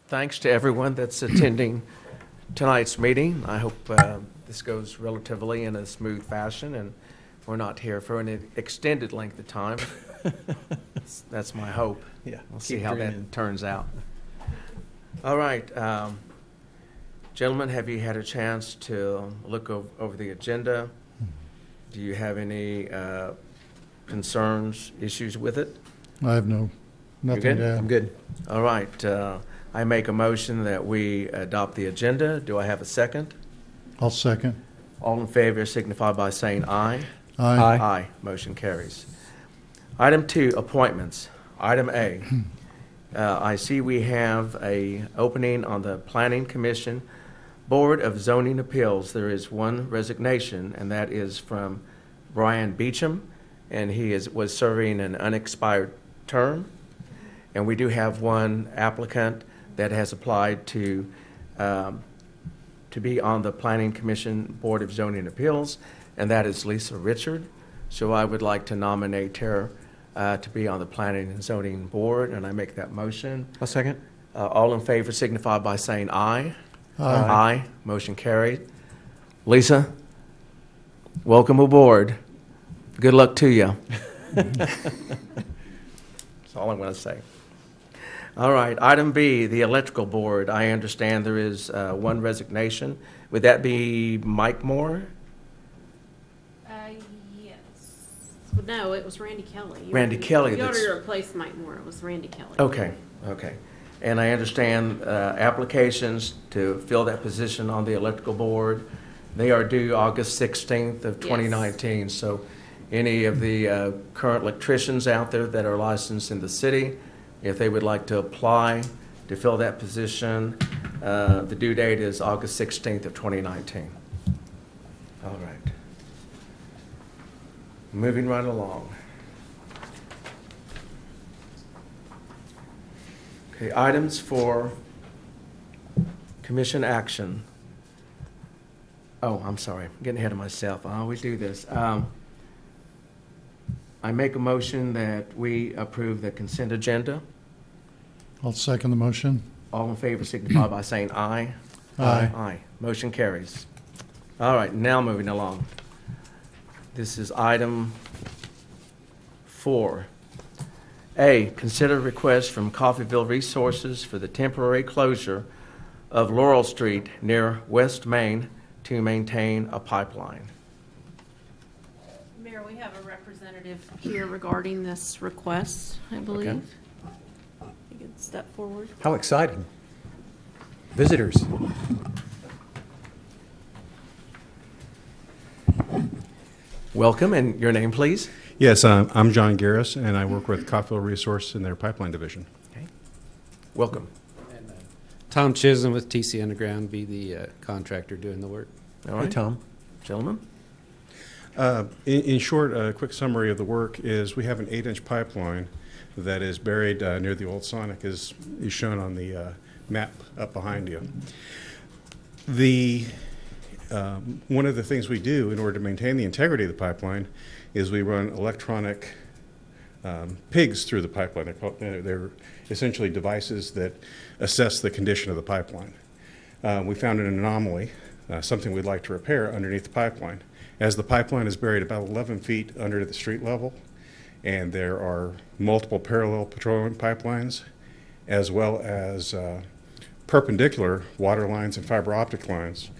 Thanks to everyone that's attending tonight's meeting. I hope this goes relatively in a smooth fashion, and we're not here for an extended length of time. That's my hope. Yeah, we'll see how that turns out. All right, gentlemen, have you had a chance to look over the agenda? Do you have any concerns, issues with it? I have nothing good? to add. I'm good. All right. I make a motion that we adopt the agenda. Do I have a second? I'll second. All in favor signify by saying aye. Aye. Aye. Aye. Motion carries. Item 2, appointments. Item A. I see we have a opening on the Planning Commission Board of Zoning Appeals. There is one resignation, and that is from Brian Beecham, and he was serving an unexpired term. And we do have one applicant that has applied to be on the Planning Commission Board of Zoning Appeals, and that is Lisa Richard. So I would like to nominate her to be on the Planning and Zoning Board, and I make that motion. I'll second. All in favor signify by saying aye. Aye. Aye. Motion carried. Lisa, welcome aboard. Good luck to you. That's all I'm going to say. All right, item B, the electrical board. I understand there is one resignation. Would that be Mike Moore? Yes. No, it was Randy Kelly. Randy Kelly, You that's- already replaced Mike Moore. It was Randy Kelly. Okay. And I understand applications to fill that position on the electrical board, they are due August 16th of 2019. So any of the current electricians out there that are licensed in the city, if they would like to apply to fill that position, the due date is August 16th of 2019. All right. Moving right along. Okay, items for commission action. Oh, I'm sorry, I'm getting ahead of myself. I always do this. I make a motion that we approve the consent agenda. I'll second the motion. All in favor signify by saying aye. Aye. Aye. Motion carries. All right, now moving along. This is item 4. A, consider request from Coffeyville Resources for the temporary closure of Laurel Street near West Main to maintain a pipeline. Mayor, we have a representative here regarding this request, I believe. Okay. You could step forward. How exciting. Visitors. Welcome, and your name, please. Yes, I'm John Garris, and I work with Coffeyville Resource in their pipeline division. Okay. Welcome. And Tom Chisholm with TC Underground, be the contractor doing the work. All right. Hey, Tom. Gentlemen. In short, a quick summary of the work is we have an 8-inch pipeline that is buried near the old Sonic, as is shown on the map up behind you. One of the things we do in order to maintain the integrity of the pipeline is we run electronic pigs through the pipeline. They're essentially devices that assess the condition of the pipeline. We found an anomaly, something we'd like to repair underneath the pipeline. As the pipeline is buried about 11 feet under the street level, and there are multiple parallel petroleum pipelines, as well as perpendicular water lines and fiber optic lines,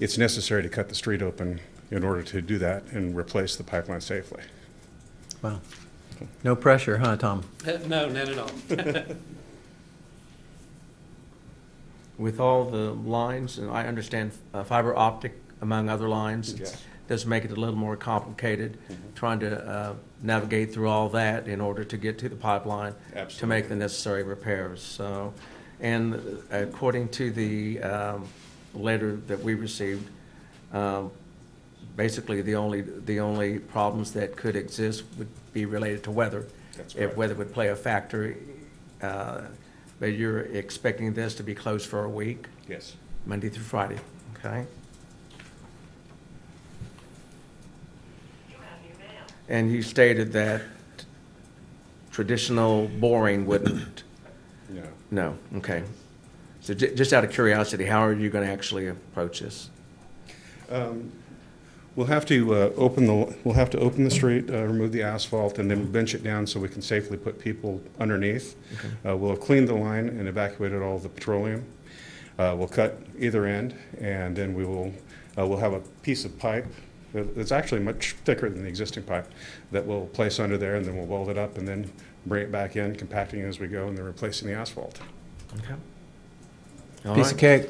it's necessary to cut the street open in order to do that and replace the pipeline safely. Wow. No pressure, huh, Tom? No, not at all. With all the lines, and I understand fiber optic, among other lines, Yes. does make it a little more complicated trying to navigate through all that in order to get to the pipeline to Absolutely. make the necessary repairs. So, and according to the letter that we received, basically the only problems that could exist would be related to weather. That's If correct. weather would play a factor, but you're expecting this to be closed for a week, Yes. Monday through Friday, okay? And you stated that traditional boring wouldn't, No. no, okay. So just out of curiosity, how are you going to actually approach this? We'll have to open the street, remove the asphalt, and then bench it down so we can safely put people underneath. Okay. We'll have cleaned the line and evacuated all the petroleum. We'll cut either end, and then we'll have a piece of pipe that's actually much thicker than the existing pipe that we'll place under there, and then we'll weld it up and then bring it back in, compacting it as we go, and then replacing the asphalt. Okay. All Piece right. of cake.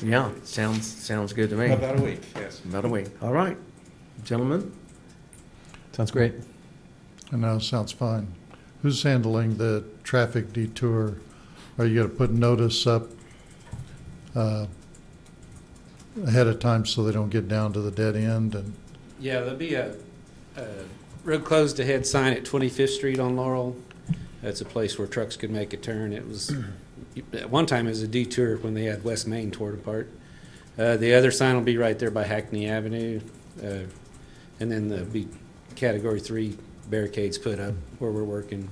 Yeah, sounds good to me. About a week, yes. About a week. All right, gentlemen. Sounds great. I know, sounds fine. Who's handling the traffic detour? Are you going to put notice up ahead of time so they don't get down to the dead end? And Yeah, there'll be a road closed ahead sign at 25th Street on Laurel. That's a place where trucks could make a turn. It was, at one time, it was a detour when they had West Main torn apart. The other sign will be right there by Hackney Avenue. And then there'll be Category 3 barricades put up where we're working.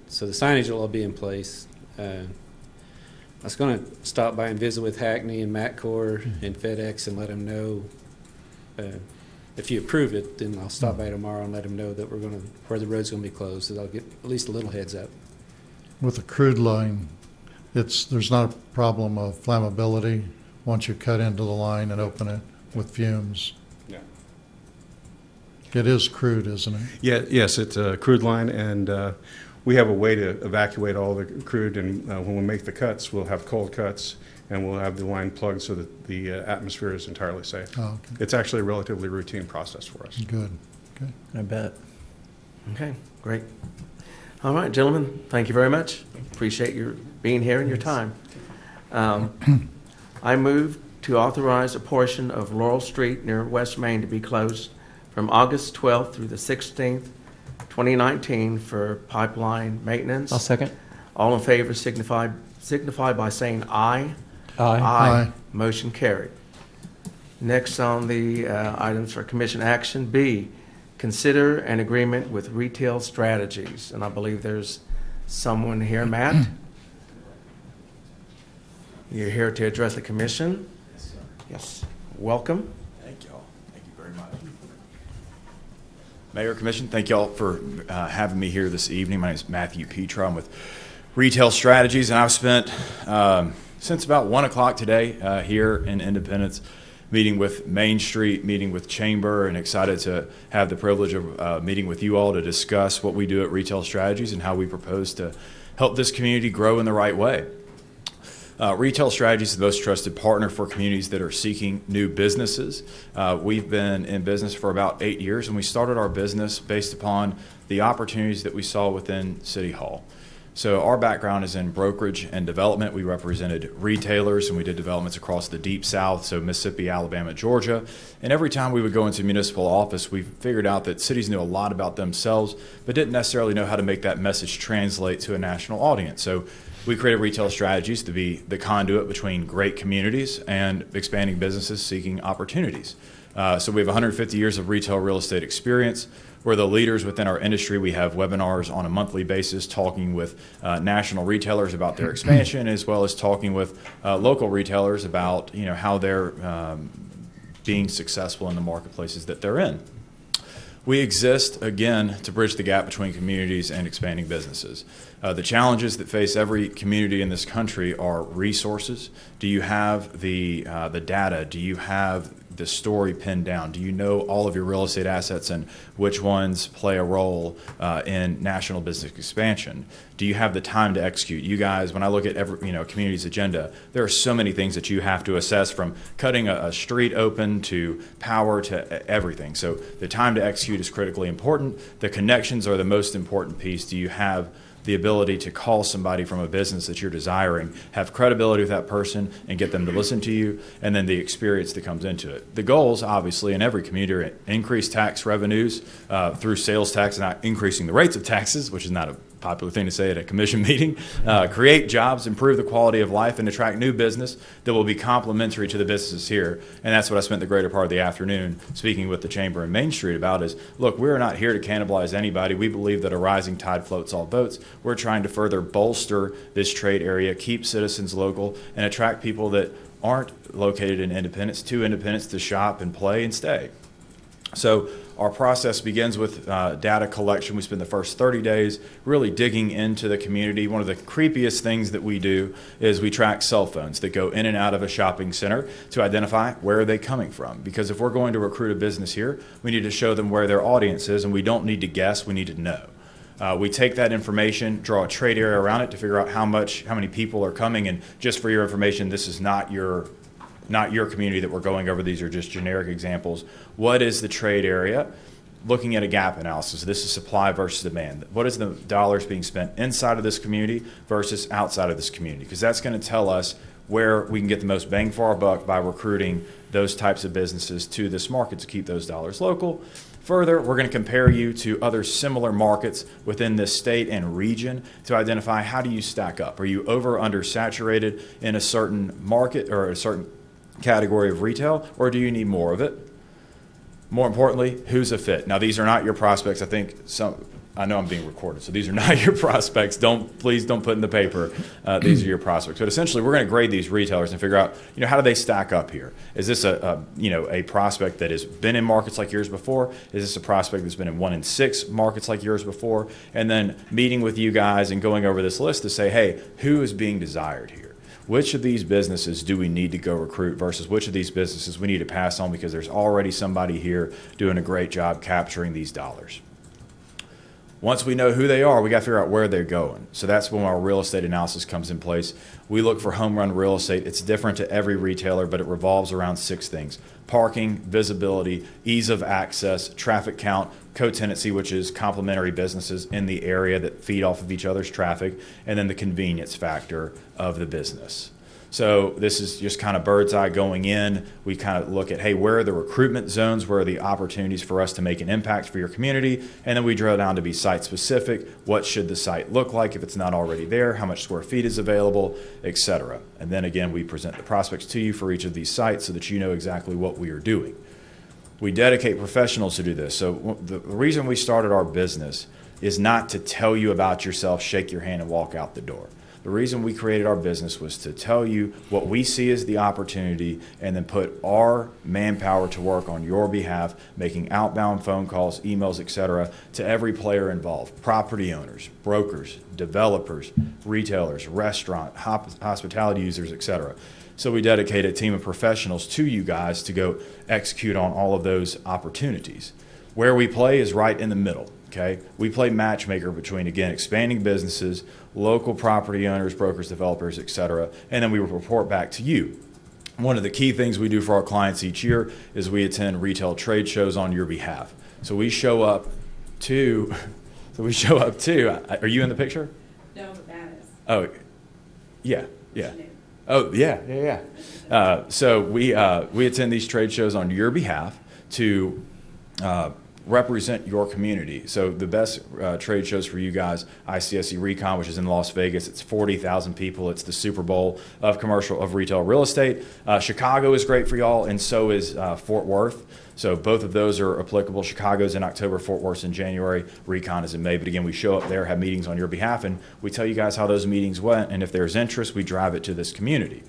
So the signage will all be in place. I was going to stop by and visit with Hackney and Matcor and FedEx and let them know. If you approve it, then I'll stop by tomorrow and let them know that where the road's going to be closed, so they'll get at least a little heads up. with a crude line, there's not a problem of flammability once you cut into the line and open it with fumes. Yeah. It is crude, isn't it? Yeah, yes, it's a crude line, and we have a way to evacuate all the crude, and when we make the cuts, we'll have cold cuts, and we'll have the line plugged so that the atmosphere is entirely safe. Oh, okay. It's actually a relatively routine process for us. Good. Okay. I bet. Okay, great. All right, gentlemen, thank you very much. Appreciate your being here and your time. I move to authorize a portion of Laurel Street near West Main to be closed from August 12th through the 16th, 2019 for pipeline maintenance. I'll second. All in favor signify by saying aye. Aye. Aye. Motion carried. Next on the items for commission action, B, consider an agreement with Retail Strategies. And I believe there's someone here, Matt. You're here to address the commission. Yes, sir. Yes. Welcome. Thank y'all. Thank you very much. Mayor, Commission, thank y'all for having me here this evening. My name is Matthew Petra. I'm with Retail Strategies, and I've spent since about 1 o'clock today here in Independence, meeting with Main Street, meeting with Chamber, and excited to have the privilege of meeting with you all to discuss what we do at Retail Strategies and how we propose to help this community grow in the right way. Retail Strategies is the most trusted partner for communities that are seeking new businesses. We've been in business for about 8 years, and we started our business based upon the opportunities that we saw within City Hall. So our background is in brokerage and development. We represented retailers, and we did developments across the Deep South, so Mississippi, Alabama, Georgia. And every time we would go into municipal office, we figured out that cities knew a lot about themselves, but didn't necessarily know how to make that message translate to a national audience. So we created Retail Strategies to be the conduit between great communities and expanding businesses seeking opportunities. So we have 150 years of retail real estate experience. We're the leaders within our industry. We have webinars on a monthly basis talking with national retailers about their expansion, as well as talking with local retailers about how they're being successful in the marketplaces that they're in. We exist, again, to bridge the gap between communities and expanding businesses. The challenges that face every community in this country are resources. Do you have the data? Do you have the story pinned down? Do you know all of your real estate assets and which ones play a role in national business expansion? Do you have the time to execute? You guys, when I look at every community's agenda, there are so many things that you have to assess, from cutting a street open to power to everything. So the time to execute is critically important. The connections are the most important piece. Do you have the ability to call somebody from a business that you're desiring, have credibility with that person, and get them to listen to you, and then the experience that comes into it. The goals, obviously, in every community are increase tax revenues through sales tax, and not increasing the rates of taxes, which is not a popular thing to say at a commission meeting, create jobs, improve the quality of life, and attract new business that will be complementary to the businesses here. And that's what I spent the greater part of the afternoon speaking with the Chamber in Main Street about is, look, we're not here to cannibalize anybody. We believe that a rising tide floats all boats. We're trying to further bolster this trade area, keep citizens local, and attract people that aren't located in Independence to Independence to shop and play and stay. So our process begins with data collection. We spend the first 30 days really digging into the community. One of the creepiest things that we do is we track cell phones that go in and out of a shopping center to identify where are they coming from. Because if we're going to recruit a business here, we need to show them where their audience is, and we don't need to guess, we need to know. We take that information, draw a trade area around it to figure out how many people are coming. And just for your information, this is not your community that we're going over. These are just generic examples. What is the trade area? Looking at a gap analysis. This is supply versus demand. What is the dollars being spent inside of this community versus outside of this community? Because that's going to tell us where we can get the most bang for our buck by recruiting those types of businesses to this market to keep those dollars local. Further, we're going to compare you to other similar markets within this state and region to identify how do you stack up. Are you over or under saturated in a certain market or a certain category of retail, or do you need more of it? More importantly, who's a fit? Now, these are not your prospects. I know I'm being recorded, so these are not your prospects. Please don't put in the paper. These are your prospects. But essentially, we're going to grade these retailers and figure out, how do they stack up here? Is this a prospect that has been in markets like yours before? Is this a prospect that's been in 1 in 6 markets like yours before? And then meeting with you guys and going over this list to say, hey, who is being desired here? Which of these businesses do we need to go recruit versus which of these businesses we need to pass on because there's already somebody here doing a great job capturing these dollars? Once we know who they are, we got to figure out where they're going. So that's when our real estate analysis comes in place. We look for home run real estate. It's different to every retailer, but it revolves around 6 things: parking, visibility, ease of access, traffic count, co-tenancy, which is complementary businesses in the area that feed off of each other's traffic, and then the convenience factor of the business. So this is just kind of bird's eye going in. We kind of look at, hey, where are the recruitment zones? Where are the opportunities for us to make an impact for your community? And then we drill down to be site specific. What should the site look like if it's not already there? How much square feet is available, et cetera. And then again, we present the prospects to you for each of these sites so that you know exactly what we are doing. We dedicate professionals to do this. So the reason we started our business is not to tell you about yourself, shake your hand, and walk out the door. The reason we created our business was to tell you what we see as the opportunity and then put our manpower to work on your behalf, making outbound phone calls, emails, etc., to every player involved: property owners, brokers, developers, retailers, restaurant, hospitality users, etc. So we dedicate a team of professionals to you guys to go execute on all of those opportunities. Where we play is right in the middle. Okay, we play matchmaker between, again, expanding businesses, local property owners, brokers, developers, et cetera, and then we report back to you. One of the key things we do for our clients each year is we attend retail trade shows on your behalf. So we show up to, are you in the picture? No, but that is. Oh, yeah. Oh, yeah. So we attend these trade shows on your behalf to represent your community. So the best trade shows for you guys: ICSC Recon, which is in Las Vegas. It's 40,000 people. It's the Super Bowl of retail real estate. Chicago is great for y'all, and so is Fort Worth. So both of those are applicable. Chicago's in October, Fort Worth's in January, Recon is in May. But again, we show up there, have meetings on your behalf, and we tell you guys how those meetings went, and if there's interest, we drive it to this community.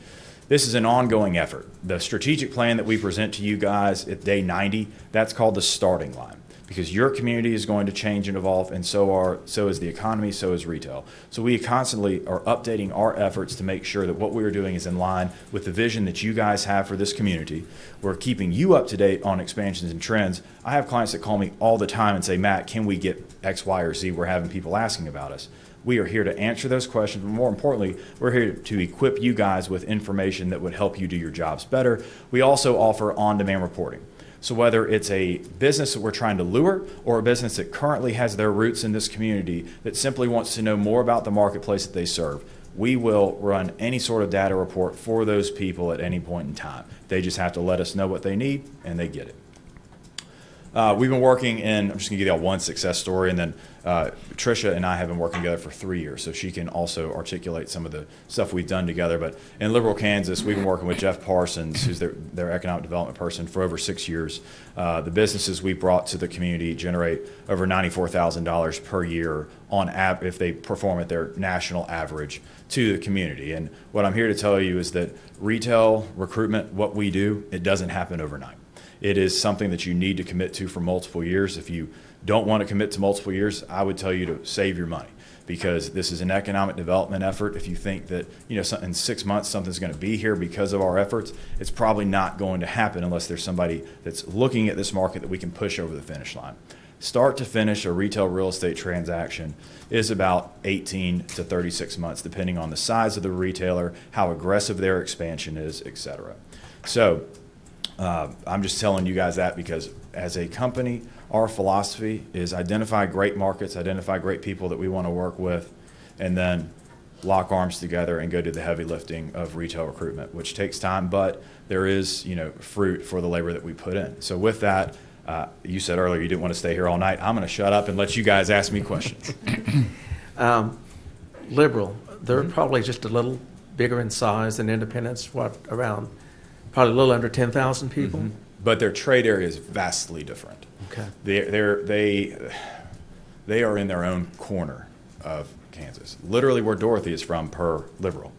This is an ongoing effort. The strategic plan that we present to you guys at day 90, that's called the starting line, because your community is going to change and evolve, and so is the economy, so is retail. So we constantly are updating our efforts to make sure that what we're doing is in line with the vision that you guys have for this community. We're keeping you up to date on expansions and trends. I have clients that call me all the time and say, Matt, can we get X, Y, or Z? We're having people asking about us. We are here to answer those questions, but more importantly, we're here to equip you guys with information that would help you do your jobs better. We also offer on-demand reporting. So whether it's a business that we're trying to lure or a business that currently has their roots in this community that simply wants to know more about the marketplace that they serve, we will run any sort of data report for those people at any point in time. They just have to let us know what they need, and they get it. We've been working in, I'm just going to give you one success story, and then Tricia and I have been working together for 3 years, so she can also articulate some of the stuff we've done together. But in Liberal, Kansas, we've been working with Jeff Parsons, who's their economic development person, for over 6 years. The businesses we brought to the community generate over $94,000 per year on if they perform at their national average to the community. And what I'm here to tell you is that retail recruitment, what we do, it doesn't happen overnight. It is something that you need to commit to for multiple years. If you don't want to commit to multiple years, I would tell you to save your money, because this is an economic development effort. If you think that, in 6 months something's going to be here because of our efforts, it's probably not going to happen unless there's somebody that's looking at this market that we can push over the finish line. Start to finish, a retail real estate transaction is about 18 to 36 months, depending on the size of the retailer, how aggressive their expansion is, et cetera. So I'm just telling you guys that because as a company, our philosophy is identify great markets, identify great people that we want to work with, and then lock arms together and go do the heavy lifting of retail recruitment, which takes time, but there is, fruit for the labor that we put in. So with that, you said earlier you didn't want to stay here all night. I'm going to shut up and let you guys ask me questions. Liberal, they're probably just a little bigger in size than Independence, around probably a little under 10,000 people? Mm-hmm. But their trade area is vastly different. Okay. They are in their own corner of Kansas, literally where Dorothy is from per Liberal.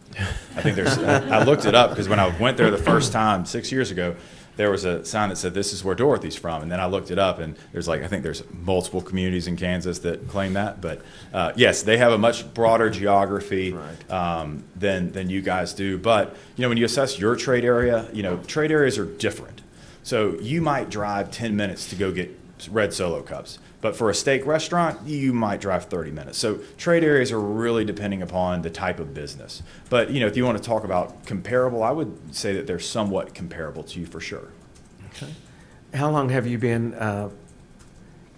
I think I looked it up because when I went there the first time 6 years ago, there was a sign that said, "This is where Dorothy's from." And then I looked it up, and I think there's multiple communities in Kansas that claim that. But yes, they have a much broader geography than you guys do. But, when you assess your trade area, trade areas are different. So you might drive 10 minutes to go get red Solo cups. But for a steak restaurant, you might drive 30 minutes. So trade areas are really depending upon the type of business. But, if you want to talk about comparable, I would say that they're somewhat comparable to you for sure. Okay. How long have you been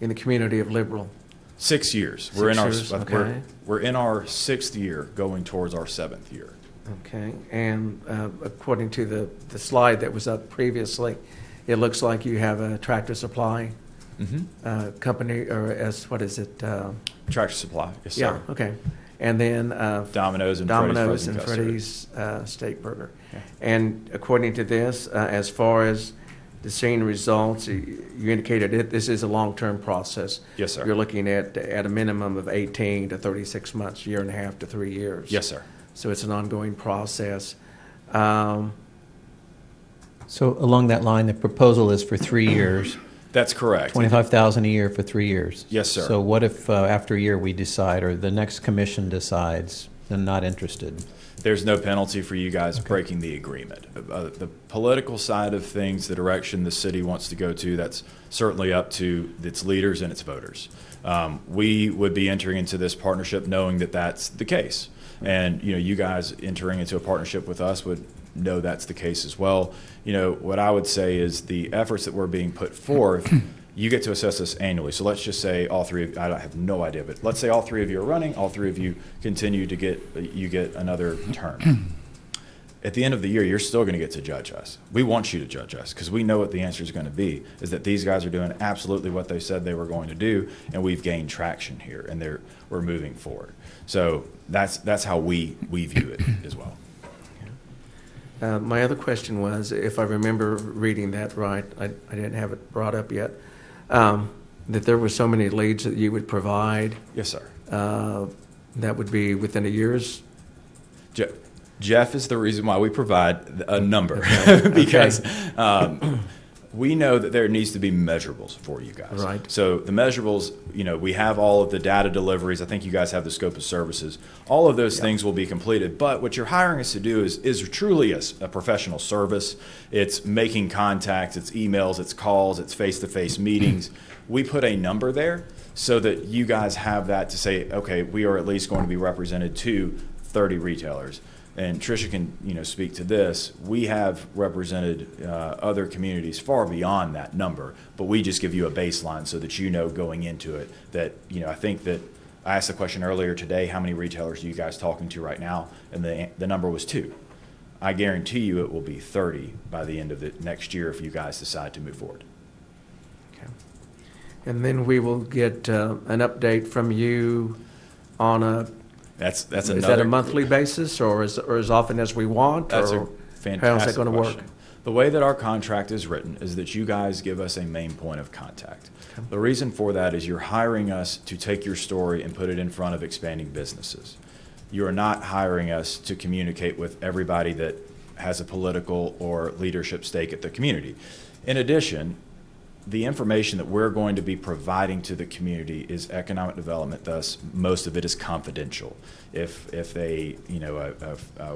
in the community of Liberal? 6 years. 6 years, okay. We're in our 6th year, going towards our 7th year. Okay. And according to the slide that was up previously, it looks like you have a Tractor Supply company, or what is it? Tractor Supply, yes, yeah, sir. okay. And then Domino's and Freddy's Steak Burger. Yeah. And according to this, as far as the seeing results, you indicated this is a long-term process. Yes, sir. You're looking at a minimum of 18 to 36 months, year and a half to 3 years. Yes, sir. So it's an ongoing process. So along that line, the proposal is for 3 years. That's correct. $25,000 a year for 3 years. Yes, sir. So what if after a year we decide, or the next commission decides, they're not interested? There's no penalty for you guys breaking the agreement. The political side of things, the direction the city wants to go to, that's certainly up to its leaders and its voters. We would be entering into this partnership knowing that that's the case. And, you guys entering into a partnership with us would know that's the case as well. What I would say is the efforts that we're being put forth, you get to assess this annually. So let's just say all three of you, I have no idea, but let's say all three of you are running, all three of you continue to get another term. At the end of the year, you're still going to get to judge us. We want you to judge us because we know what the answer is going to be, is that these guys are doing absolutely what they said they were going to do, and we've gained traction here, and we're moving forward. So that's how we view it as well. My other question was, if I remember reading that right, I didn't have it brought up yet, that there were so many leads that you would provide. Yes, sir. That would be within a year's. Jeff is the reason why we provide a number because we know that there needs to be measurables for you guys. Right. So the measurables, we have all of the data deliveries. I think you guys have the scope of services. All of those things will be completed. But what you're hiring us to do is truly a professional service. It's making contacts, it's emails, it's calls, it's face-to-face meetings. We put a number there so that you guys have that to say, okay, we are at least going to be represented to 30 retailers. And Tricia can, speak to this. We have represented other communities far beyond that number, but we just give you a baseline so that going into it that, I think that I asked the question earlier today, how many retailers are you guys talking to right now? And the number was 2. I guarantee you it will be 30 by the end of the next year if you guys decide to move forward. Okay. And then we will get an update from you on That's is another. that a monthly basis or as often as we want? That's or a fantastic how is that going to work? question. The way that our contract is written is that you guys give us a main point of contact. Okay. The reason for that is you're hiring us to take your story and put it in front of expanding businesses. You are not hiring us to communicate with everybody that has a political or leadership stake at the community. In addition, the information that we're going to be providing to the community is economic development, thus most of it is confidential. If a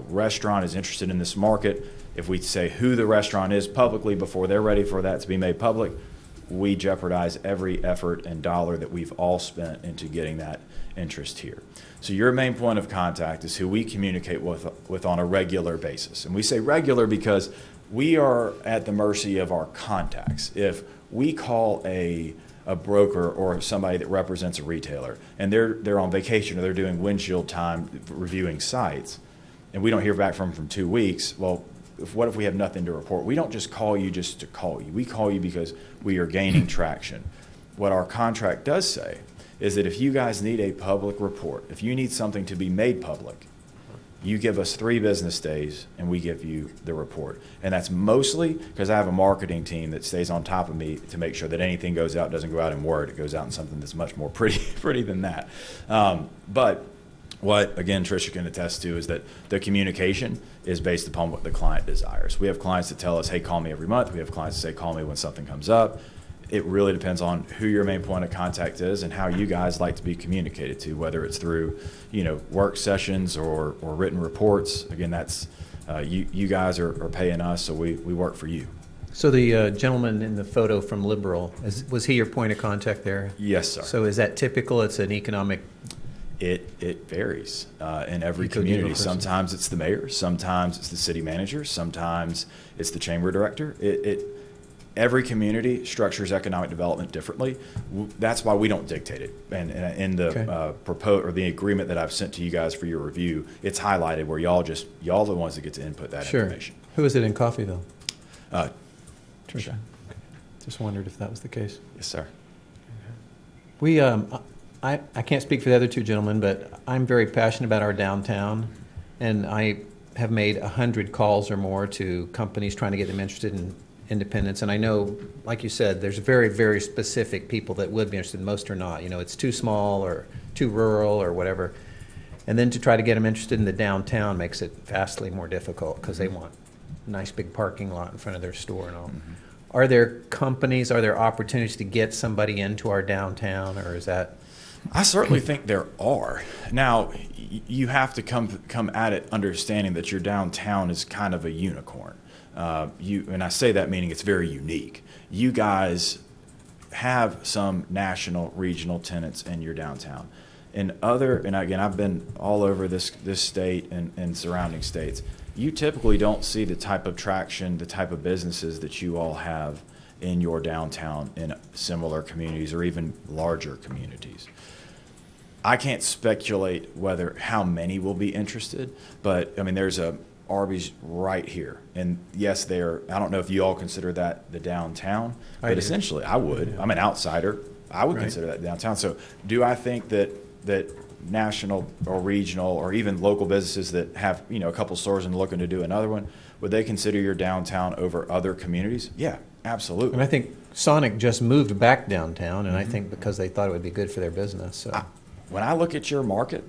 restaurant is interested in this market, if we say who the restaurant is publicly before they're ready for that to be made public, we jeopardize every effort and dollar that we've all spent into getting that interest here. So your main point of contact is who we communicate with on a regular basis. And we say regular because we are at the mercy of our contacts. If we call a broker or somebody that represents a retailer and they're on vacation or they're doing windshield time reviewing sites and we don't hear back from them from 2 weeks, well, what if we have nothing to report? We don't just call you just to call you. We call you because we are gaining traction. What our contract does say is that if you guys need a public report, if you need something to be made public, you give us 3 business days and we give you the report. And that's mostly because I have a marketing team that stays on top of me to make sure that anything goes out doesn't go out in Word. It goes out in something that's much more pretty than that. But what, again, Tricia can attest to is that the communication is based upon what the client desires. We have clients that tell us, hey, call me every month. We have clients that say, call me when something comes up. It really depends on who your main point of contact is and how you guys like to be communicated to, whether it's through, work sessions or written reports. Again, that's you guys are paying us, so we work for you. So the gentleman in the photo from Liberal, was he your point of contact there? Yes, sir. So is that typical? It's an economic... It varies in every community. Sometimes it's the mayor, sometimes it's the city manager, sometimes it's the chamber director. Every community structures economic development differently. That's why we don't dictate it. And in the the agreement that I've sent to you guys for your review, it's highlighted where y'all are the ones that get to input that information. Who is it in coffee though? Tricia. Okay. Just wondered if that was the case. Yes, sir. We I can't speak for the other 2 gentlemen, but I'm very passionate about our downtown, and I have made 100 calls or more to companies trying to get them interested in Independence. And I know, like you said, there's very, very specific people that would be interested. Most are not. It's too small or too rural or whatever. And then to try to get them interested in the downtown makes it vastly more difficult because they want a nice big parking lot in front of their store and all. Mm-hmm. Are there opportunities to get somebody into our downtown, or is that... I certainly think there are. Now, you have to come at it understanding that your downtown is kind of a unicorn. And I say that meaning it's very unique. You guys have some national, regional tenants in your downtown. And again, I've been all over this state and surrounding states. You typically don't see the type of traction, the type of businesses that you all have in your downtown in similar communities or even larger communities. I can't speculate how many will be interested, but I mean, there's a Arby's right here. And yes, I don't know if you all consider that the downtown, but essentially I would. Yeah. I'm an outsider. I would consider that downtown. So do I think that national or regional or even local businesses that have, a couple stores and looking to do another one, would they consider your downtown over other communities? Yeah, absolutely. And I think Sonic just moved back downtown, and I think because they thought it would be good for their business. So. When I look at your market,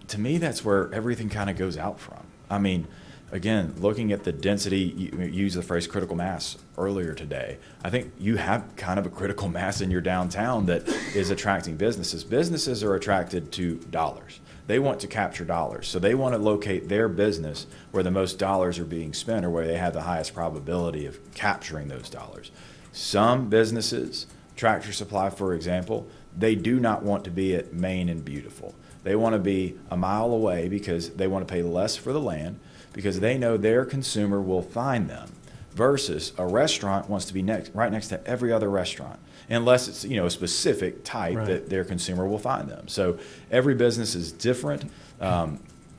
to me, that's where everything kind of goes out from. I mean, again, looking at the density, you used the phrase critical mass earlier today. I think you have kind of a critical mass in your downtown that is attracting businesses. Businesses are attracted to dollars. They want to capture dollars. So they want to locate their business where the most dollars are being spent or where they have the highest probability of capturing those dollars. Some businesses, Tractor Supply, for example, they do not want to be at Main and Beautiful. They want to be a mile away because they want to pay less for the land because they know their consumer will find them versus a restaurant wants to be right next to every other restaurant unless it's a specific type that their consumer will find them. So every business is different.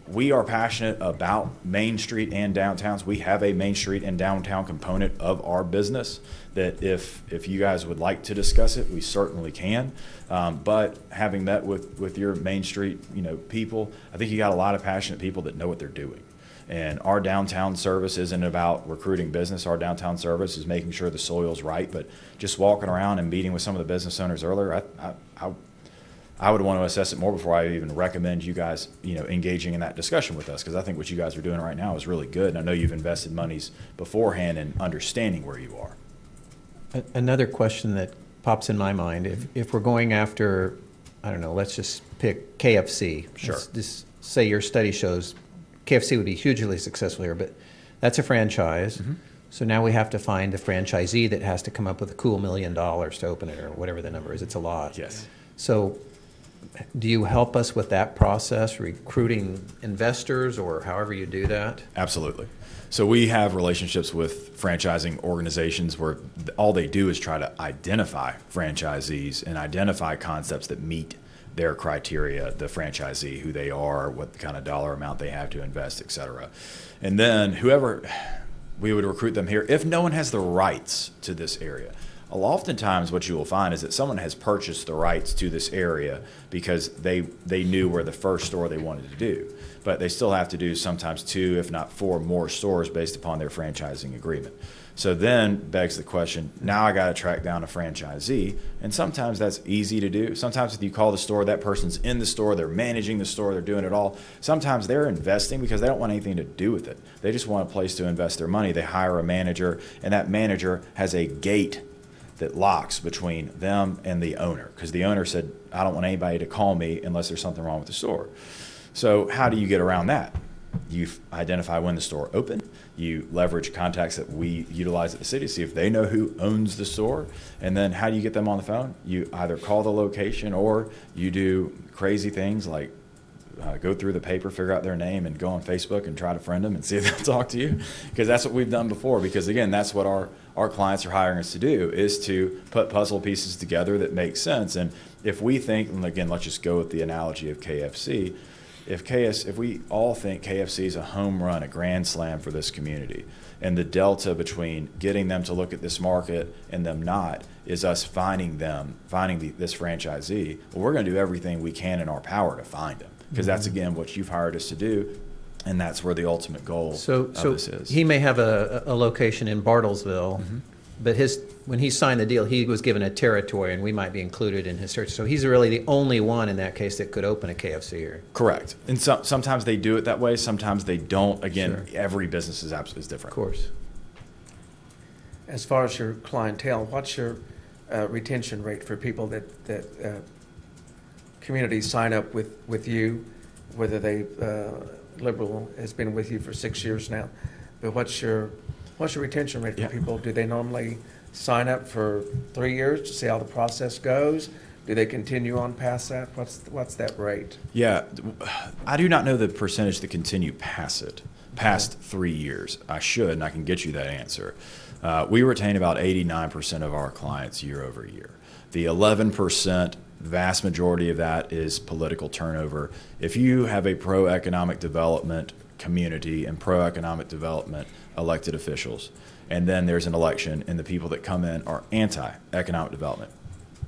we are passionate about Main Street and downtowns. We have a Main Street and downtown component of our business that if you guys would like to discuss it, we certainly can. But having met with your Main Street, people, I think you got a lot of passionate people that know what they're doing. And our downtown service isn't about recruiting business. Our downtown service is making sure the soil's right. But just walking around and meeting with some of the business owners earlier, I would want to assess it more before I even recommend you guys, engaging in that discussion with us, because I think what you guys are doing right now is really good. And I know you've invested monies beforehand in understanding where you are. Another question that pops in my mind, if we're going after, I don't know, let's just pick KFC. Sure. Let's just say your study shows KFC would be hugely successful here, but that's a franchise. Mm-hmm. So now we have to find a franchisee that has to come up with a cool $1 million to open it, or whatever the number is. It's a lot. Yes. So do you help us with that process, recruiting investors, or however you do that? Absolutely. So we have relationships with franchising organizations where all they do is try to identify franchisees and identify concepts that meet their criteria, the franchisee, who they are, what kind of dollar amount they have to invest, et cetera. And then whoever, we would recruit them here if no one has the rights to this area. Oftentimes what you will find is that someone has purchased the rights to this area because they knew where the first store they wanted to do. But they still have to do sometimes 2, if not 4 more stores based upon their franchising agreement. So then begs the question, now I got to track down a franchisee, and sometimes that's easy to do. Sometimes if you call the store, that person's in the store, they're managing the store, they're doing it all. Sometimes they're investing because they don't want anything to do with it. They just want a place to invest their money. They hire a manager, and that manager has a gate that locks between them and the owner, because the owner said, I don't want anybody to call me unless there's something wrong with the store. So how do you get around that? You identify when the store opened. You leverage contacts that we utilize at the city, see if they know who owns the store. And then how do you get them on the phone? You either call the location, or you do crazy things like go through the paper, figure out their name, and go on Facebook and try to friend them and see if they'll talk to you. Because that's what we've done before. Because again, that's what our clients are hiring us to do, is to put puzzle pieces together that make sense. And if we think, and again, let's just go with the analogy of KFC. If we all think KFC is a home run, a grand slam for this community, and the delta between getting them to look at this market and them not is us finding this franchisee, well, we're going to do everything we can in our power to find them, because that's, again, what you've hired us to do, and that's where the ultimate goal of this is. He may have a location in Bartlesville, but when he signed the deal, he was given a territory, and we might be included in his territory. So he's really the only one in that case that could open a KFC here. Correct. And sometimes they do it that way. Sometimes they don't. Again, Sure. Every business is different. Of course. As far as your clientele, what's your retention rate for people that communities sign up with you, whether they Liberal has been with you for 6 years now, but what's your retention rate for people? Do they normally sign up for 3 years to see how the process goes? Do they continue on past that? What's that rate? Yeah, I do not know the percentage that continue past 3 years. I should, and I can get you that answer. We retain about 89% of our clients year over year. The 11%, vast majority of that is political turnover. If you have a pro-economic development community and pro-economic development elected officials, and then there's an election and the people that come in are anti-economic development,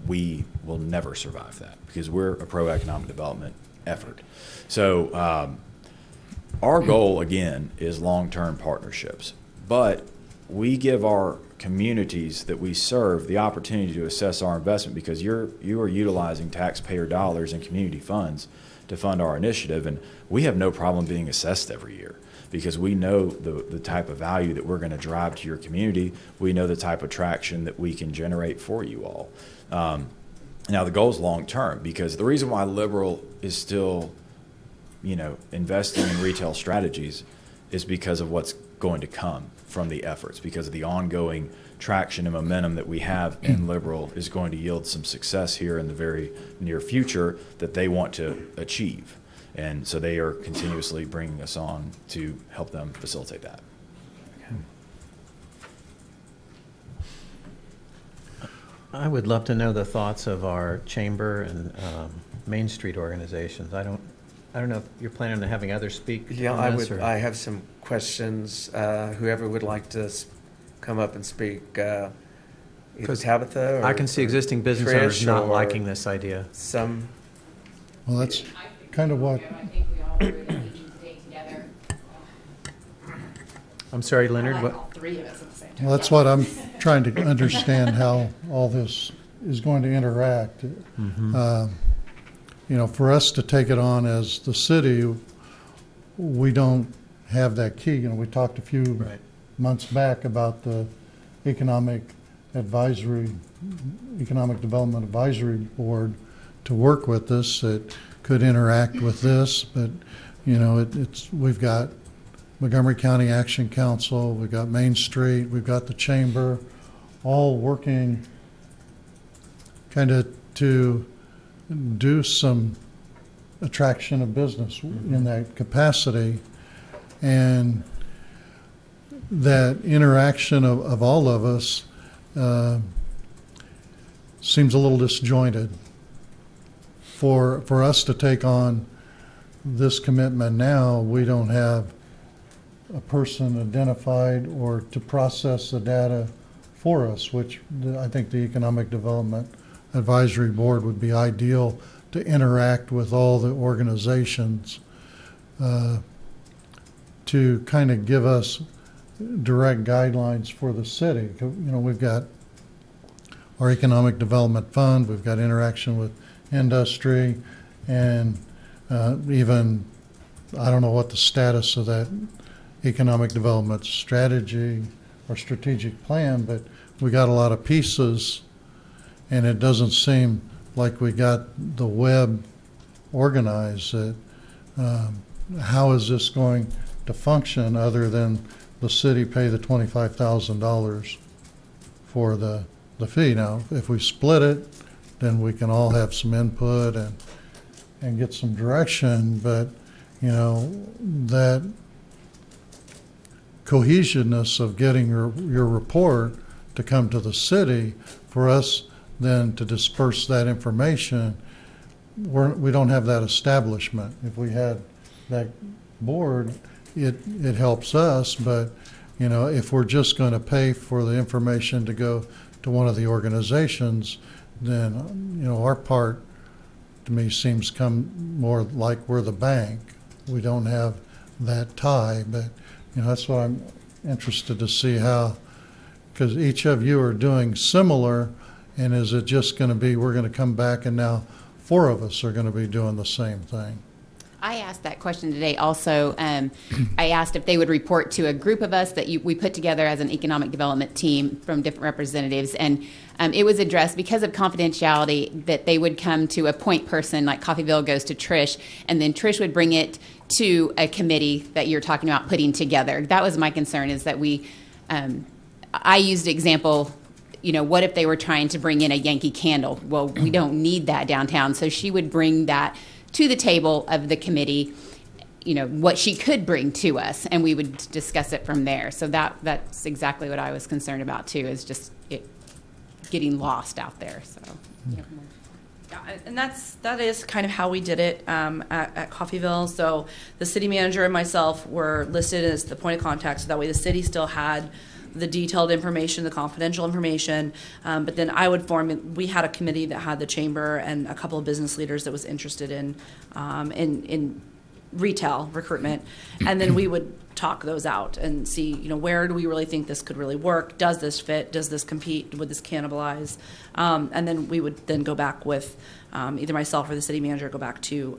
we will never survive that, because we're a pro-economic development effort. So our goal, again, is long-term partnerships, but we give our communities that we serve the opportunity to assess our investment, because you are utilizing taxpayer dollars and community funds to fund our initiative, and we have no problem being assessed every year, because we know the type of value that we're going to drive to your community. We know the type of traction that we can generate for you all. Now the goal is long term, because the reason why Liberal is still investing in retail strategies is because of what's going to come from the efforts, because of the ongoing traction and momentum that we have in Liberal is going to yield some success here in the very near future that they want to achieve. And so they are continuously bringing us on to help them facilitate that. I would love to know the thoughts of our chamber and Main Street organizations. I I don't know if you're planning on having others speak Yeah, on I this, would. or- I have some questions. Whoever would like to come up and speak, either 'Cause Tabitha or I can see or existing business Trish owners not or liking this idea. Some. Well, that's kind of what, I think we all agree that we need to stay together. I'm sorry, I Leonard, like what? all three of us at the same time. well, that's what I'm trying to understand, how all this is going to interact. You know, for us to take it on as the city, we don't have that key. You know, we talked a few Right. months back about the Economic Development Advisory Board to work with us. It could interact with this, but, you know, we've got Montgomery County Action Council, we've got Main Street, we've got the Chamber, all working kind of to do some attraction of business in that capacity. And that interaction of all of us seems a little disjointed. For us to take on this commitment now, we don't have a person identified or to process the data for us, which I think the Economic Development Advisory Board would be ideal to interact with all the organizations to kind of give us direct guidelines for the city. You know, we've got our Economic Development Fund, we've got interaction with industry, and even, I don't know what the status of that economic development strategy or strategic plan, but we got a lot of pieces, and it doesn't seem like we got the web organized. How is this going to function other than the city pay the $25,000 for the fee? Now, if we split it, then we can all have some input and get some direction, but, you know, that cohesiveness of getting your report to come to the city, for us then to disperse that information, we don't have that establishment. If we had that board, it helps us, but, you know, if we're just going to pay for the information to go to one of the organizations, then, you know, our part to me seems come more like we're the bank. We don't have that tie, but, you know, that's what I'm interested to see how, because each of you are doing similar, and is it just going to be, we're going to come back and now 4 of us are going to be doing the same thing? I asked that question today also. I asked if they would report to a group of us that we put together as an economic development team from different representatives. And it was addressed because of confidentiality that they would come to a point person, like Coffeyville goes to Trish, and then Trish would bring it to a committee that you're talking about putting together. That was my concern, is that I used example, you know, what if they were trying to bring in a Yankee Candle? Well, we don't need that downtown. So she would bring that to the table of the committee, you know, what she could bring to us, and we would discuss it from there. So that's exactly what I was concerned about too, is just it getting lost out there. So, yeah. Yeah, and that is kind of how we did it at Coffeyville. So the city manager and myself were listed as the point of contact, so that way the city still had the detailed information, the confidential information, but then I would we had a committee that had the chamber and a couple of business leaders that was interested in retail recruitment, and then we would talk those out and see, you know, where do we really think this could really work? Does this fit? Does this compete? Would this cannibalize? And then we would then go back with either myself or the city manager, go back to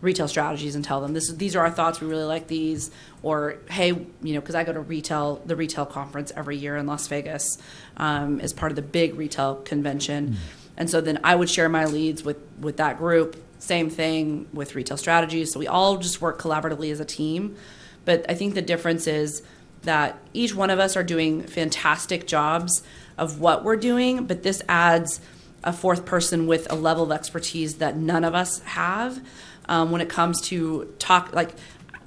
retail strategies and tell them these are our thoughts. We really like these. Or, hey, you know, because I go to the retail conference every year in Las Vegas as part of the big retail convention. And so then I would share my leads with that group. Same thing with retail strategies. So we all just work collaboratively as a team. But I think the difference is that each one of us are doing fantastic jobs of what we're doing, but this adds a 4th person with a level of expertise that none of us have when it comes to talk. Like,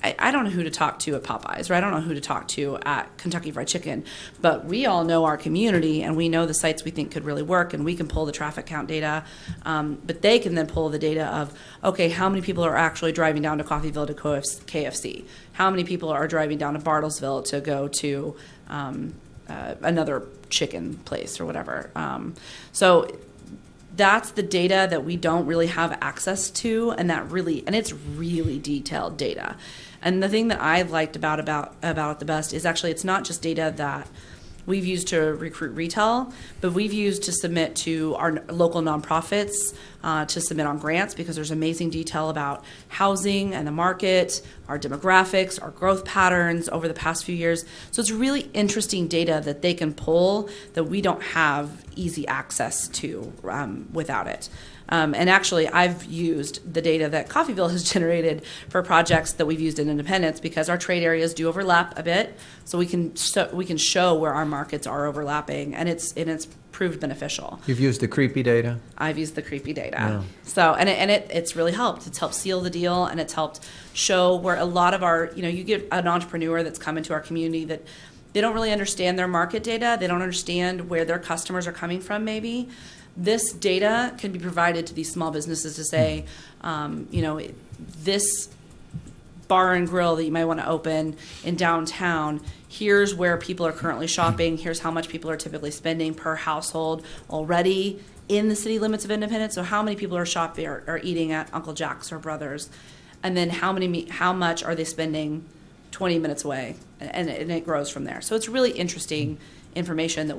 I don't know who to talk to at Popeyes, or I don't know who to talk to at Kentucky Fried Chicken, but we all know our community and we know the sites we think could really work, and we can pull the traffic count data, but they can then pull the data of, okay, how many people are actually driving down to Coffeyville to KFC? How many people are driving down to Bartlesville to go to another chicken place or whatever? So that's the data that we don't really have access to, and it's really detailed data. And the thing that I liked about it the best is actually it's not just data that we've used to recruit retail, but we've used to submit to our local nonprofits to submit on grants, because there's amazing detail about housing and the market, our demographics, our growth patterns over the past few years. So it's really interesting data that they can pull that we don't have easy access to without it. And actually, I've used the data that Coffeyville has generated for projects that we've used in Independence, because our trade areas do overlap a bit, so we can show where our markets are overlapping, and it's proved beneficial. You've used the creepy data? I've used the creepy data. Yeah. So it's really helped. It's helped seal the deal, and it's helped show where a lot of our, you get an entrepreneur that's come into our community that they don't really understand their market data. They don't understand where their customers are coming from maybe. This data can be provided to these small businesses to say, this bar and grill that you might want to open in downtown, here's where people are currently shopping, here's how much people are typically spending per household already in the city limits of Independence. So how many people are shopping or eating at Uncle Jack's or Brothers, and then how much are they spending 20 minutes away, and it grows from there. So it's really interesting information that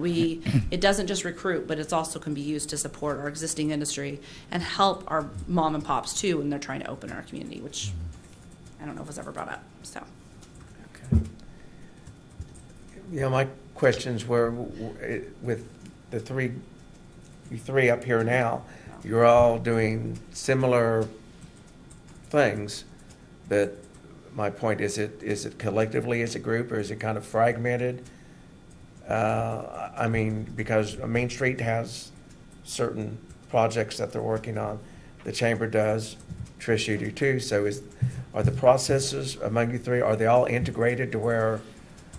it doesn't just recruit, but it also can be used to support our existing industry and help our mom and pops too when they're trying to open in our community, which I don't know if was ever brought up. So. Okay. My questions were with the three up here now. You're all doing similar things, but my point is it collectively as a group, or is it kind of fragmented? Because Main Street has certain projects that they're working on. The Chamber does. Trish, you do too. So are the processes among you three, are they all integrated to where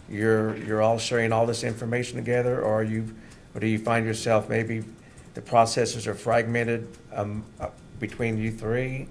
you're all sharing all this information together, or do you find yourself maybe the processes are fragmented between you three,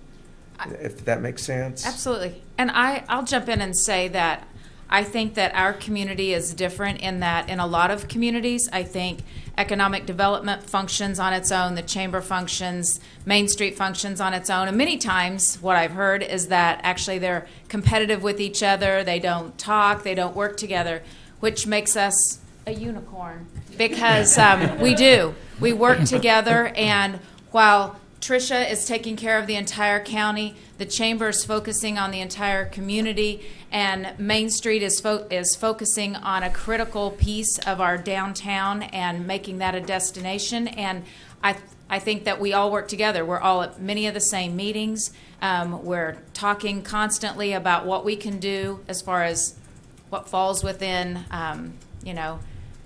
if that makes sense? Absolutely. And I'll jump in and say that I think that our community is different in that in a lot of communities, I think economic development functions on its own, the chamber functions, Main Street functions on its own. And many times what I've heard is that actually they're competitive with each other, they don't talk, they don't work together, which makes us a unicorn because we do. We work together, and while Tricia is taking care of the entire county, the chamber is focusing on the entire community, and Main Street is focusing on a critical piece of our downtown and making that a destination. And I think that we all work together. We're all at many of the same meetings. We're talking constantly about what we can do as far as what falls within,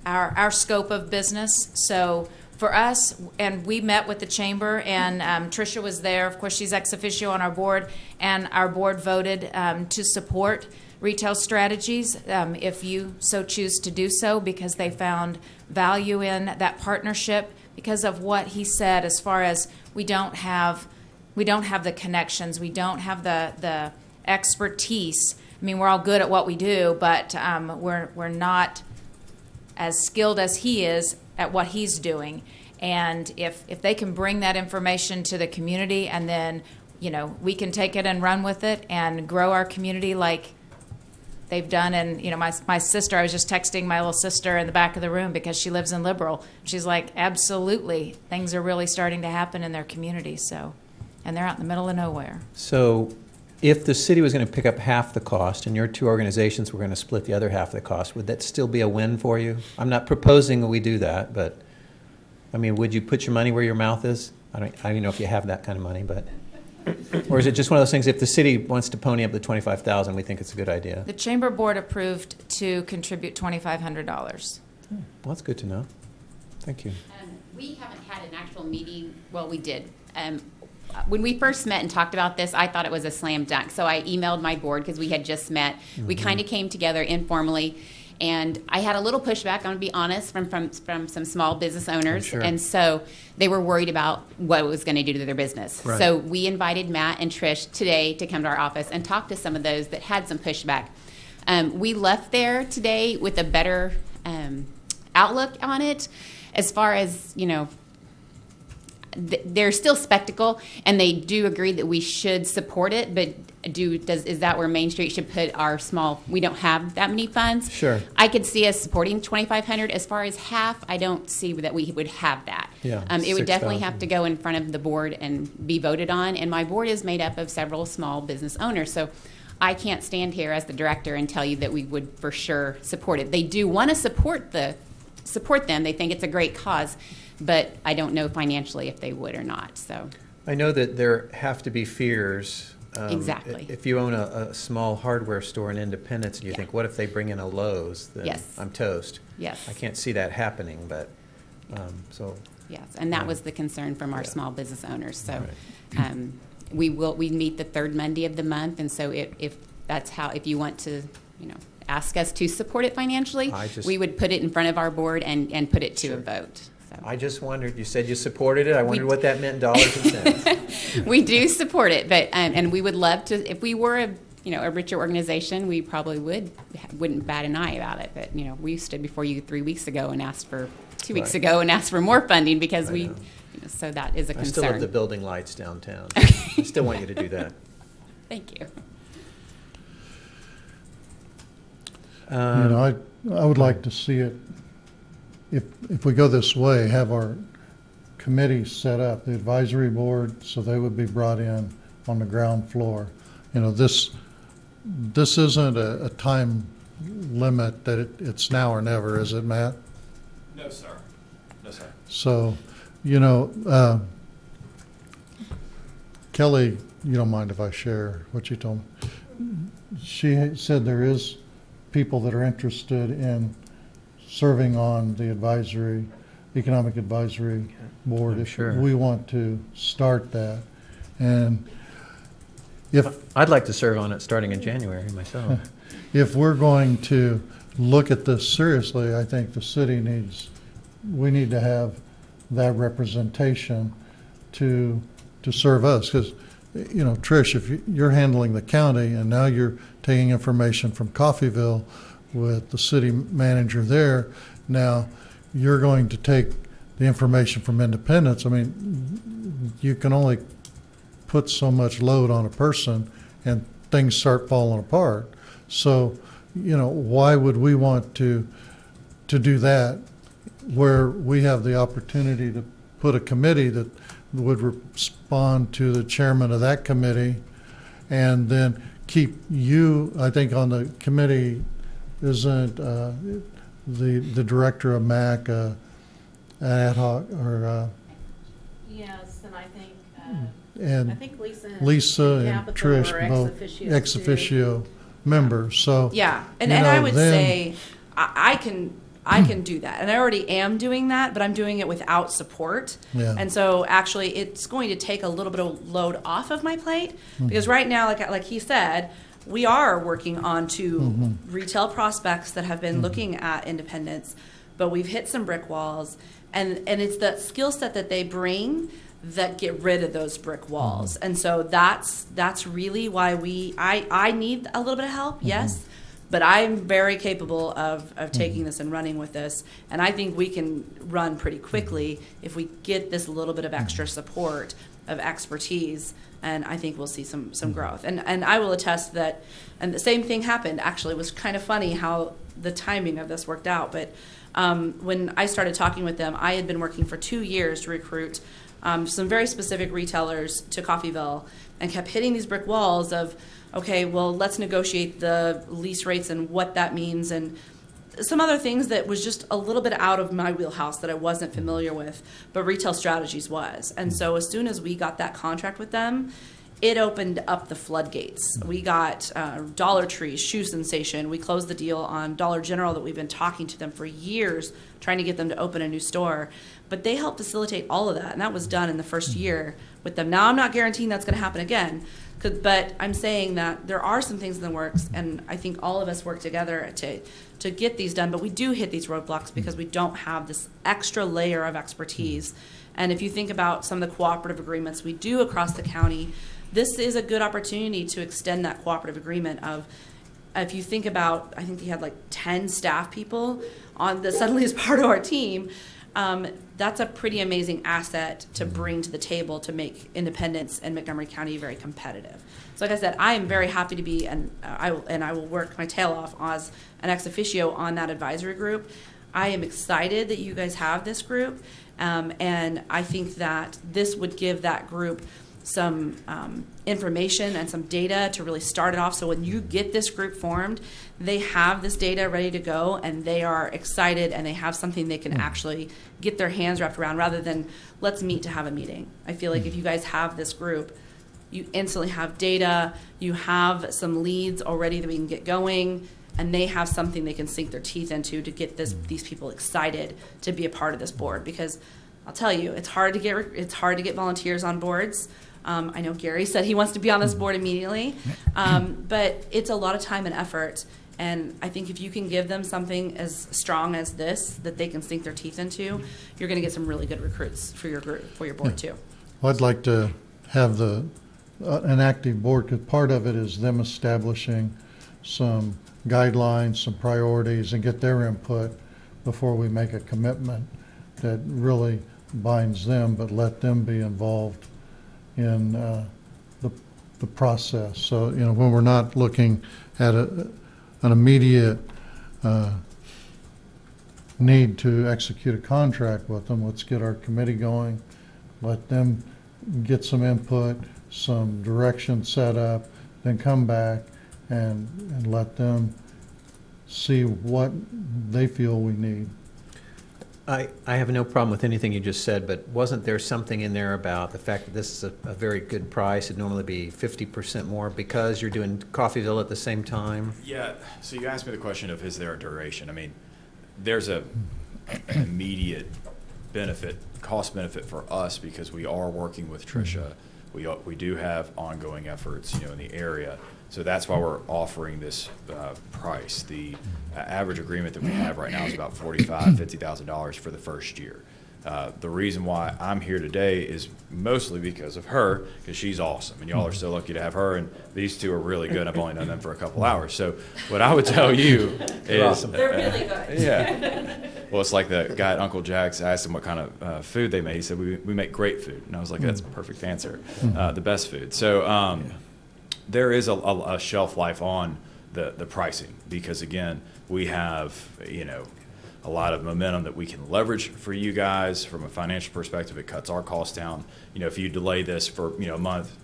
our scope of business. So for us, and we met with the chamber, and Tricia was there. Of course, she's ex officio on our board, and our board voted to support retail strategies if you so choose to do so, because they found value in that partnership because of what he said as far as we don't have the connections, we don't have the expertise. I mean, we're all good at what we do, but we're not as skilled as he is at what he's doing. And if they can bring that information to the community, and then we can take it and run with it and grow our community like they've done. And my sister, I was just texting my little sister in the back of the room because she lives in Liberal. She's like, absolutely, things are really starting to happen in their community. So, and they're out in the middle of nowhere. So if the city was going to pick up half the cost and your two organizations were going to split the other half of the cost, would that still be a win for you? I'm not proposing we do that, but would you put your money where your mouth is? I don't even know if you have that kind of money, but or is it just one of those things, if the city wants to pony up the $25,000, we think it's a good idea? The chamber board approved to contribute $2,500. Well, that's good to know. Thank you. We haven't had an actual meeting. Well, we did when we first met and talked about this, I thought it was a slam dunk. So I emailed my board because we had just met. We kind of came together informally. And I had a little pushback, I'm going to be honest, from some small business owners. Sure. And so they were worried about what it was going to do to their business. Right. So we invited Matt and Trish today to come to our office and talk to some of those that had some pushback. We left there today with a better outlook on it as far as, they're still skeptical, and they do agree that we should support it, but is that where Main Street should put our small, we don't have that many funds? Sure. I could see us supporting 2,500. As far as half, I don't see that we would have that. Yeah, It would definitely 6,000. have to go in front of the board and be voted on, and my board is made up of several small business owners, so I can't stand here as the director and tell you that we would for sure support it. They do want to support them. They think it's a great cause, but I don't know financially if they would or not. So I know that there have to be fears. Exactly. If you own a small hardware store in Independence and you Yeah. think, what if they bring in a Lowe's? Then Yes. I'm toast. Yes. I can't see that happening, but so. yes, and that Yeah. was the concern from our Yeah. small business owners. So Right. we meet the third Monday of the month, and so if you want to, ask us to support it financially, we would put it in front of our board and put it to a vote. So. I just wondered, you said you supported it. I wondered what that meant in dollars and cents. We do support it, but and we would love to. If we were a richer organization, we probably wouldn't bat an eye about it. But we stood before you 3 weeks ago and asked for 2 weeks Right. ago and asked for more funding because I know. so that is a I concern. still love the building lights downtown. I still want you to do that. Thank you. I would like to see it, if we go this way, have our committees set up, the advisory board, so they would be brought in on the ground floor. This isn't a time limit that it's now or never, is it, Matt? No, sir. No, sir. So, Kelly, you don't mind if I share what you told me? She said there is people that are interested in serving on the economic advisory board. I'm If sure. we want to start that. And I'd like to serve on it starting in January myself. if we're going to look at this seriously, I think the city we need to have that representation to serve us. Because, Trish, if you're handling the county and now you're taking information from Coffeyville with the city manager there, now you're going to take the information from Independence. I mean, you can only put so much load on a person and things start falling apart. So, why would we want to do that where we have the opportunity to put a committee that would respond to the chairman of that committee and then keep you, I think on the committee isn't the director of MAC ad hoc or Yes, and I think, and I think Lisa Lisa and Capitol Trish are ex both officios, ex too. officio members. So Yeah, and you I know, would then- say I can do that, and I already am doing that, but I'm doing it without support. Yeah. And so actually, it's going to take a little bit of load off of my plate because right now, like he said, we are working on 2 retail prospects that have been looking at Independence, but we've hit some brick walls, and it's the skill set that they bring that get rid of those brick walls. And so that's really why I need a little bit of help, yes. But I'm very capable of taking this and running with this. And I think we can run pretty quickly if we get this little bit of extra support of expertise. And I think we'll see some growth. And I will attest that, and the same thing happened, actually. It was kind of funny how the timing of this worked out. But when I started talking with them, I had been working for 2 years to recruit some very specific retailers to Coffeyville and kept hitting these brick walls of, okay, well, let's negotiate the lease rates and what that means and some other things that was just a little bit out of my wheelhouse that I wasn't familiar with, but Retail Strategies was. And so as soon as we got that contract with them, it opened up the floodgates. We got Dollar Tree, Shoe Sensation. We closed the deal on Dollar General that we've been talking to them for years, trying to get them to open a new store. But they helped facilitate all of that, and that was done in the first year with them. Now, I'm not guaranteeing that's going to happen again, but I'm saying that there are some things in the works, and I think all of us work together to get these done. But we do hit these roadblocks because we don't have this extra layer of expertise. And if you think about some of the cooperative agreements we do across the county, this is a good opportunity to extend that cooperative agreement of, if you think about, I think they had like 10 staff people on that suddenly is part of our team. That's a pretty amazing asset to bring to the table to make Independence and Montgomery County very competitive. So like I said, I am very happy to be, and I will work my tail off as an ex officio on that advisory group. I am excited that you guys have this group, and I think that this would give that group some information and some data to really start it off. So when you get this group formed, they have this data ready to go, and they are excited, and they have something they can actually get their hands wrapped around rather than let's meet to have a meeting. I feel like if you guys have this group, you instantly have data, you have some leads already that we can get going, and they have something they can sink their teeth into to get these people excited to be a part of this board. Because I'll tell you, it's hard to get volunteers on boards. I know Gary said he wants to be on this board immediately, but it's a lot of time and effort. And I think if you can give them something as strong as this that they can sink their teeth into, you're going to get some really good recruits for your group, for your board too. Well, I'd like to have an active board, because part of it is them establishing some guidelines, some priorities, and get their input before we make a commitment that really binds them, but let them be involved in the process. So, when we're not looking at an immediate need to execute a contract with them, let's get our committee going, let them get some input, some direction set up, then come back and let them see what they feel we need. I have no problem with anything you just said, but wasn't there something in there about the fact that this is a very good price? It'd normally be 50% more because you're doing Coffeyville at the same time? Yeah, so you asked me the question of is there a duration? I mean, there's an immediate benefit, cost benefit for us because we are working with Tricia. We do have ongoing efforts, in the area. So that's why we're offering this price. The average agreement that we have right now is about $45,000, $50,000 for the first year. The reason why I'm here today is mostly because of her, because she's awesome, and y'all are so lucky to have her. And these two are really good. I've only known them for a couple hours. So what I would tell you is, awesome. They're really good. Yeah. Well, it's like the guy at Uncle Jack's. I asked him what kind of food they made. He said we make great food, and I was like, that's a perfect answer. The best food. So. There is a shelf life on the pricing because, again, we have, a lot of momentum that we can leverage for you guys from a financial perspective. It cuts our costs down. If you delay this for, a month,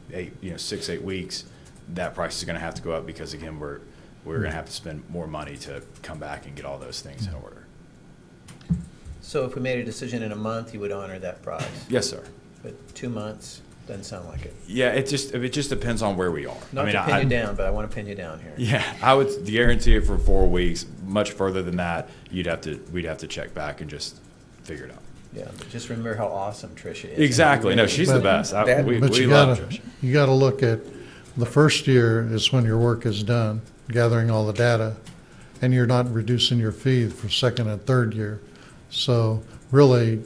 6, 8 weeks, that price is going to have to go up because, again, we're going to have to spend more money to come back and get all those things in order. So if we made a decision in a month, you would honor that price? Yes, sir. But 2 months? Doesn't sound like it. Yeah, it just depends on where we are. Not to pin you down, but I want to pin you down here. Yeah, I would guarantee it for 4 weeks. Much further than that, we'd have to check back and just figure it out. Yeah, but just remember how awesome Tricia is. Exactly. No, she's the best. We love Tricia. You got to look at the first year is when your work is done, gathering all the data, and you're not reducing your fee for second and third year. So really,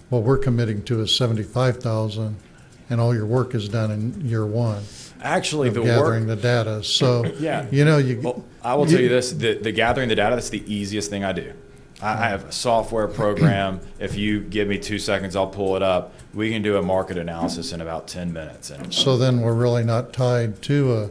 what we're committing to is $75,000. And all your work is done in year one. Actually, the gathering work, the data. So, yeah. Well, I will tell you this: the gathering the data, that's the easiest thing I do. I have a software program. If you give me 2 seconds, I'll pull it up. We can do a market analysis in about 10 minutes. And so then we're really not tied to a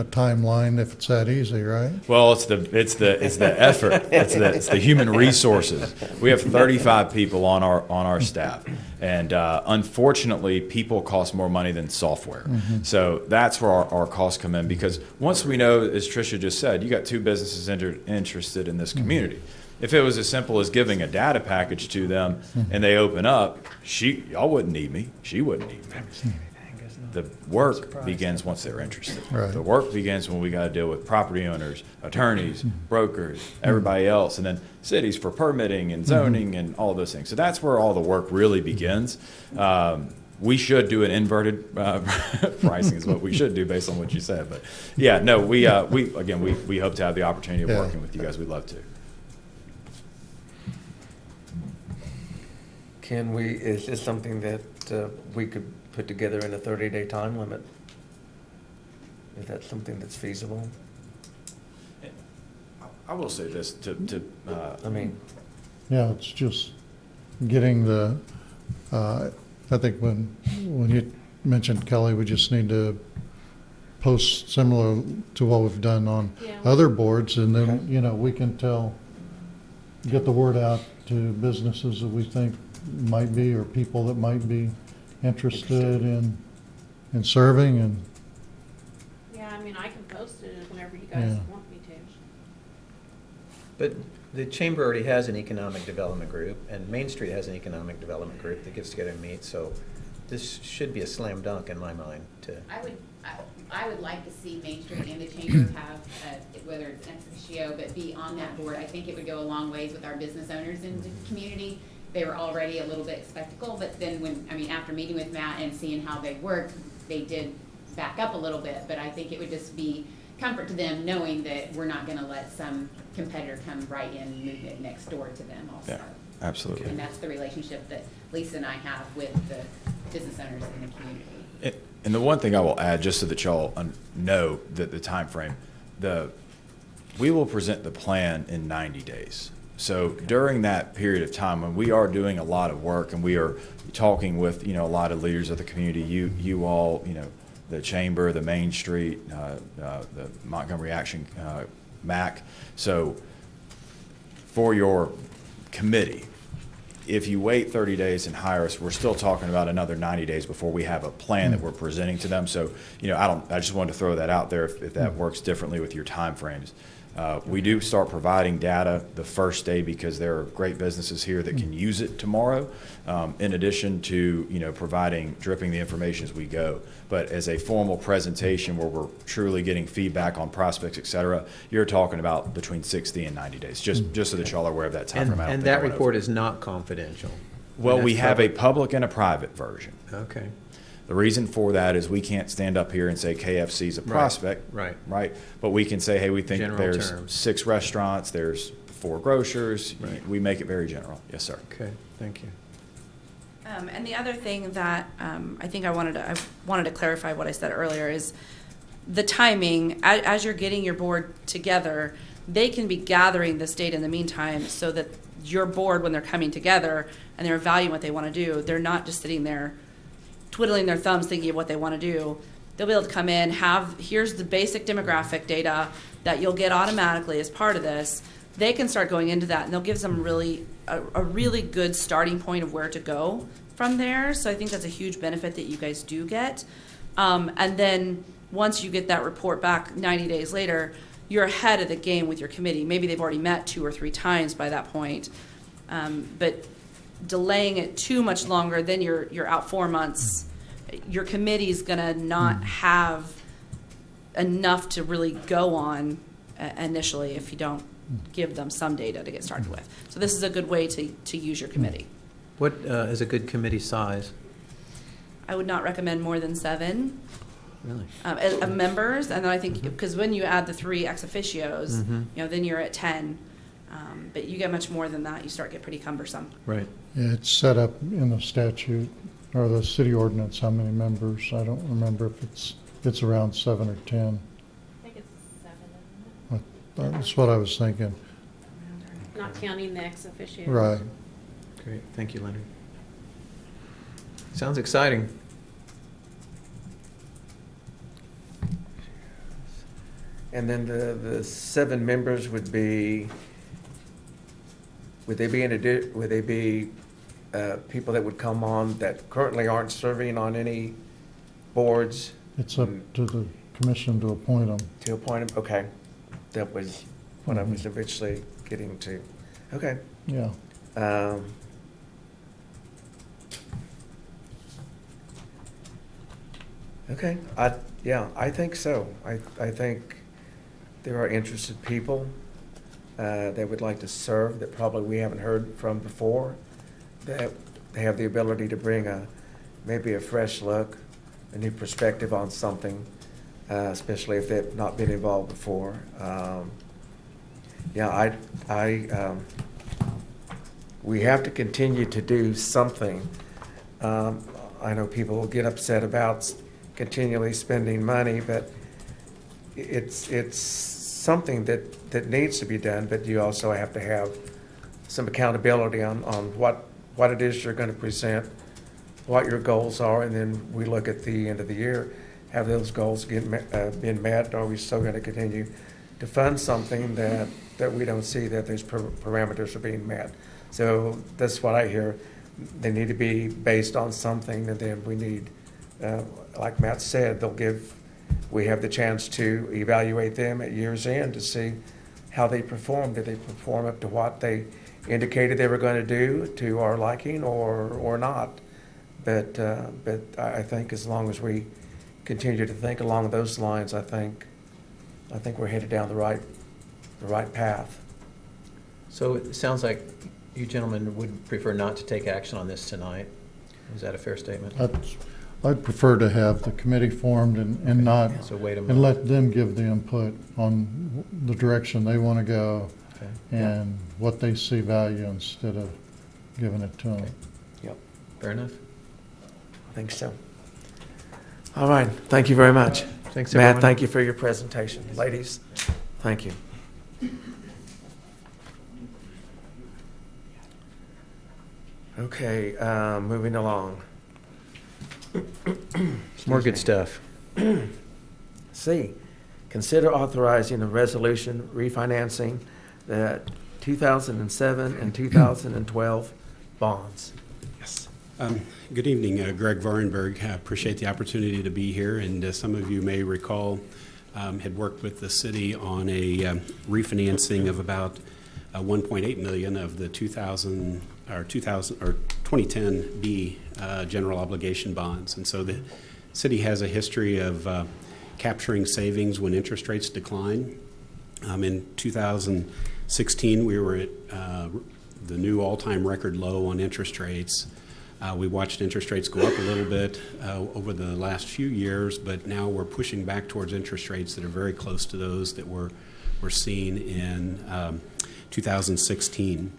timeline if it's that easy, right? Well, it's the effort. It's the human resources. We have 35 people on our staff, and unfortunately, people cost more money than software. Mm-hmm. So that's where our costs come in because once we know, as Tricia just said, you got 2 businesses interested in this community. Mm-hmm. If it was as simple as giving a data package to them and they open up, y'all wouldn't need me. She wouldn't need me. The work begins once they're interested. Right. The work begins when we got to deal with property owners, attorneys, brokers, everybody else, and then cities for permitting and zoning and all those things. So that's where all the work really begins. We should do an inverted pricing is what we should do based on what you said. But yeah, no, we hope to have the opportunity of working with you guys. We'd love to. Is this something that we could put together in a 30-day time limit? Is that something that's feasible? I will say this Yeah, it's just getting the, I think when you mentioned, Kelly, we just need to post similar to what we've done on other boards, and then, we can get the word out to businesses that we think might be, or people that might be interested in serving. And Yeah, I mean, I can post it whenever you guys Yeah. want me to. But the chamber already has an economic development group, and Main Street has an economic development group that gets together and meets, so this should be a slam dunk in my mind to. I would like to see Main Street and the chamber have, whether it's ex officio, but be on that board. I think it would go a long ways with our business owners in the community. They were already a little bit skeptical, but then after meeting with Matt and seeing how they work, they did back up a little bit. But I think it would just be comfort to them knowing that we're not gonna let some competitor come right in and move it next door to them also. Yeah, absolutely. And that's the relationship that Lisa and I have with the business owners in the community. And the one thing I will add, just so that y'all know that the time frame, we will present the plan in 90 days. So during that period of time, when we are doing a lot of work and we are talking with a lot of leaders of the community, you all, the chamber, the Main Street, the Montgomery Action MAC. So for your committee, if you wait 30 days and hire us, we're still talking about another 90 days before we have a plan that we're presenting to them. So, I just wanted to throw that out there if that works differently with your time frames. We do start providing data the first day because there are great businesses here that can use it tomorrow, in addition to dripping the information as we go. But as a formal presentation where we're truly getting feedback on prospects, et cetera, you're talking about between 60 and 90 days, just so that y'all are aware of that time frame. And that report is not confidential. Well, we have a public and a private version. Okay. The reason for that is we can't stand up here and say KFC is a prospect. Right. But we can say, hey, we think General there's terms. 6 restaurants, there's 4 grocers. Right. We make it very general. Yes, sir. Okay, thank you. And the other thing that I think I wanted to clarify what I said earlier is the timing. As you're getting your board together, they can be gathering this data in the meantime, so that your board, when they're coming together and they're evaluating what they want to do, they're not just sitting there twiddling their thumbs thinking of what they want to do. They'll be able to come in, here's the basic demographic data that you'll get automatically as part of this. They can start going into that, and they'll give them a really good starting point of where to go from there. So I think that's a huge benefit that you guys do get. And then once you get that report back 90 days later, you're ahead of the game with your committee. Maybe they've already met 2 or 3 times by that point. But delaying it too much longer, then you're out 4 months. Your committee's gonna not have enough to really go on initially if you don't give them some data to get started with. So this is a good way to use your committee. What is a good committee size? I would not recommend more than 7 Really? of members, and then I think because when you add the 3 ex officios, then you're at 10. But you get much more than that, you start get pretty cumbersome. Right. yeah, it's set up in the statute or the city ordinance, how many members. I don't remember if it's around 7 or 10. I think it's 7, isn't it? That's what I was thinking. Not counting the ex officio. Right. Great, thank you, Leonard. Sounds exciting. And then the 7 members would they be people that would come on that currently aren't serving on any boards? It's up to the commission to appoint them. To appoint them? Okay. That was what I was eventually getting to. Okay. Yeah. Okay, I think so. I think there are interested people that would like to serve that probably we haven't heard from before, that they have the ability to bring maybe a fresh look, a new perspective on something, especially if they've not been involved before. We have to continue to do something. I know people will get upset about continually spending money, but it's something that needs to be done, but you also have to have some accountability on what it is you're going to present, what your goals are, and then we look at the end of the year, have those goals been met, or are we still going to continue to fund something that we don't see that those parameters are being met. So that's what I hear. They need to be based on something, and then we need, like Matt said, we have the chance to evaluate them at year's end to see how they perform. Did they perform up to what they indicated they were going to do to our liking or not? But I think as long as we continue to think along those lines, I think we're headed down the right path. So it sounds like you gentlemen would prefer not to take action on this tonight. Is that a fair statement? I'd prefer to have the committee formed and not, So wait a and minute. let them give the input on the direction they want to go Okay. and what they see value instead of giving it to them. Okay. Yep, Fair enough. I think so. All right, thank you very much. Thanks, everyone. Matt, thank you for your presentation. Ladies, thank you. Okay, moving along. More good stuff. C, consider authorizing a resolution refinancing the 2007 and 2012 bonds. Yes. Good evening, Greg Varenberg. I appreciate the opportunity to be here, and some of you may recall had worked with the city on a refinancing of about 1.8 million of the 2010B general obligation bonds. And so the city has a history of capturing savings when interest rates decline. In 2016, we were at the new all-time record low on interest rates. We watched interest rates go up a little bit over the last few years, but now we're pushing back towards interest rates that are very close to those that we're seeing in 2016.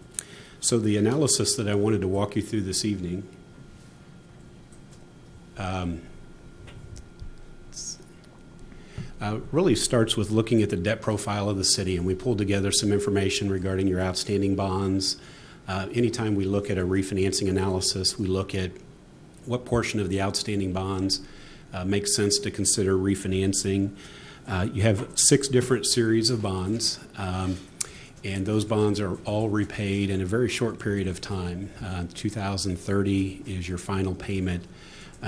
So the analysis that I wanted to walk you through this evening really starts with looking at the debt profile of the city, and we pulled together some information regarding your outstanding bonds. Anytime we look at a refinancing analysis, we look at what portion of the outstanding bonds makes sense to consider refinancing. You have 6 different series of bonds, and those bonds are all repaid in a very short period of time. 2030 is your final payment.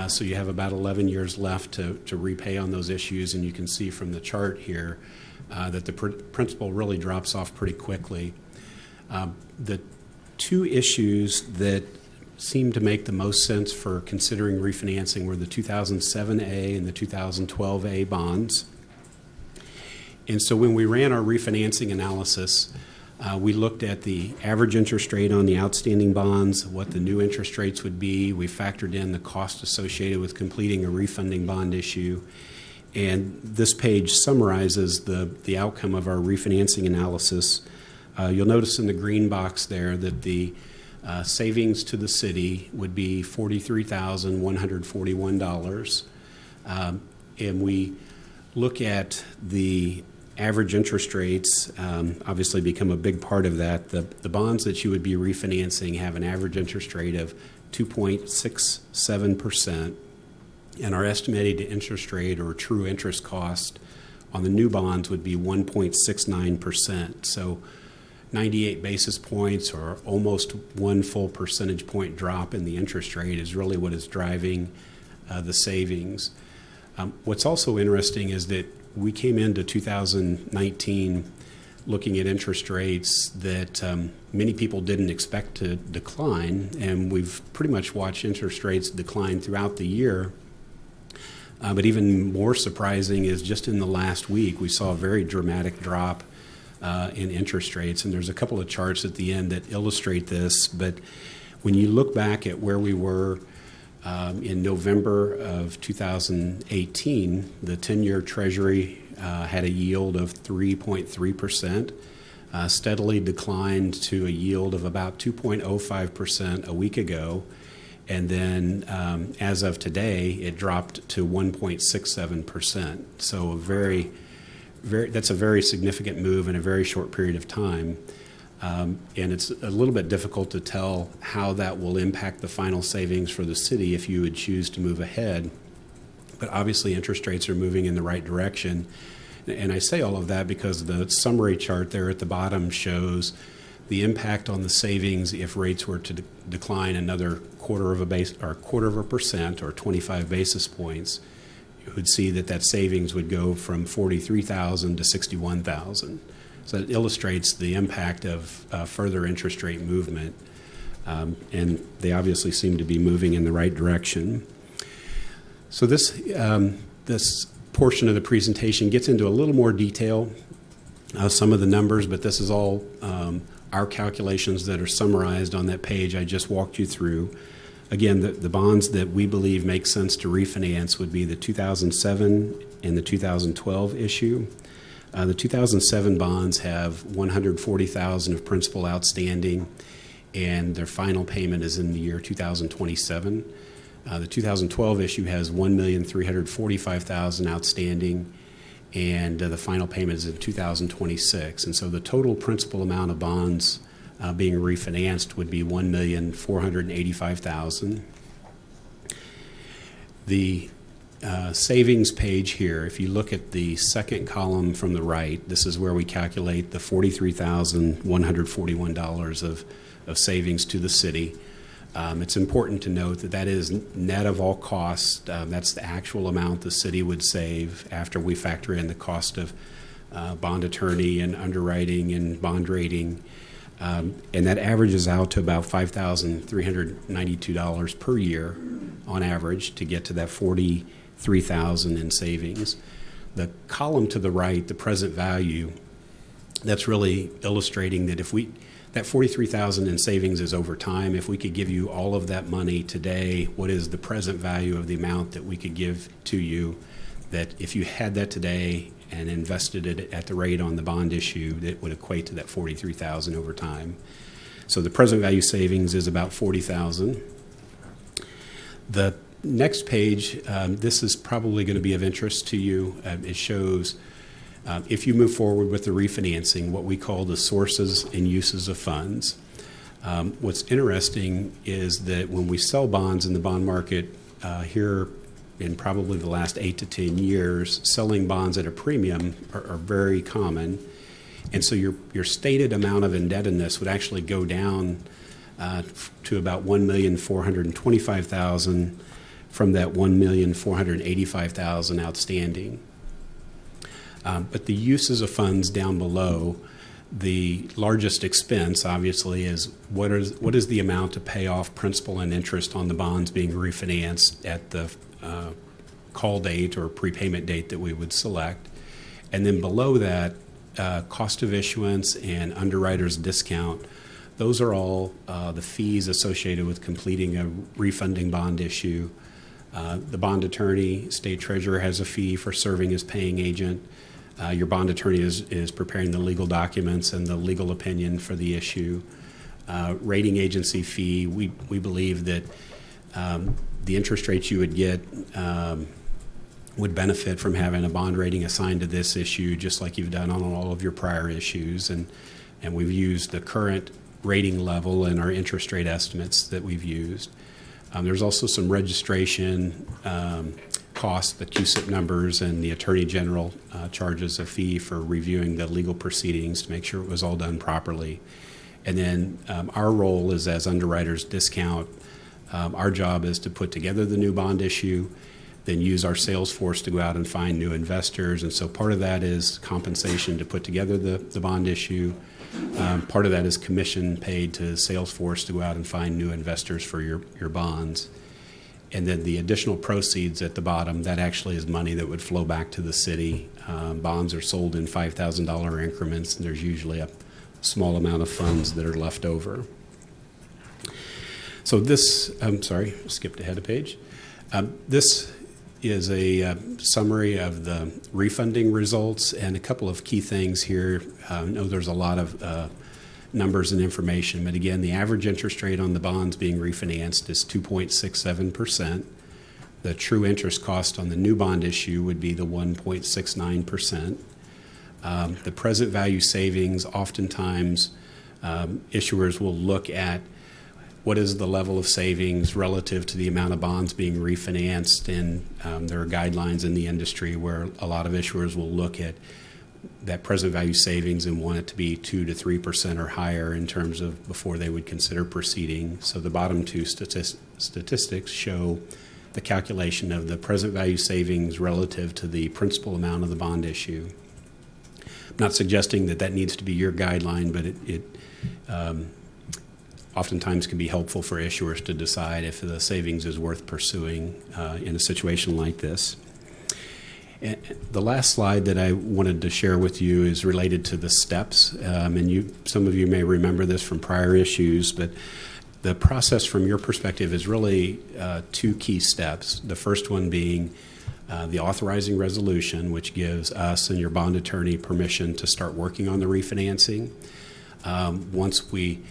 So you have about 11 years left to repay on those issues, and you can see from the chart here that the principal really drops off pretty quickly. The 2 issues that seem to make the most sense for considering refinancing were the 2007A and the 2012A bonds. And so when we ran our refinancing analysis, we looked at the average interest rate on the outstanding bonds, what the new interest rates would be. We factored in the cost associated with completing a refunding bond issue. And this page summarizes the outcome of our refinancing analysis. You'll notice in the green box there that the savings to the city would be $43,141. And we look at the average interest rates, obviously become a big part of that. The bonds that you would be refinancing have an average interest rate of 2.67%, and our estimated interest rate or true interest cost on the new bonds would be 1.69%. So 98 basis points or almost 1 full percentage point drop in the interest rate is really what is driving the savings. What's also interesting is that we came into 2019 looking at interest rates that many people didn't expect to decline, and we've pretty much watched interest rates decline throughout the year. But even more surprising is just in the last week, we saw a very dramatic drop in interest rates. And there's a couple of charts at the end that illustrate this. But when you look back at where we were in November of 2018, the 10-year Treasury had a yield of 3.3%, steadily declined to a yield of about 2.05% a week ago. And then as of today, it dropped to 1.67%. So that's a very significant move in a very short period of time. And it's a little bit difficult to tell how that will impact the final savings for the city if you would choose to move ahead. But obviously, interest rates are moving in the right direction. And I say all of that because the summary chart there at the bottom shows the impact on the savings if rates were to decline another quarter of a percent or 25 basis points. You would see that savings would go from 43,000 to 61,000. So it illustrates the impact of further interest rate movement, and they obviously seem to be moving in the right direction. So this portion of the presentation gets into a little more detail, some of the numbers, but this is all our calculations that are summarized on that page I just walked you through. Again, the bonds that we believe make sense to refinance would be the 2007 and the 2012 issue. The 2007 bonds have $140,000 of principal outstanding, and their final payment is in the year 2027. The 2012 issue has $1,345,000 outstanding, and the final payment is in 2026. And so the total principal amount of bonds being refinanced would be $1,485,000. The savings page here, if you look at the second column from the right, this is where we calculate the $43,141 of savings to the city. It's important to note that is net of all costs. That's the actual amount the city would save after we factor in the cost of bond attorney and underwriting and bond rating. And that averages out to about $5,392 per year on average to get to that $43,000 in savings. The column to the right, the present value, that's really illustrating that that $43,000 in savings is over time. If we could give you all of that money today, what is the present value of the amount that we could give to you, that if you had that today and invested it at the rate on the bond issue, that would equate to that $43,000 over time. So the present value savings is about $40,000. The next page, this is probably going to be of interest to you. It shows if you move forward with the refinancing, what we call the sources and uses of funds. What's interesting is that when we sell bonds in the bond market here in probably the last 8 to 10 years, selling bonds at a premium are very common. And so your stated amount of indebtedness would actually go down to about $1,425,000 from that $1,485,000 outstanding. But the uses of funds down below, the largest expense, obviously, is what is the amount to pay off principal and interest on the bonds being refinanced at the call date or prepayment date that we would select. And then below that, cost of issuance and underwriter's discount. Those are all the fees associated with completing a refunding bond issue. The bond attorney, state treasurer has a fee for serving as paying agent. Your bond attorney is preparing the legal documents and the legal opinion for the issue. Rating agency fee, we believe that the interest rates you would get would benefit from having a bond rating assigned to this issue, just like you've done on all of your prior issues. And we've used the current rating level and our interest rate estimates that we've used. There's also some registration costs, the QSIP numbers, and the Attorney General charges a fee for reviewing the legal proceedings to make sure it was all done properly. And then our role is as underwriters discount. Our job is to put together the new bond issue, then use our sales force to go out and find new investors. And so part of that is compensation to put together the bond issue. Part of that is commission paid to sales force to go out and find new investors for your bonds. And then the additional proceeds at the bottom, that actually is money that would flow back to the city. Bonds are sold in $5,000 increments, and there's usually a small amount of funds that are left over. So this, I'm sorry, skipped ahead a page. This is a summary of the refunding results and a couple of key things here. I know there's a lot of numbers and information, but again, the average interest rate on the bonds being refinanced is 2.67%. The true interest cost on the new bond issue would be the 1.69%. The present value savings, oftentimes issuers will look at what is the level of savings relative to the amount of bonds being refinanced, and there are guidelines in the industry where a lot of issuers will look at that present value savings and want it to be 2 to 3% or higher in terms of before they would consider proceeding. So the bottom two statistics show the calculation of the present value savings relative to the principal amount of the bond issue. I'm not suggesting that that needs to be your guideline, but it oftentimes can be helpful for issuers to decide if the savings is worth pursuing in a situation like this. And the last slide that I wanted to share with you is related to the steps, and some of you may remember this from prior issues, but the process from your perspective is really two key steps. The first one being the authorizing resolution, which gives us and your bond attorney permission to start working on the refinancing. Once we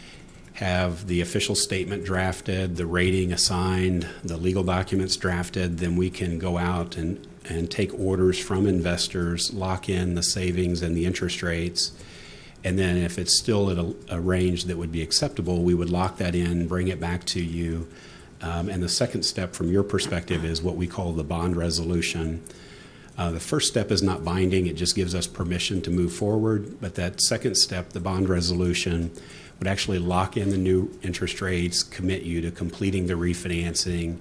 have the official statement drafted, the rating assigned, the legal documents drafted, then we can go out and take orders from investors, lock in the savings and the interest rates, and then if it's still at a range that would be acceptable, we would lock that in, bring it back to you. And the second step from your perspective is what we call the bond resolution. The first step is not binding, it just gives us permission to move forward, but that second step, the bond resolution, would actually lock in the new interest rates, commit you to completing the refinancing.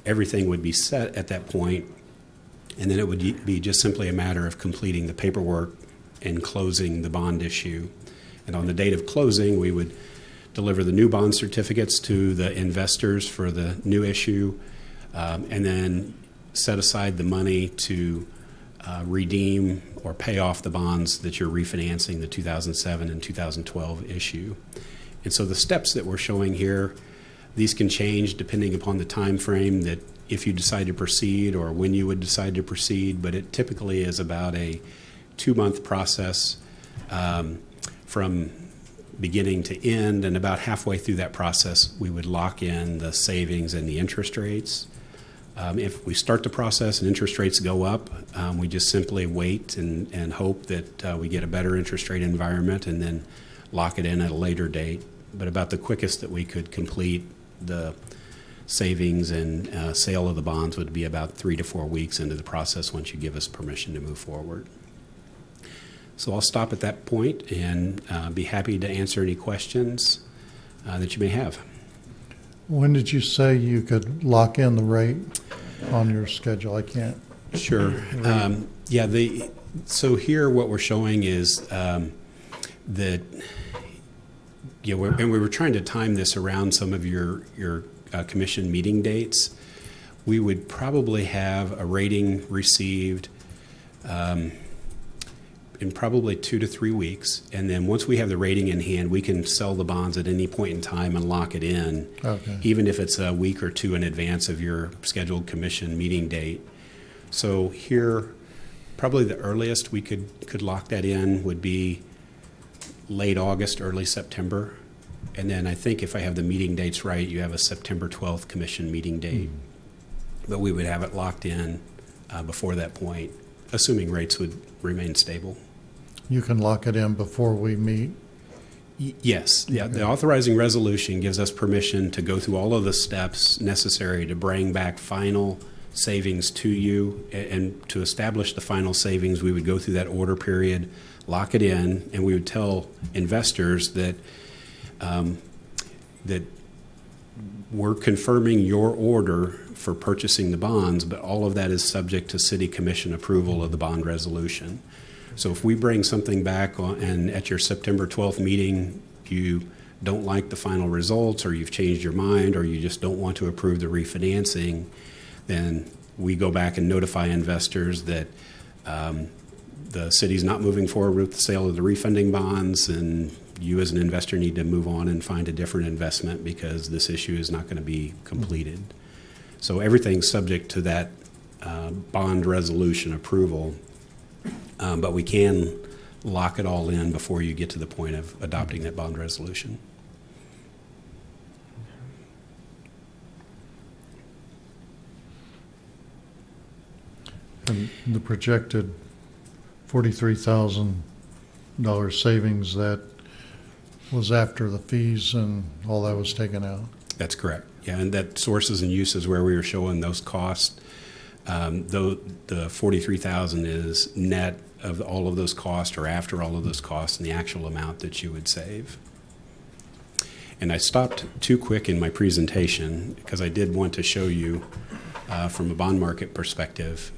Everything would be set at that point, and then it would be just simply a matter of completing the paperwork and closing the bond issue. And on the date of closing, we would deliver the new bond certificates to the investors for the new issue, and then set aside the money to redeem or pay off the bonds that you're refinancing, the 2007 and 2012 issue. And so the steps that we're showing here, these can change depending upon the time frame that if you decide to proceed or when you would decide to proceed, but it typically is about a 2-month process from beginning to end, and about halfway through that process we would lock in the savings and the interest rates. If we start the process and interest rates go up, we just simply wait and hope that we get a better interest rate environment and then lock it in at a later date. But about the quickest that we could complete the savings and sale of the bonds would be about 3 to 4 weeks into the process once you give us permission to move forward. So I'll stop at that point and be happy to answer any questions that you may have. When did you say you could lock in the rate on your schedule? I can't. Sure. So here what we're showing is that, and we were trying to time this around some of your commission meeting dates. We would probably have a rating received in probably 2 to 3 weeks, and then once we have the rating in hand, we can sell the bonds at any point in time and lock it in, even if it's a week or two in advance of your scheduled commission meeting date. So here, probably the earliest we could lock that in would be late August, early September, and then I think if I have the meeting dates right, you have a September 12th commission meeting date, but we would have it locked in before that point, assuming rates would remain stable. You can lock it in before we meet? Yes. Yeah. The authorizing resolution gives us permission to go through all of the steps necessary to bring back final savings to you. And to establish the final savings, we would go through that order period, lock it in, and we would tell investors that that we're confirming your order for purchasing the bonds, but all of that is subject to city commission approval of the bond resolution. So if we bring something back and at your September 12th meeting you don't like the final results, or you've changed your mind, or you just don't want to approve the refinancing, then we go back and notify investors that the city's not moving forward with the sale of the refunding bonds, and you as an investor need to move on and find a different investment because this issue is not going to be completed. So everything's subject to that bond resolution approval, but we can lock it all in before you get to the point of adopting that bond resolution. And the projected $43,000 savings, that was after the fees and all that was taken out? That's correct. Yeah, and that sources and uses where we were showing those costs, though the $43,000 is net of all of those costs or after all of those costs and the actual amount that you would save. And I stopped too quick in my presentation because I did want to show you from a bond market perspective.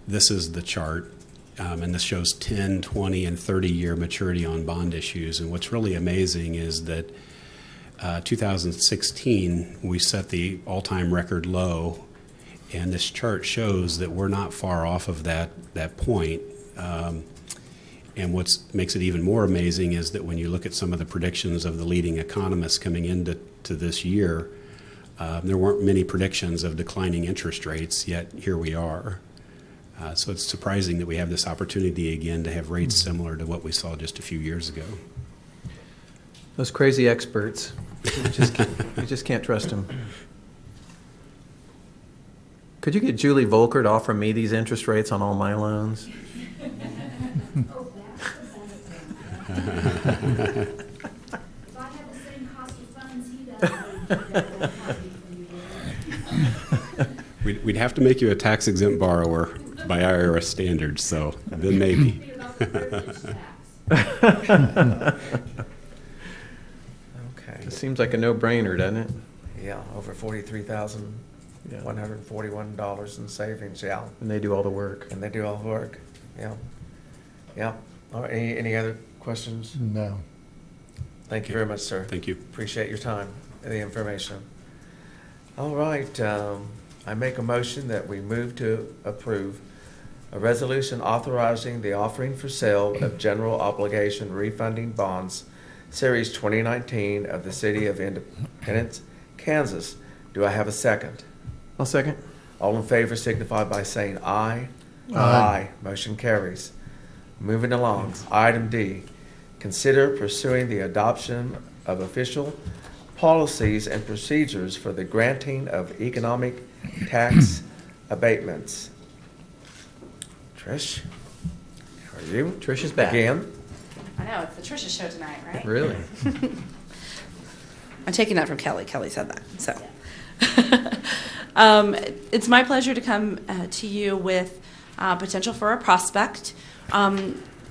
This is the chart, and this shows 10, 20, and 30-year maturity on bond issues. And what's really amazing is that 2016, we set the all-time record low, and this chart shows that we're not far off of that point. And what makes it even more amazing is that when you look at some of the predictions of the leading economists coming into this year, there weren't many predictions of declining interest rates, yet here we are. So it's surprising that we have this opportunity again to have rates similar to what we saw just a few years ago. Those crazy experts, you just can't trust them. Could you get Julie Volker to offer me these interest rates on all my loans? We'd have to make you a tax-exempt borrower by IRS standards, so then maybe. Okay. It seems like a no-brainer, doesn't it? Yeah, over $43,141 in savings, yeah. And they do all the work. And they do all the work, yeah. Yeah. All right, any other questions? No. Thank you very much, sir. Thank you. Appreciate your time and the information. All right, I make a motion that we move to approve a resolution authorizing the offering for sale of general obligation refunding bonds, Series 2019 of the City of Independence, Kansas. Do I have a second? I'll second. All in favor signify by saying aye. Aye. Motion carries. Moving along, item D, consider pursuing the adoption of official policies and procedures for the granting of economic tax abatements. Trish, how are you? Trish is back. Again? I know, it's the Trisha show tonight, right? Really? I'm taking that from Kelly. Kelly said that. So, it's my pleasure to come to you with potential for a prospect.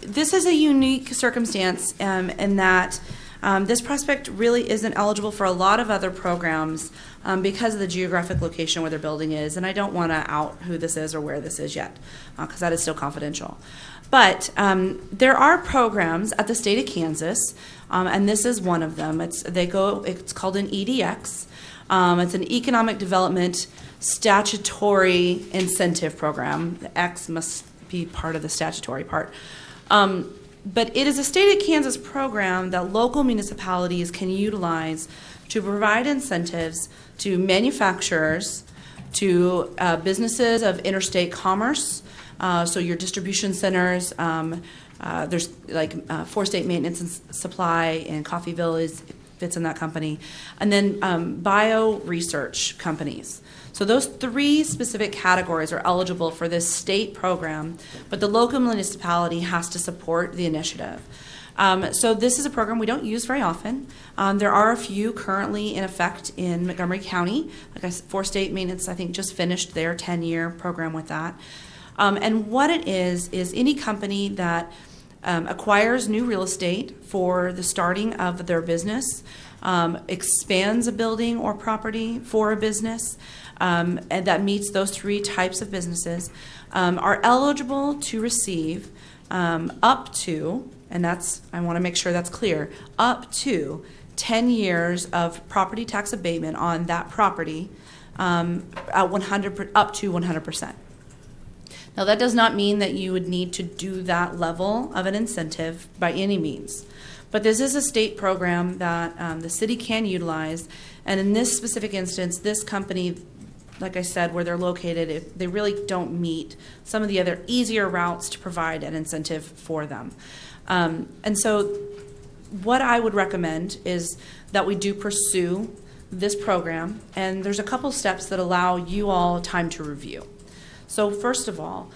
This is a unique circumstance in that this prospect really isn't eligible for a lot of other programs because of the geographic location where their building is, and I don't want to out who this is or where this is yet because that is still confidential. But there are programs at the state of Kansas, and this is one of them. It's called an EDX. It's an Economic Development Statutory Incentive Program. The X must be part of the statutory part. But it is a state of Kansas program that local municipalities can utilize to provide incentives to manufacturers, to businesses of interstate commerce, so your distribution centers, there's like For-State Maintenance and Supply and Coffeyville fits in that company, and then bio research companies. So those three specific categories are eligible for this state program, but the local municipality has to support the initiative. So this is a program we don't use very often. There are a few currently in effect in Montgomery County. Like I said, For-State Maintenance, I think, just finished their 10-year program with that. And what it is any company that acquires new real estate for the starting of their business, expands a building or property for a business, and that meets those three types of businesses, are eligible to receive up to, and that's, I want to make sure that's clear, up to 10 years of property tax abatement on that property at 100, up to 100%. Now, that does not mean that you would need to do that level of an incentive by any means. But this is a state program that the city can utilize. And in this specific instance, this company, like I said, where they're located, they really don't meet some of the other easier routes to provide an incentive for them. And so what I would recommend is that we do pursue this program. And there's a couple steps that allow you all time to review. So first of all,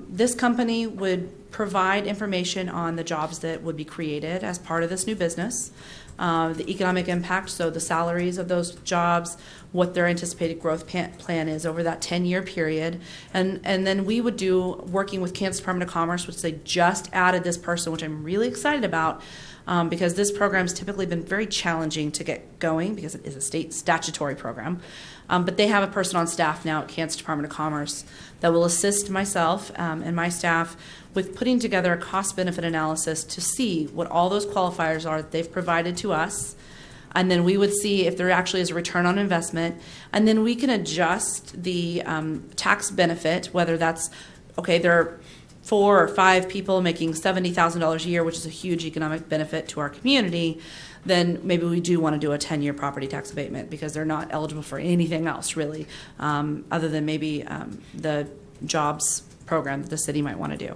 this company would provide information on the jobs that would be created as part of this new business, the economic impact, so the salaries of those jobs, what their anticipated growth plan is over that 10-year period. And then we would do, working with Kansas Department of Commerce, which they just added this person, which I'm really excited about, because this program's typically been very challenging to get going because it is a state statutory program. But they have a person on staff now at Kansas Department of Commerce that will assist myself and my staff with putting together a cost-benefit analysis to see what all those qualifiers are that they've provided to us. And then we would see if there actually is a return on investment. And then we can adjust the tax benefit, whether that's, okay, there are 4 or 5 people making $70,000 a year, which is a huge economic benefit to our community, then maybe we do want to do a 10-year property tax abatement because they're not eligible for anything else really, other than maybe the jobs program that the city might want to do.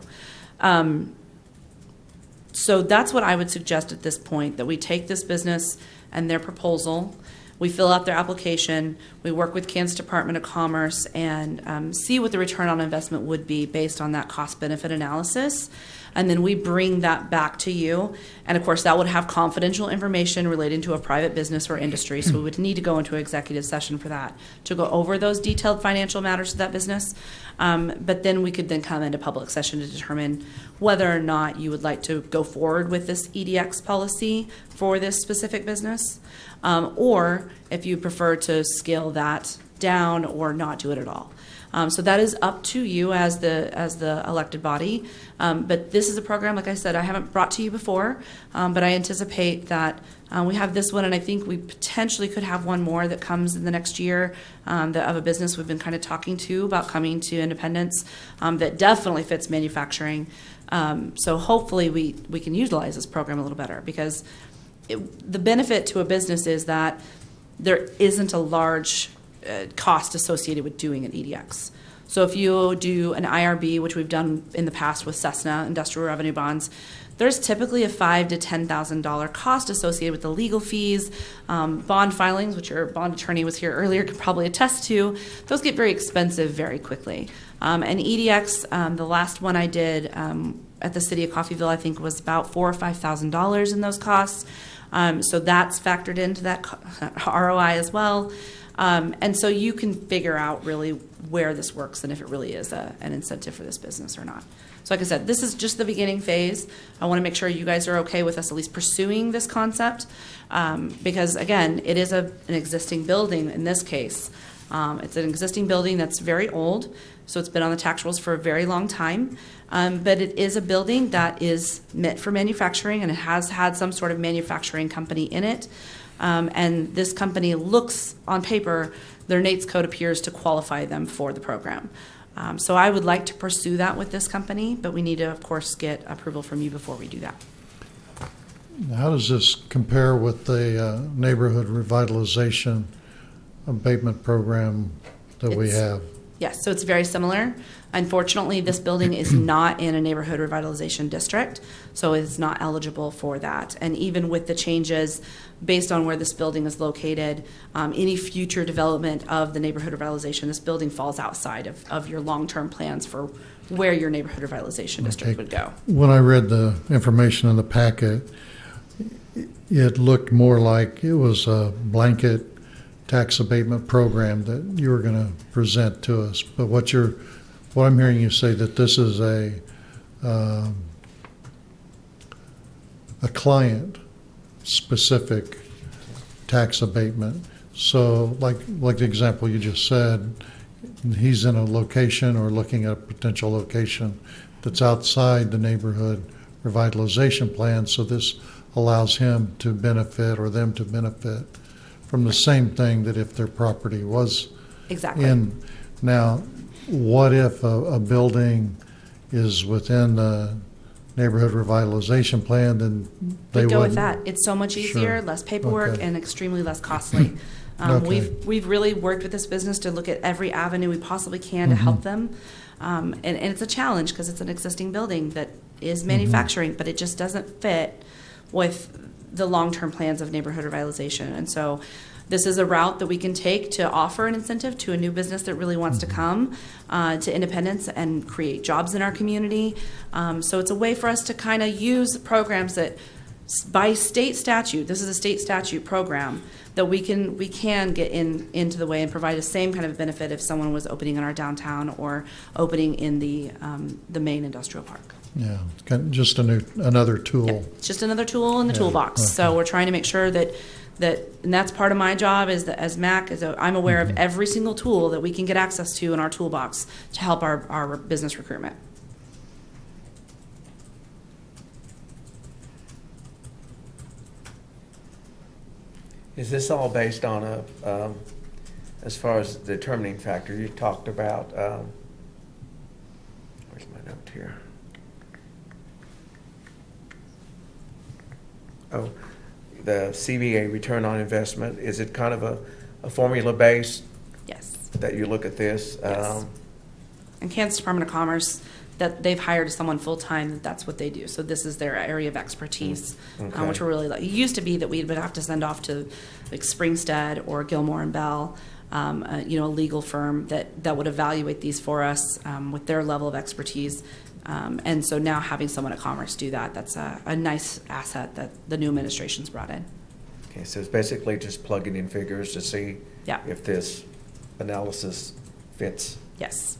So that's what I would suggest at this point, that we take this business and their proposal, we fill out their application, we work with Kansas Department of Commerce and see what the return on investment would be based on that cost-benefit analysis. And then we bring that back to you. And of course, that would have confidential information relating to a private business or industry. So we would need to go into an executive session for that, to go over those detailed financial matters of that business. But then we could then come into public session to determine whether or not you would like to go forward with this EDX policy for this specific business, or if you prefer to scale that down or not do it at all. So that is up to you as the elected body. But this is a program, like I said, I haven't brought to you before, but I anticipate that we have this one, and I think we potentially could have one more that comes in the next year of a business we've been kind of talking to about coming to Independence that definitely fits manufacturing. So hopefully we can utilize this program a little better, because the benefit to a business is that there isn't a large cost associated with doing an EDX. So if you do an IRB, which we've done in the past with Cessna industrial revenue bonds, there's typically a $5,000 to $10,000 cost associated with the legal fees, bond filings, which your bond attorney was here earlier could probably attest to. Those get very expensive very quickly. And EDX, the last one I did at the city of Coffeyville, I think was about $4,000 or $5,000 in those costs. So that's factored into that ROI as well. And so you can figure out really where this works and if it really is an incentive for this business or not. So like I said, this is just the beginning phase. I want to make sure you guys are okay with us at least pursuing this concept, because again, it is an existing building in this case. It's an existing building that's very old, so it's been on the tax rolls for a very long time. But it is a building that is meant for manufacturing, and it has had some sort of manufacturing company in it. And this company looks, on paper, their NATES code appears to qualify them for the program. So I would like to pursue that with this company, but we need to, of course, get approval from you before we do that. How does this compare with the neighborhood revitalization abatement program that we have? Yes, so it's very similar. Unfortunately, this building is not in a neighborhood revitalization district, so it's not eligible for that. And even with the changes based on where this building is located, any future development of the neighborhood revitalization, this building falls outside of your long-term plans for where your neighborhood revitalization district would go. When I read the information in the packet, it looked more like it was a blanket tax abatement program that you were going to present to us. But what I'm hearing you say, that this is a client-specific tax abatement. So, like the example you just said, he's in a location or looking at a potential location that's outside the neighborhood revitalization plan, so this allows him to benefit or them to benefit from the same thing that if their property was Exactly. in. Now, what if a building is within the neighborhood revitalization plan, then they We'd go with wouldn't? that. It's so much easier, Sure. less paperwork, Okay. and extremely less costly. Okay. We've really worked with this business to look at every avenue we possibly can to Mm-hmm. help them. And it's a challenge because it's an existing building that is Mm-hmm. manufacturing, but it just doesn't fit with the long-term plans of neighborhood revitalization. And so this is a route that we can take to offer an incentive to a new business that really wants to come to Independence and create jobs in our community. So it's a way for us to kind of use programs that, by state statute, this is a state statute program, that we can get into the way and provide the same kind of benefit if someone was opening in our downtown or opening in the main industrial park. Yeah, it's kind of just another tool. Yep. It's just another tool in the Yeah. toolbox. Okay. So we're trying to make sure that and that's part of my job is that as MAC, I'm aware of every single tool that we can get access to in our toolbox to help our business recruitment. Is this all based on as far as the determining factor, you talked about, where's my note here? Oh, the CVA, return on investment, is it kind of a formula based Yes. that you look at this? Yes. And Kansas Department of Commerce, that they've hired someone full-time, that's what they do. So this is their area of expertise, Okay. which we're really like. It used to be that we would have to send off to like Springstead or Gilmore and Bell, a legal firm that would evaluate these for us with their level of expertise. And so now having someone at Commerce do that's a nice asset that the new administration's brought in. Okay, so it's basically just plugging in figures to see Yeah. if this analysis fits. Yes.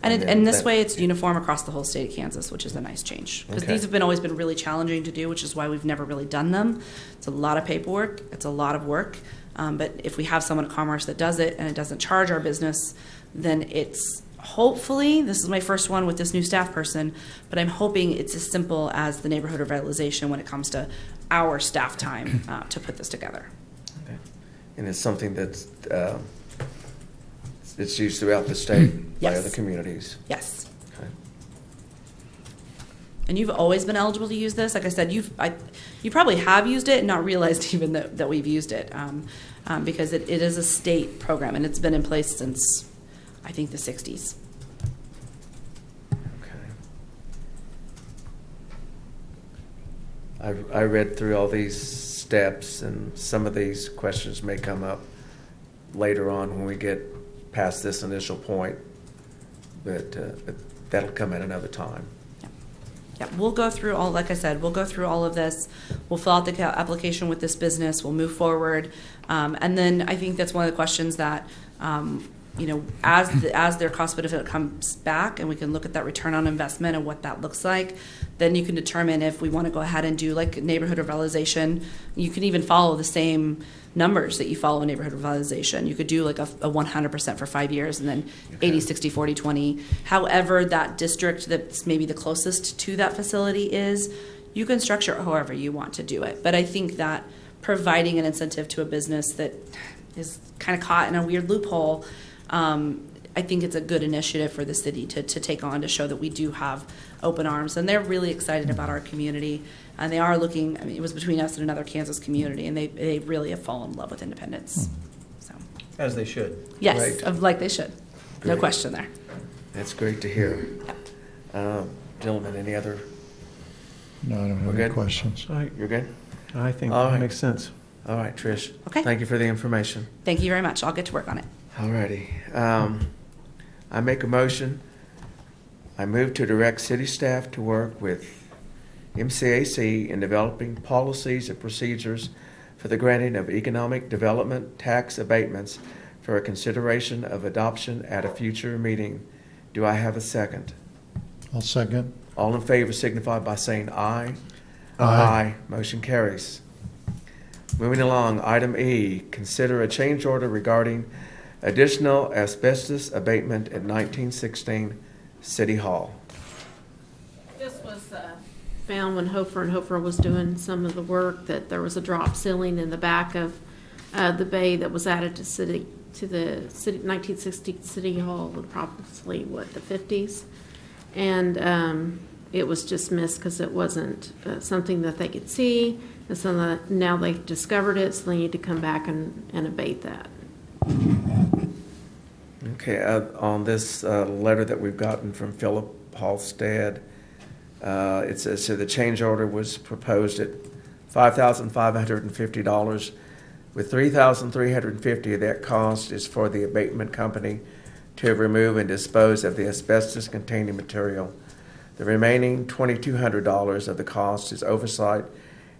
And And, then and this that- way, it's uniform across the whole state of Kansas, which is a nice change. Because Okay. these have always been really challenging to do, which is why we've never really done them. It's a lot of paperwork. It's a lot of work. But if we have someone at Commerce that does it and it doesn't charge our business, then it's hopefully, this is my first one with this new staff person, but I'm hoping it's as simple as the neighborhood revitalization when it comes to our staff time to put this together. Okay. And it's something that's, it's used throughout the state by Yes. other communities. Yes. Okay. And you've always been eligible to use this. Like I said, you probably have used it and not realized even that we've used it because it is a state program and it's been in place since, I think, the 60s. Okay. I read through all these steps, and some of these questions may come up later on when we get past this initial point, but that'll come at another time. Yeah, we'll go through all, like I said, we'll go through all of this. We'll fill out the application with this business. We'll move forward. And then I think that's one of the questions that, as their cost benefit comes back and we can look at that return on investment and what that looks like, then you can determine if we want to go ahead and do like neighborhood revitalization. You can even follow the same numbers that you follow in neighborhood revitalization. You could do like a 100% for 5 years and then 80, 60, 40, 20. However, that district that's maybe the closest to that facility is, you can structure it however you want to do it. But I think that providing an incentive to a business that is kind of caught in a weird loophole, I think it's a good initiative for the city to take on, to show that we do have open arms. And they're really excited about our community. And they are looking, it was between us and another Kansas community, and they really have fallen in love with Independence. So, As they should. yes, Great. like they should. No Great. question there. That's great to hear. Gentlemen, any other? No, I don't have We're any good? questions. You're good? I think All that right. makes sense. All right, Trish. Okay. Thank you for the information. Thank you very much. I'll get to work on it. All righty. I make a motion. I move to direct city staff to work with MCAC in developing policies and procedures for the granting of economic development tax abatements for a consideration of adoption at a future meeting. Do I have a second? I'll second. All in favor signify by saying aye. Aye. Motion carries. Moving along, item E, consider a change order regarding additional asbestos abatement at 1916 City Hall. found when Hofer was doing some of the work that there was a drop ceiling in the back of the bay that was added to the 1960 City Hall in probably, the 50s. And it was just missed because it wasn't something that they could see. And so now they've discovered it, so they need to come back and abate that. Okay, on this letter that we've gotten from Philip Halstead, it says, so the change order was proposed at $5,550, with $3,350 of that cost is for the abatement company to remove and dispose of the asbestos-containing material. The remaining $2,200 of the cost is oversight,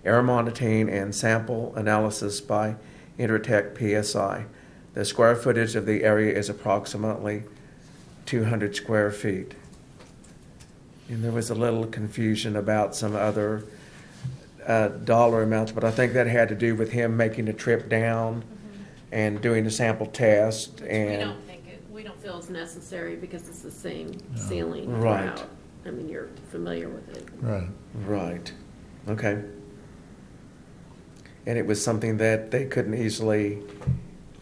air monitoring, and sample analysis by Intertech PSI. The square footage of the area is approximately 200 square feet. And there was a little confusion about some other dollar amounts, but I think that had to do with him making a trip down and doing a sample test. And We don't feel it's necessary because it's the same ceiling Right. throughout. I mean, you're familiar with it. Right. Right. Okay. And it was something that they couldn't easily,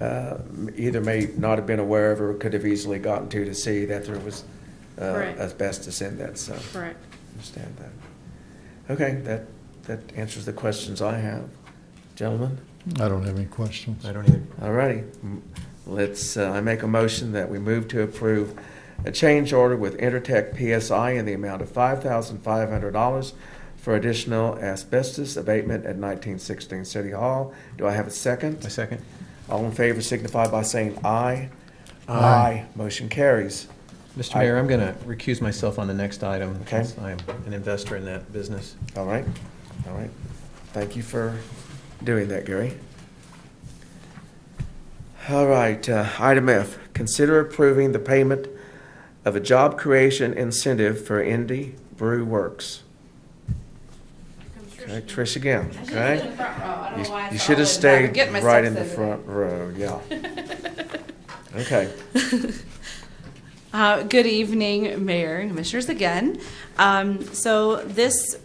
either may not have been aware of or could have easily gotten to see that there was Correct. asbestos in that. So Correct. understand that. Okay, that answers the questions I have. Gentlemen? I don't have any questions. I don't either. All righty. Let's, I make a motion that we move to approve a change order with Intertech PSI in the amount of $5,500 for additional asbestos abatement at 1916 City Hall. Do I have a second? A second. All in favor signify by saying aye. Aye. Motion carries. Mr. Mayor, I'm going to recuse myself on the next item. Okay. Since I'm an investor in that business. All right. All right. Thank you for doing that, Gary. All right. Item F, consider approving the payment of a job creation incentive for Indy Brew Works. Okay, Trish again, okay? You should have stayed right in the front row, yeah. Okay. Good evening, Mayor and Commissioners again. So this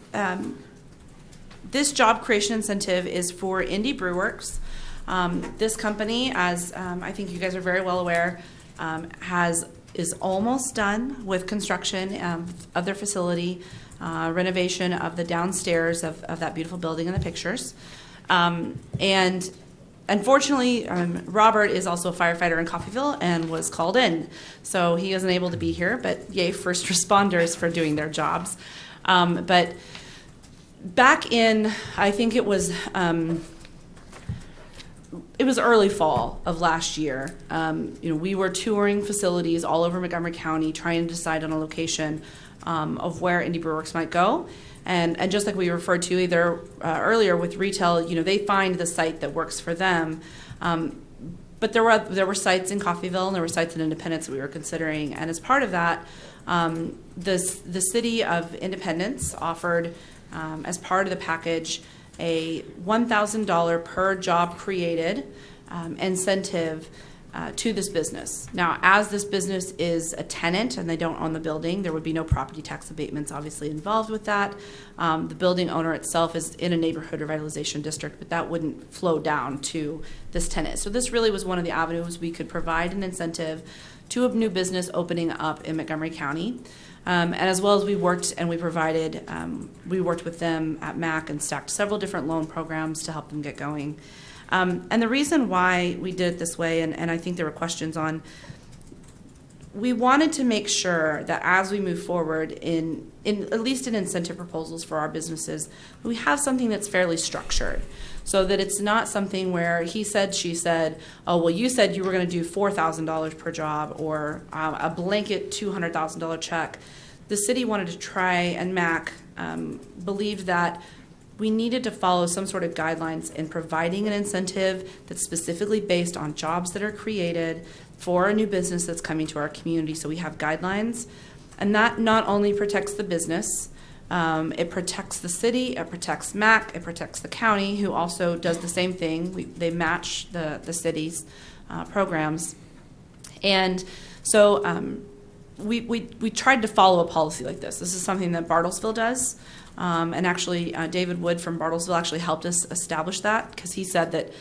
job creation incentive is for Indy Brew Works. This company, as I think you guys are very well aware, is almost done with construction of their facility, renovation of the downstairs of that beautiful building in the pictures. And unfortunately, Robert is also a firefighter in Coffeyville and was called in. So he wasn't able to be here, but yay, first responders for doing their jobs. But back in, I think it was early fall of last year. We were touring facilities all over Montgomery County, trying to decide on a location of where Indy Brew Works might go. And just like we referred to either earlier with retail, they find the site that works for them. But there were sites in Coffeyville and there were sites in Independence that we were considering. And as part of that, the city of Independence offered, as part of the package, a $1,000 per job created incentive to this business. Now, as this business is a tenant and they don't own the building, there would be no property tax abatements obviously involved with that. The building owner itself is in a neighborhood revitalization district, but that wouldn't flow down to this tenant. So this really was one of the avenues we could provide an incentive to a new business opening up in Montgomery County. And as well as we worked with them at MAC and stacked several different loan programs to help them get going. And the reason why we did it this way, and I think there were questions on, we wanted to make sure that as we move forward in at least in incentive proposals for our businesses, we have something that's fairly structured. So that it's not something where he said, she said, oh, well, you said you were going to do $4,000 per job or a blanket $200,000 check. The city wanted to try, and MAC believed that we needed to follow some sort of guidelines in providing an incentive that's specifically based on jobs that are created for a new business that's coming to our community. So we have guidelines, and that not only protects the business, it protects the city, it protects MAC, it protects the county, who also does the same thing. They match the city's programs. And so we tried to follow a policy like this. This is something that Bartlesville does. And actually, David Wood from Bartlesville actually helped us establish that, because he said that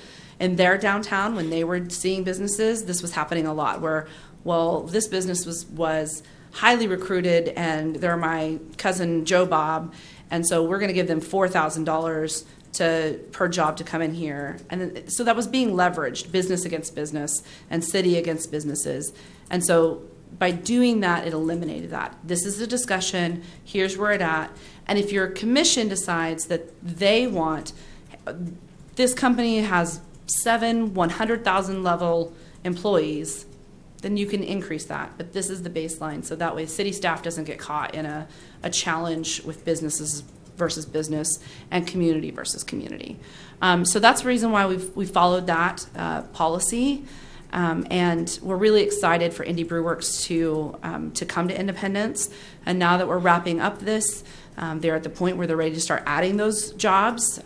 in their downtown, when they were seeing businesses, this was happening a lot, where, well, this business was highly recruited, and they're my cousin Joe Bob, and so we're going to give them $4,000 per job to come in here. And then, so that was being leveraged, business against business and city against businesses. And so by doing that, it eliminated that. This is the discussion, here's where it's at. And if your commission decides that they want, this company has 7 100,000 level employees, then you can increase that. But this is the baseline, so that way city staff doesn't get caught in a challenge with businesses versus business and community versus community. So that's the reason why we followed that policy. And we're really excited for Indy Brewworks to come to Independence. And now that we're wrapping up this, they're at the point where they're ready to start adding those jobs.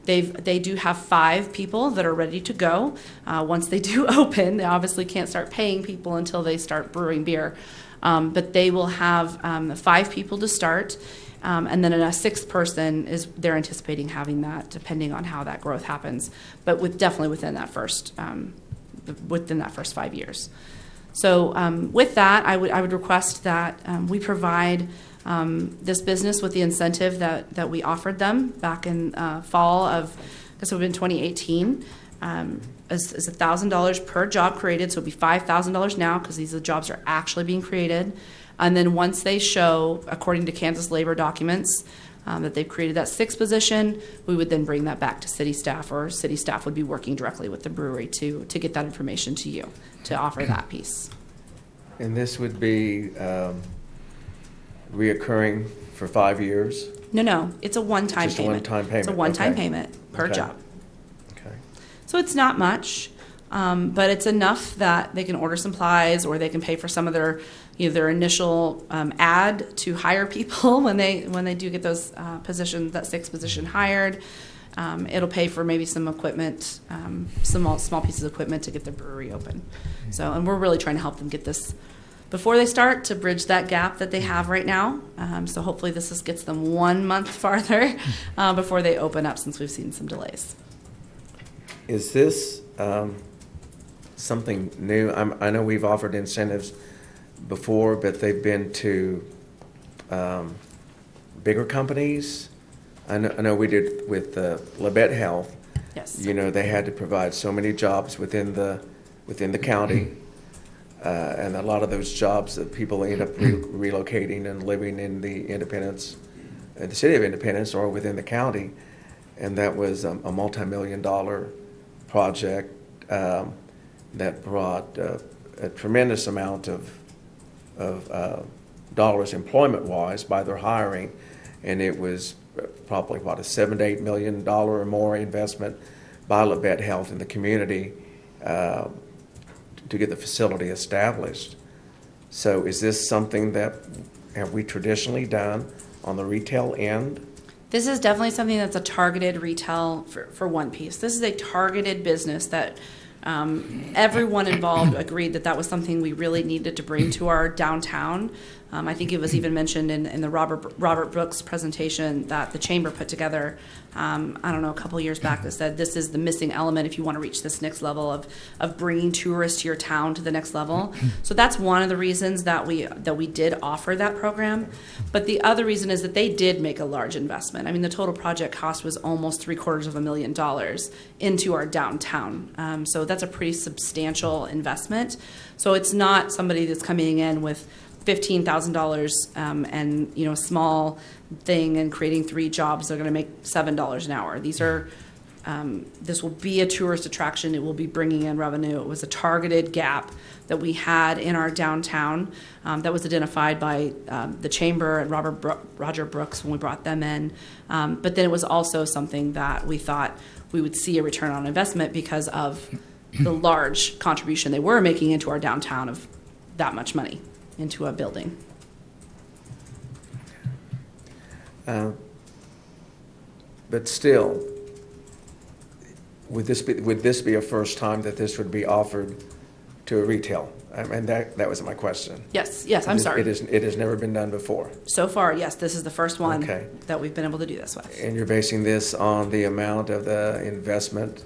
They do have 5 people that are ready to go. Once they do open, they obviously can't start paying people until they start brewing beer. But they will have 5 people to start. And then a 6th person they're anticipating having that, depending on how that growth happens, but definitely within that first 5 years. So with that, I would request that we provide this business with the incentive that we offered them back in fall of, I guess it would have been 2018, is $1,000 per job created. So it'd be $5,000 now, because these jobs are actually being created. And then once they show, according to Kansas labor documents, that they've created that 6th position, we would then bring that back to city staff, or city staff would be working directly with the brewery to get that information to you, to offer that piece. And this would be reoccurring for 5 years? No, it's a one-time Just payment. a one-time payment. It's a one-time Okay. payment per Okay. job. Okay. So it's not much, but it's enough that they can order supplies, or they can pay for some of their initial ad to hire people when they do get those positions, that 6th position hired. It'll pay for maybe some equipment, some small pieces of equipment to get the brewery open. So, and we're really trying to help them get this before they start, to bridge that gap that they have right now. So hopefully this just gets them 1 month farther before they open up, since we've seen some delays. Is this something new? I know we've offered incentives before, but they've been to bigger companies. I know we did with Labette Health. Yes. They had to provide so many jobs within the county, and a lot of those jobs that people end up relocating and living in the city of Independence, or within the county, and that was a multi-million-dollar project that brought a tremendous amount of dollars employment-wise by their hiring, and it was probably about a $7 to $8 million or more investment by Labette Health in the community to get the facility established. So is this something that have we traditionally done on the retail end? This is definitely something that's a targeted retail for one piece. This is a targeted business that everyone involved agreed that was something we really needed to bring to our downtown. I think it was even mentioned in the Robert Brooks presentation that the chamber put together, a couple of years back, that said this is the missing element if you want to reach this next level of bringing tourists to your town to the next level. So that's one of the reasons that we did offer that program. But the other reason is that they did make a large investment. I mean, the total project cost was almost $750,000 into our downtown. So that's a pretty substantial investment. So it's not somebody that's coming in with $15,000 and a small thing and creating 3 jobs. They're going to make $7 an hour. These are this will be a tourist attraction. It will be bringing in revenue. It was a targeted gap that we had in our downtown that was identified by the chamber and Roger Brooks when we brought them in. But then it was also something that we thought we would see a return on investment because of the large contribution they were making into our downtown of that much money into a building. But still, would this be a first time that this would be offered to a retail? And that was my question. Yes, I'm sorry. It has never been done before. So far, yes, this is the first one Okay. that we've been able to do this with. And you're basing this on the amount of the investment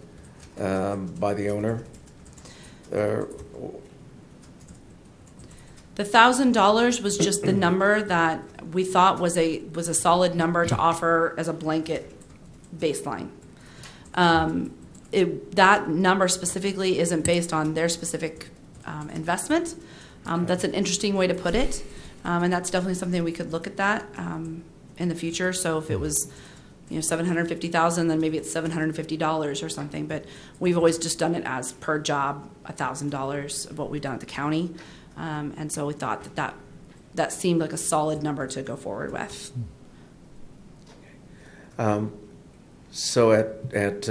by the owner? The $1,000 was just the number that we thought was a solid number to offer as a blanket baseline. That number specifically isn't based on their specific investment. That's an interesting way to put it, and that's definitely something we could look at that in the future. So if it was, $750,000, then maybe it's $750 or something. But we've always just done it as per job, $1,000 of what we've done at the county, and so we thought that seemed like a solid number to go forward with. So at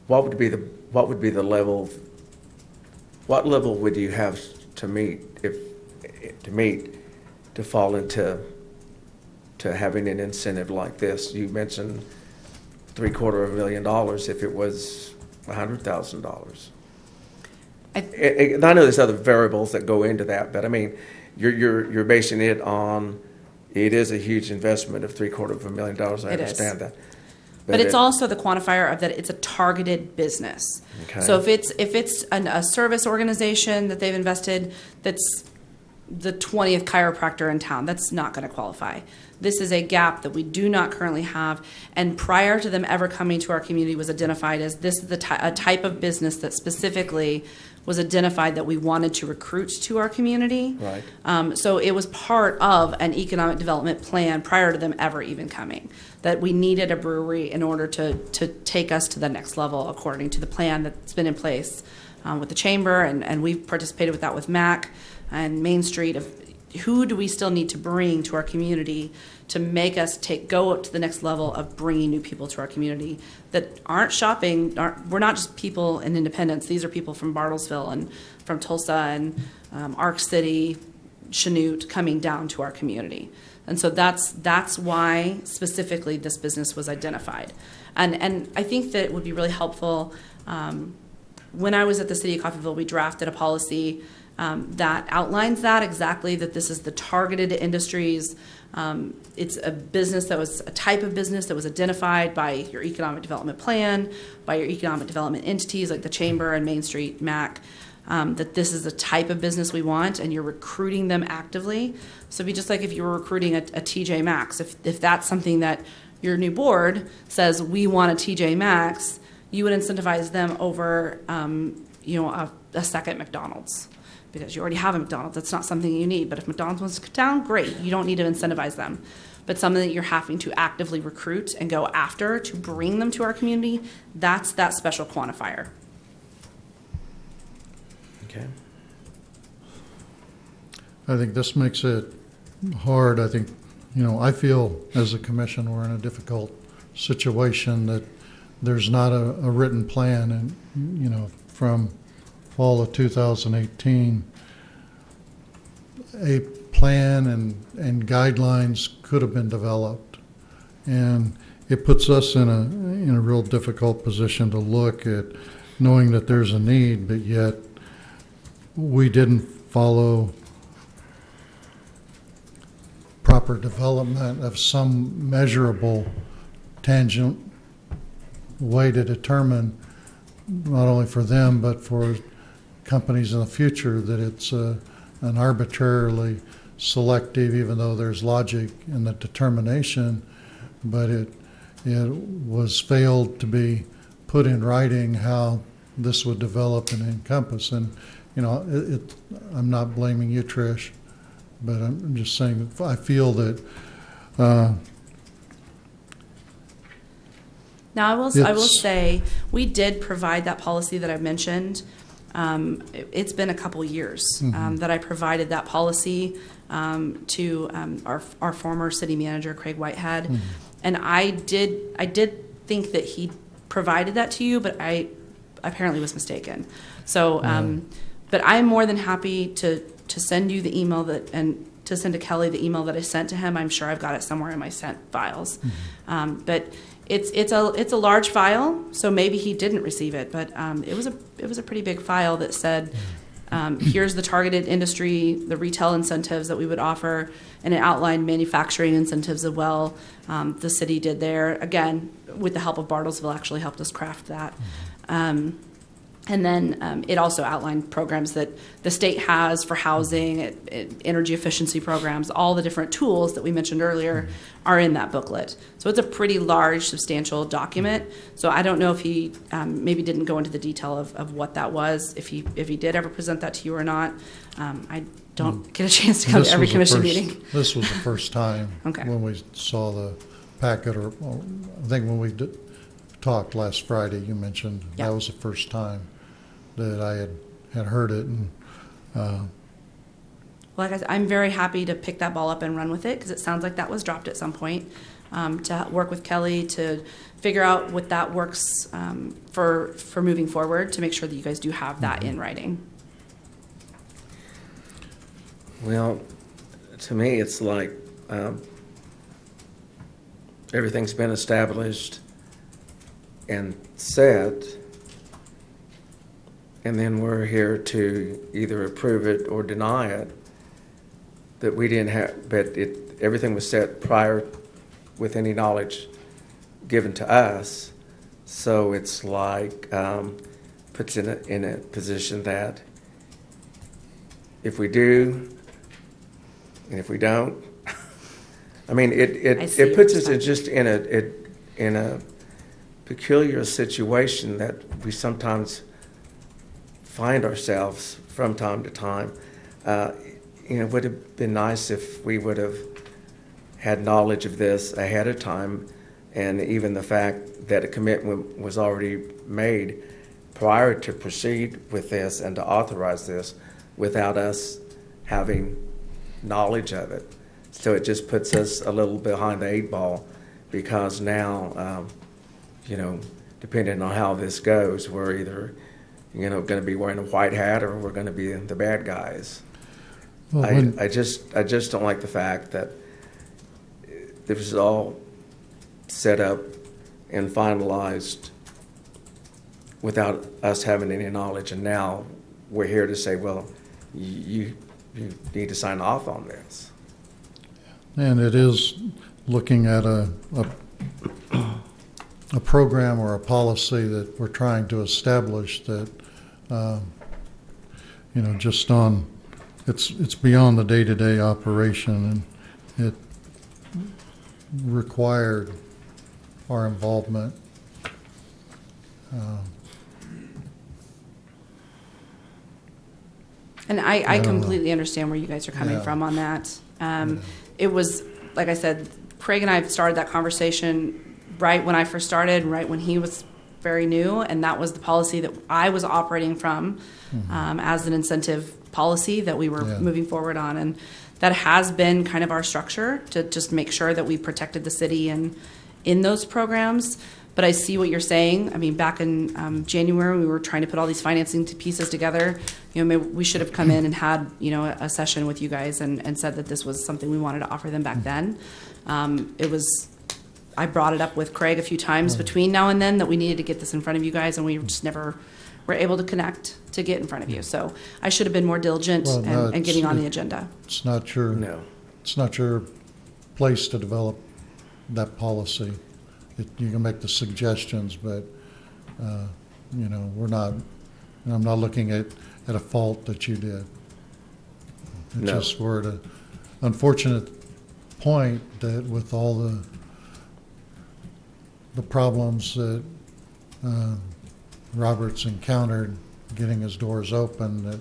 what would be the level? What level would you have to meet to fall into having an incentive like this? You mentioned $750,000. If it was $100,000, and I know there's other variables that go into that, but I mean, you're basing it on. It is a huge investment of $750,000. I understand that. But it's also the quantifier of that it's a targeted business. Okay. So if it's a service organization that they've invested that's the 20th chiropractor in town, that's not going to qualify. This is a gap that we do not currently have, and prior to them ever coming to our community was identified as this is a type of business that specifically was identified that we wanted to recruit to our community. Right. So it was part of an economic development plan prior to them ever even coming, that we needed a brewery in order to take us to the next level according to the plan that's been in place with the chamber, and we've participated with that with MAC and Main Street of who do we still need to bring to our community to make us go up to the next level of bringing new people to our community that aren't shopping. We're not just people in Independence. These are people from Bartlesville and from Tulsa and Arc City, Chanute, coming down to our community. And so that's why specifically this business was identified. And I think that it would be really helpful. When I was at the City of Coffeyville, we drafted a policy that outlines that exactly, that this is the targeted industries. It's a business that was a type of business that was identified by your economic development plan, by your economic development entities like the Chamber and Main Street MAC, that this is the type of business we want, and you're recruiting them actively. So it'd be just like if you were recruiting a TJ Maxx. If that's something that your new board says, we want a TJ Maxx, you would incentivize them over a second McDonald's. Because you already have a McDonald's. That's not something you need. But if McDonald's wants to come down, great. You don't need to incentivize them. But something that you're having to actively recruit and go after to bring them to our community, that's that special quantifier. Okay. I think this makes it hard. I think, I feel as a commission we're in a difficult situation that there's not a written plan, and, from fall of 2018, a plan and guidelines could have been developed, and it puts us in a real difficult position to look at knowing that there's a need, but yet we didn't follow proper development of some measurable, tangent way to determine, not only for them but for companies in the future, that it's an arbitrarily selective, even though there's logic in the determination, but it was failed to be put in writing how this would develop and encompass. And I'm not blaming you, Trish, but I'm just saying that I feel that now I will say we did provide that policy that I mentioned. It's been a couple years that I provided that policy to our former city manager, Craig Whitehead, and I did think that he provided that to you, but I apparently was mistaken. So, but I'm more than happy to send you the email and to send to Kelly the email that I sent to him. I'm sure I've got it somewhere in my sent files. But it's a large file, so maybe he didn't receive it. But it was a pretty big file that said, here's the targeted industry, the retail incentives that we would offer, and it outlined manufacturing incentives as well. The city did there, again, with the help of Bartlesville, actually helped us craft that. And then it also outlined programs that the state has for housing, energy efficiency programs, all the different tools that we mentioned earlier are in that booklet. So it's a pretty large, substantial document. So I don't know if he maybe didn't go into the detail of what that was, if he did ever present that to you or not. I don't get a chance to come to every commission meeting. This was the first time Okay. when we saw the packet, or I think when we talked last Friday, you mentioned that was the first time that I had heard it. And like I said, I'm very happy to pick that ball up and run with it, because it sounds like that was dropped at some point, to work with Kelly to figure out what that works for moving forward, to make sure that you guys do have that in writing. Well, to me, it's like everything's been established and set, and then we're here to either approve it or deny it. That we didn't have, but everything was set prior with any knowledge given to us. So it's like puts in a position that if we do and if we don't, I mean, it puts us in a peculiar situation that we sometimes find ourselves from time to time. It would have been nice if we would have had knowledge of this ahead of time, and even the fact that a commitment was already made prior to proceed with this and to authorize this without us having knowledge of it. So it just puts us a little behind the 8 ball, because now, depending on how this goes, we're either, going to be wearing a white hat or we're going to be the bad guys. well, I just don't like the fact that this was all set up and finalized without us having any knowledge, and now we're here to say, well, you need to sign off on this. And it is looking at a program or a policy that we're trying to establish that, just on, it's beyond the day-to-day operation, and it required our involvement. And I completely understand where you guys are coming from on that. It was, like I said, Craig and I started that conversation right when I first started, right when he was very new, and that was the policy that I was operating from as an incentive policy that we were moving forward on. And that has been kind of our structure, to just make sure that we protected the city and in those programs. But I see what you're saying. I mean, back in January, we were trying to put all these financing pieces together. Maybe we should have come in and had, a session with you guys and said that this was something we wanted to offer them back then. I brought it up with Craig a few times between now and then that we needed to get this in front of you guys, and we just never were able to connect to get in front of you. So I should have been more diligent and getting on the agenda. It's not your place to develop that policy. You can make the suggestions, but we're not. I'm not looking at a fault that you did. Just we're at an unfortunate point that with all the problems that Robert's encountered getting his doors open, that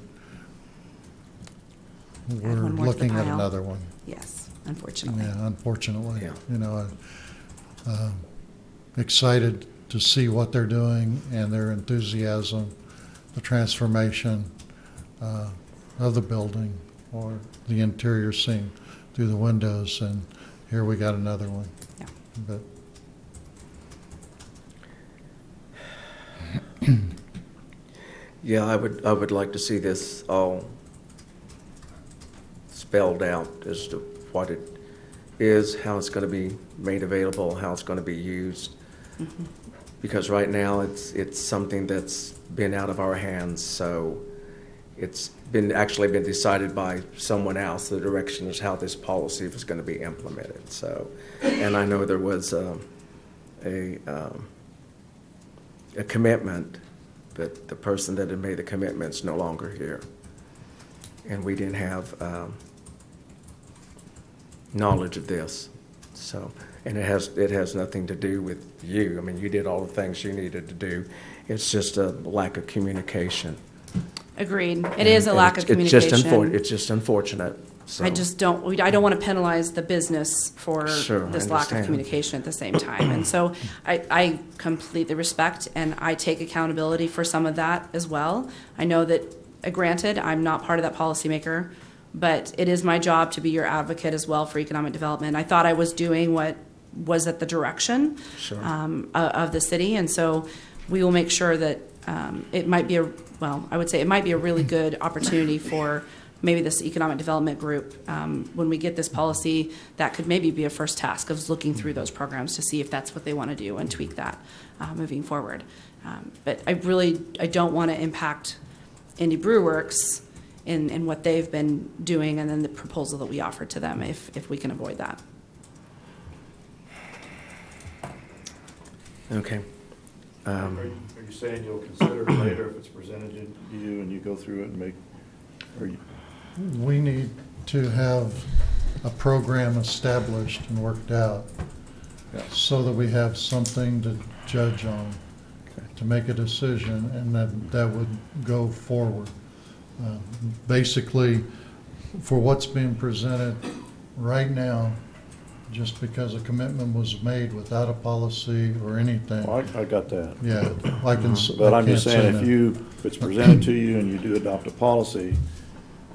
we're looking at another one. Yes, unfortunately. Yeah, unfortunately. Excited to see what they're doing and their enthusiasm, the transformation of the building or the interior scene through the windows, and here we got another one. Yeah. But I would like to see this all spelled out as to what it is, how it's going to be made available, how it's going to be used. Mm-hmm. Because right now it's something that's been out of our hands, so it's actually been decided by someone else, the direction is how this policy was going to be implemented. So, and I know there was a commitment, but the person that had made the commitment is no longer here. And we didn't have knowledge of this. So, and it has nothing to do with you. I mean, you did all the things you needed to do. It's just a lack of communication. Agreed. It is a lack of communication. It's just unfortunate. So. I don't want to penalize the business for this lack of communication at the same time. And so I completely respect and I take accountability for some of that as well. I know that, granted, I'm not part of that policymaker, but it is my job to be your advocate as well for economic development. I thought I was doing what was at the direction of the city, and so we will make sure that it might be I would say it might be a really good opportunity for maybe this economic development group, when we get this policy, that could maybe be a first task of looking through those programs to see if that's what they want to do and tweak that moving forward. But I don't want to impact Indie Brew Works in what they've been doing and then the proposal that we offered to them if we can avoid that. Okay. Are you saying you'll consider it later if it's presented to you and you go through it and make, We need to have a program established and worked out so that we have something to judge on, to make a decision, and that would go forward. Basically, for what's being presented right now, just because a commitment was made without a policy or anything. Well, I got that. Yeah, I can. But I'm just saying, that. if it's presented to you and you do adopt a policy,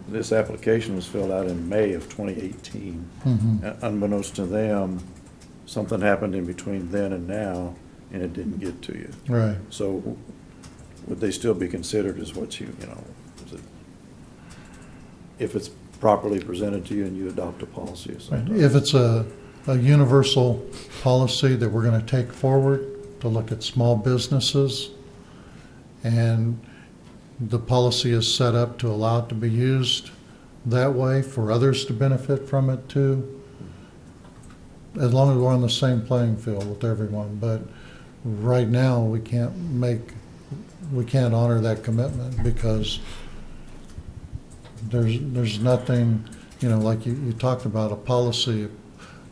this application was filled out in May of 2018. Mm-hmm. Unbeknownst to them, something happened in between then and now, and it didn't get to you. Right. So would they still be considered as what is it, if it's properly presented to you and you adopt a policy? If it's a universal policy that we're going to take forward to look at small businesses, and the policy is set up to allow it to be used that way for others to benefit from it too, as long as we're on the same playing field with everyone. But right now we can't honor that commitment because there's nothing, like you talked about a policy,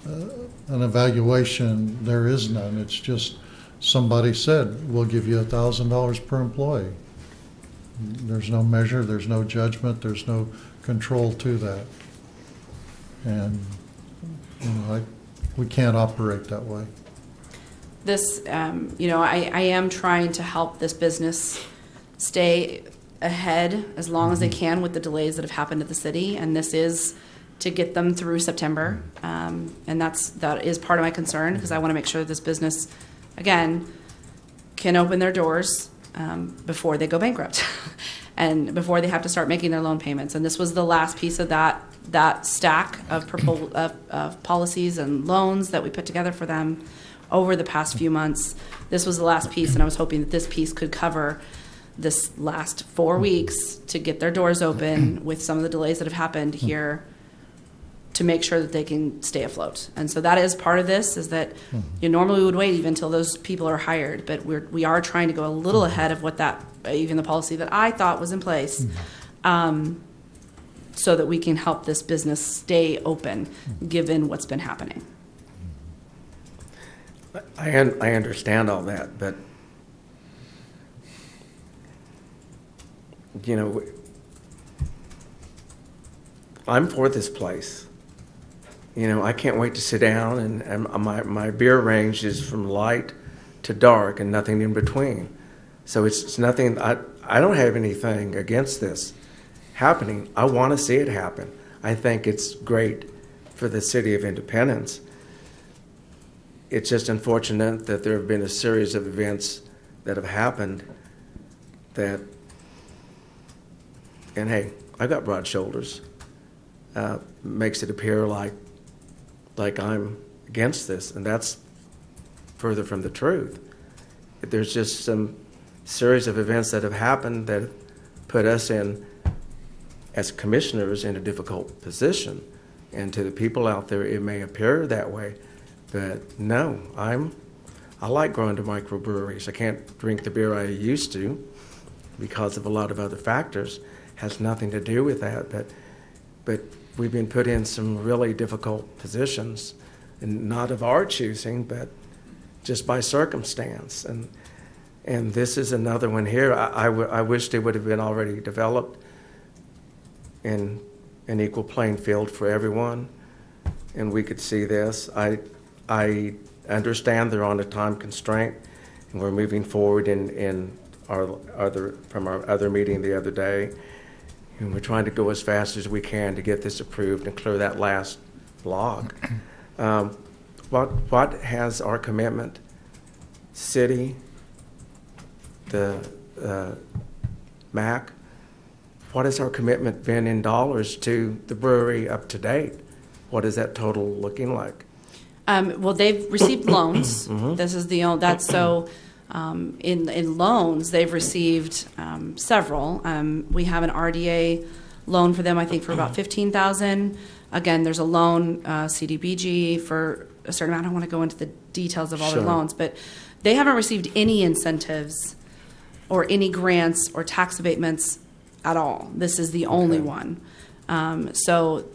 an evaluation. There is none. It's just somebody said, we'll give you $1,000 per employee. There's no measure, there's no judgment, there's no control to that. And we can't operate that way. This, I am trying to help this business stay ahead as long as they can with the delays that have happened at the city, and this is to get them through September. And that is part of my concern, because I want to make sure that this business, again, can open their doors before they go bankrupt and before they have to start making their loan payments. And this was the last piece of that stack of policies and loans that we put together for them over the past few months. This was the last piece, and I was hoping that this piece could cover this last 4 weeks to get their doors open with some of the delays that have happened here, to make sure that they can stay afloat. And so that is part of this, is that normally we would wait even until those people are hired, but we are trying to go a little ahead of what even the policy that I thought was in place, so that we can help this business stay open given what's been happening. I understand all that, but I'm for this place. I can't wait to sit down, and my beer range is from light to dark and nothing in between. So it's nothing, I don't have anything against this happening. I want to see it happen. I think it's great for the city of Independence. It's just unfortunate that there have been a series of events that have happened and hey, I got broad shoulders. makes it appear like I'm against this, and that's further from the truth. There's just some series of events that have happened that put us in, as commissioners, in a difficult position. And to the people out there, it may appear that way, but no, I like going to microbreweries. I can't drink the beer I used to because of a lot of other factors. Has nothing to do with that, but we've been put in some really difficult positions, and not of our choosing, but just by circumstance. And this is another one here. I wished it would have been already developed in an equal playing field for everyone, and we could see this. I understand they're on a time constraint, and we're moving forward in our other meeting the other day, and we're trying to go as fast as we can to get this approved and clear that last log. What has our commitment, city, the MAC, what has our commitment been in dollars to the brewery up to date? What is that total looking like? Well, they've received loans. This is the only, that's so, in loans, they've received several. We have an RDA loan for them, I think, for about $15,000. Again, there's a loan, CDBG, for a certain amount. I don't want to go into the details of all their loans, but they haven't received any incentives or any grants or tax abatements at all. This is the only one. So,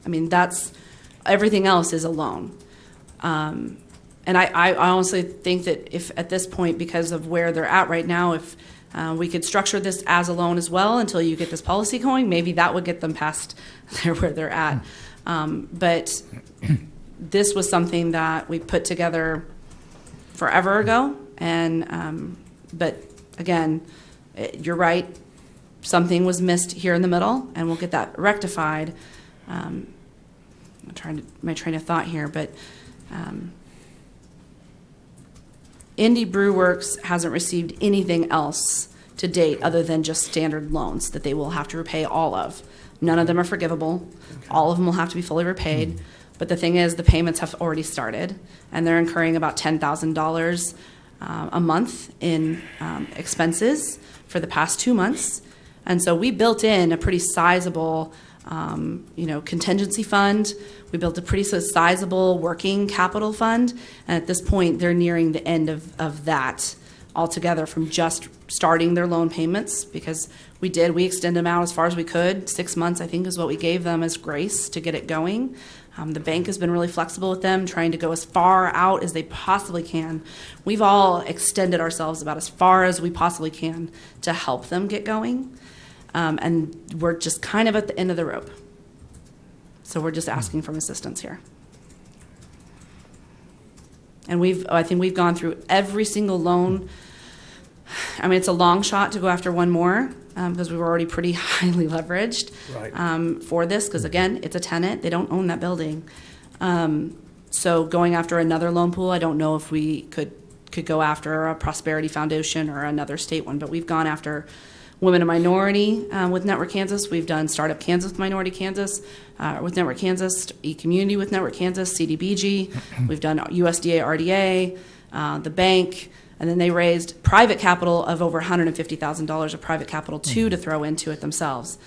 I mean, that's, everything else is a loan. And I honestly think that if at this point, because of where they're at right now, if we could structure this as a loan as well until you get this policy going, maybe that would get them past where they're at. But this was something that we put together forever ago. And, but again, you're right. Something was missed here in the middle, and we'll get that rectified. I'm trying to my train of thought here, but Indie Brew Works hasn't received anything else to date other than just standard loans that they will have to repay all of. None of them are forgivable. All of them will have to be fully repaid. But the thing is, the payments have already started, and they're incurring about $10,000 a month in expenses for the past 2 months. And so we built in a pretty sizable, contingency fund. We built a pretty sizable working capital fund. And at this point, they're nearing the end of that altogether, from just starting their loan payments, because we extended them out as far as we could. 6 months, I think, is what we gave them as grace to get it going. The bank has been really flexible with them, trying to go as far out as they possibly can. We've all extended ourselves about as far as we possibly can to help them get going. And we're just kind of at the end of the rope. So we're just asking for assistance here. And I think we've gone through every single loan. I mean, it's a long shot to go after one more, because we were already pretty highly leveraged for this, because again, it's a tenant. They don't own that building. So going after another loan pool, I don't know if we could go after a Prosperity Foundation or another state one, but we've gone after Women and Minority with Network Kansas. We've done Startup Kansas with Minority Kansas, with Network Kansas, eCommunity with Network Kansas, CDBG. We've done USDA RDA, the bank, and then they raised private capital of over $150,000 of private capital to throw into it themselves.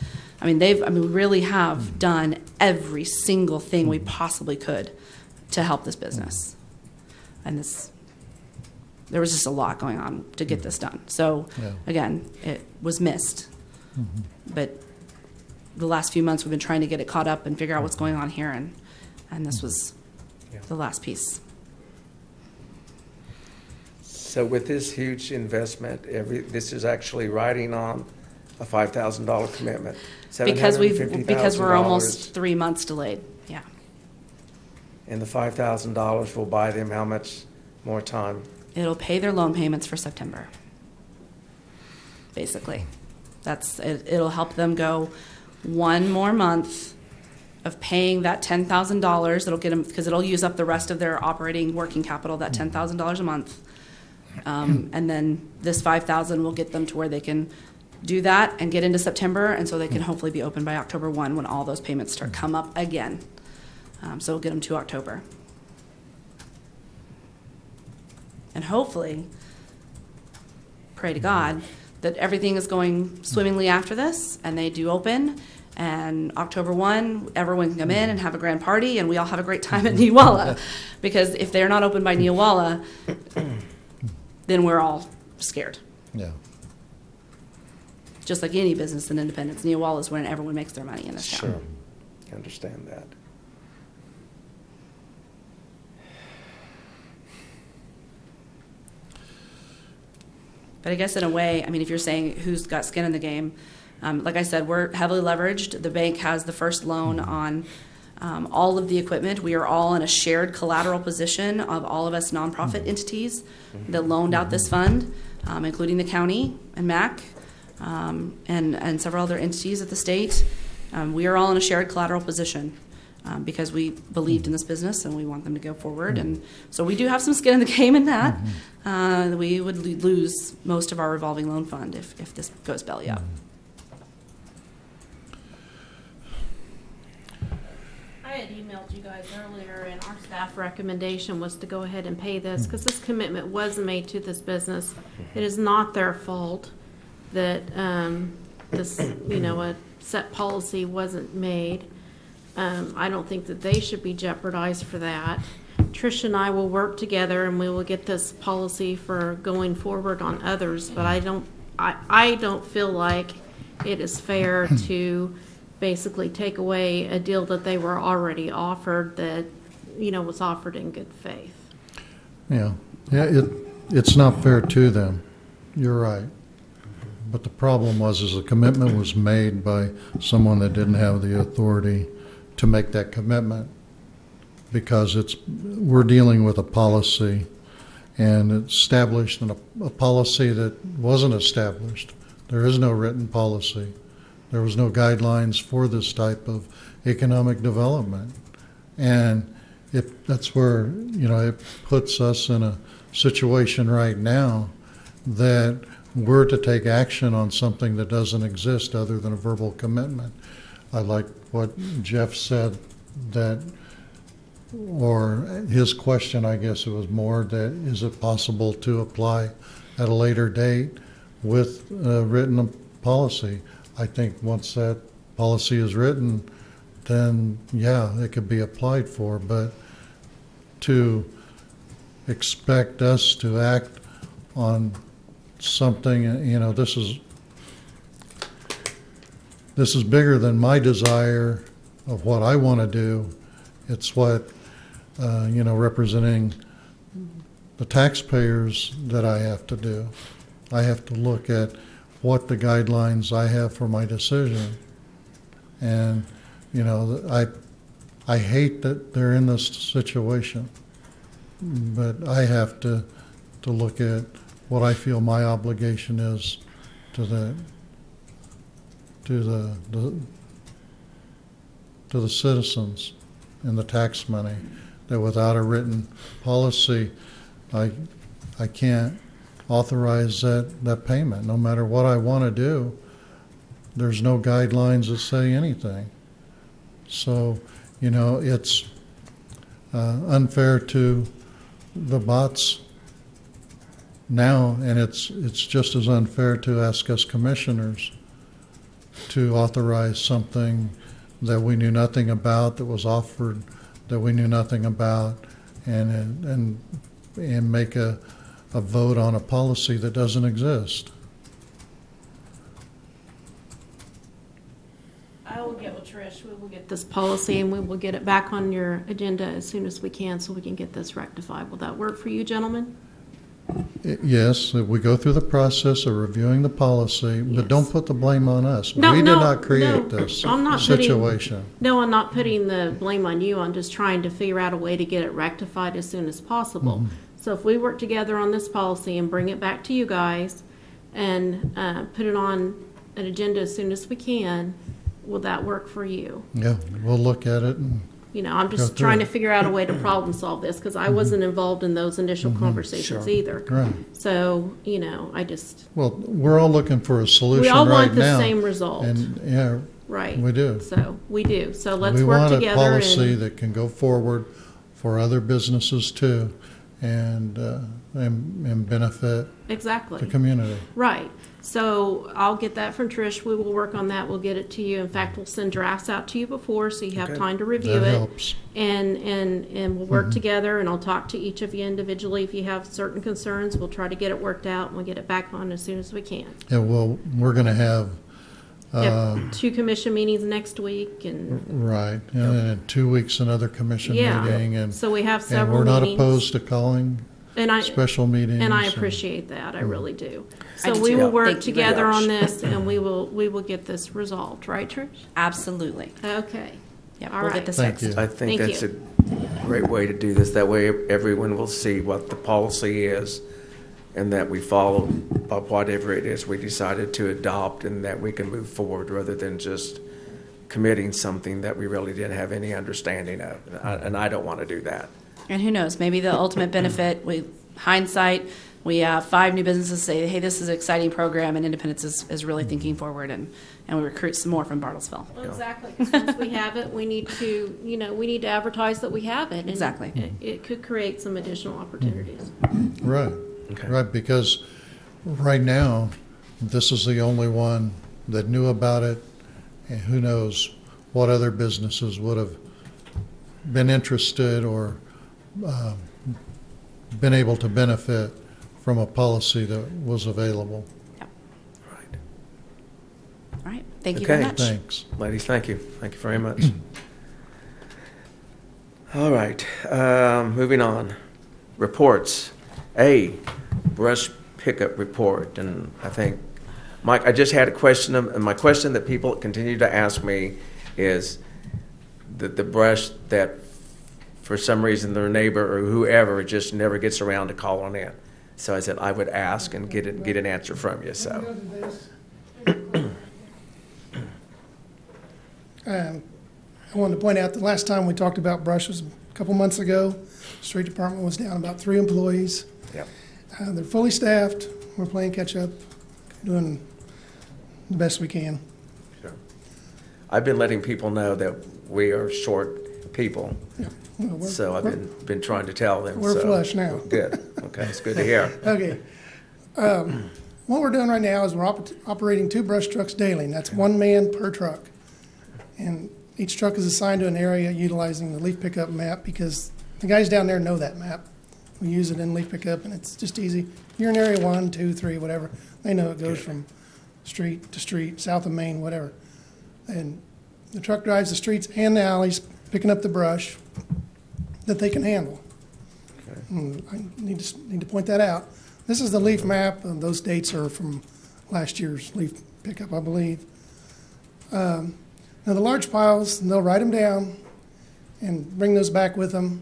I mean, we really have done every single thing we possibly could to help this business. And there was just a lot going on to get this done. So again, it was missed. But the last few months we've been trying to get it caught up and figure out what's going on here, and this was the last piece. So with this huge investment, this is actually riding on a $5,000 commitment. Because we're almost 3 months delayed. Yeah. And the $5,000 will buy them how much more time? It'll pay their loan payments for September. Basically, it'll help them go one more month of paying that $10,000. It'll get them, because it'll use up the rest of their operating working capital, that $10,000 a month. And then this $5,000 will get them to where they can do that and get into September, and so they can hopefully be open by October 1 when all those payments start come up again. So we'll get them to October. And hopefully, pray to God, that everything is going swimmingly after this, and they do open, and October 1, everyone can come in and have a grand party, and we all have a great time at Neowalla. Because if they're not open by Neowalla, then we're all scared. Yeah. Just like any business in Independence, Neowalla is when everyone makes their money in this town. Sure, I understand that. But I guess in a way, I mean, if you're saying who's got skin in the game, like I said, we're heavily leveraged. The bank has the first loan on all of the equipment. We are all in a shared collateral position of all of us nonprofit entities that loaned out this fund, including the county and MAC and several other entities at the state. We are all in a shared collateral position because we believed in this business and we want them to go forward. And so we do have some skin in the game in that. We would lose most of our revolving loan fund if this goes belly up. I had emailed you guys earlier, and our staff recommendation was to go ahead and pay this because this commitment was made to this business. It is not their fault that this, a set policy wasn't made. I don't think that they should be jeopardized for that. Trish and I will work together, and we will get this policy for going forward on others. But I don't feel like it is fair to basically take away a deal that they were already offered that, was offered in good faith. Yeah, it's not fair to them. You're right. But the problem is the commitment was made by someone that didn't have the authority to make that commitment, because we're dealing with a policy, and it's established in a policy that wasn't established. There is no written policy. There was no guidelines for this type of economic development. And that's where, it puts us in a situation right now that we're to take action on something that doesn't exist other than a verbal commitment. I like what Jeff said, or his question, I guess it was more that is it possible to apply at a later date with a written policy? I think once that policy is written, then yeah, it could be applied for. But to expect us to act on something, this is bigger than my desire of what I want to do. It's what, representing the taxpayers that I have to do. I have to look at what the guidelines I have for my decision. And, I hate that they're in this situation, but I have to look at what I feel my obligation is to the citizens and the tax money, that without a written policy, I can't authorize that payment. No matter what I want to do, there's no guidelines that say anything. So, it's unfair to the bots now, and it's just as unfair to ask us commissioners to authorize something that we knew nothing about, that was offered that we knew nothing about, and make a vote on a policy that doesn't exist. I will get with Trish. We will get this policy, and we will get it back on your agenda as soon as we can so we can get this rectified. Will that work for you, gentlemen? Yes, we go through the process of reviewing the policy, but don't put the blame on us. No, we did no, not create no. this I'm not situation. I'm not putting the blame on you. I'm just trying to figure out a way to get it rectified as soon as possible. So if we work together on this policy and bring it back to you guys and put it on an agenda as soon as we can, will that work for you? Yeah, we'll look at it and I'm Go just through trying it. to figure out a way to problem solve this, because I wasn't involved in those initial conversations Sure. either. Right. So, I just, Well, we're all looking for a solution we all right want the now. same result. And, yeah, Right. we do. So, we do. So let's we work want a together policy and, that can go forward for other businesses too, and benefit exactly. the community. Right. So I'll get that from Trish. We will work on that. We'll get it to you. In fact, we'll send drafts out to you before, so you have Okay. time to review That it. helps. And we'll work together, and I'll talk to each of you individually. If you have certain concerns, we'll try to get it worked out, and we'll get it back on as soon as we can. Yeah, well, we're going to have, We have 2 commission meetings next week, and right, and then in 2 weeks, another commission Yeah. meeting, and so we have and several we're not meetings. opposed to calling And I special meetings. And I appreciate that. I really do. So do we too. will work Thank you very together much. on this, and we will get this resolved, right, Trish? Absolutely. Okay. Yep, All we'll right. get this Thank fixed. you. I think Thank that's you. a great way to do this. That way everyone will see what the policy is and that we follow whatever it is we decided to adopt, and that we can move forward rather than just committing something that we really didn't have any understanding of. And I don't want to do that. And who knows, maybe the ultimate benefit, hindsight, we have 5 new businesses say, hey, this is an exciting program, and Independence is really thinking forward, and we recruit some more from Bartlesville. Well, exactly. 'Cause once we have it, we need to advertise that we have it. And Exactly. It could create some additional opportunities. Right, Okay. right, because right now, this is the only one that knew about it, and who knows what other businesses would have been interested or been able to benefit from a policy that was available. Right. All right, thank you very Okay. much. Thanks. Ladies, thank you. Thank you very much. All right, moving on. Reports. A, brush pickup report. And I think, Mike, I just had a question, and my question that people continue to ask me is that the brush that for some reason their neighbor or whoever just never gets around to calling in. So I said I would ask and get an answer from you, so. I wanted to point out the last time we talked about brush was a couple months ago. Street Department was down about 3 employees. Yep. They're fully staffed. We're playing catch up, doing the best we can. Sure. I've been letting people know that we are short people, Yeah. Well, we're- so I've been trying to tell them. We're so. flush now. Good. Okay, it's good to hear. Okay. What we're doing right now is we're operating 2 brush trucks daily, and that's 1 man per truck. And each truck is assigned to an area utilizing the leaf pickup map, because the guys down there know that map. We use it in leaf pickup, and it's just easy. You're in area 1, 2, 3, whatever. They know it goes from street to street, south of Main, whatever. And the truck drives the streets and the alleys, picking up the brush that they can handle. And I need to point that out. This is the leaf map, and those dates are from last year's leaf pickup, I believe. Now, the large piles, they'll write them down and bring those back with them,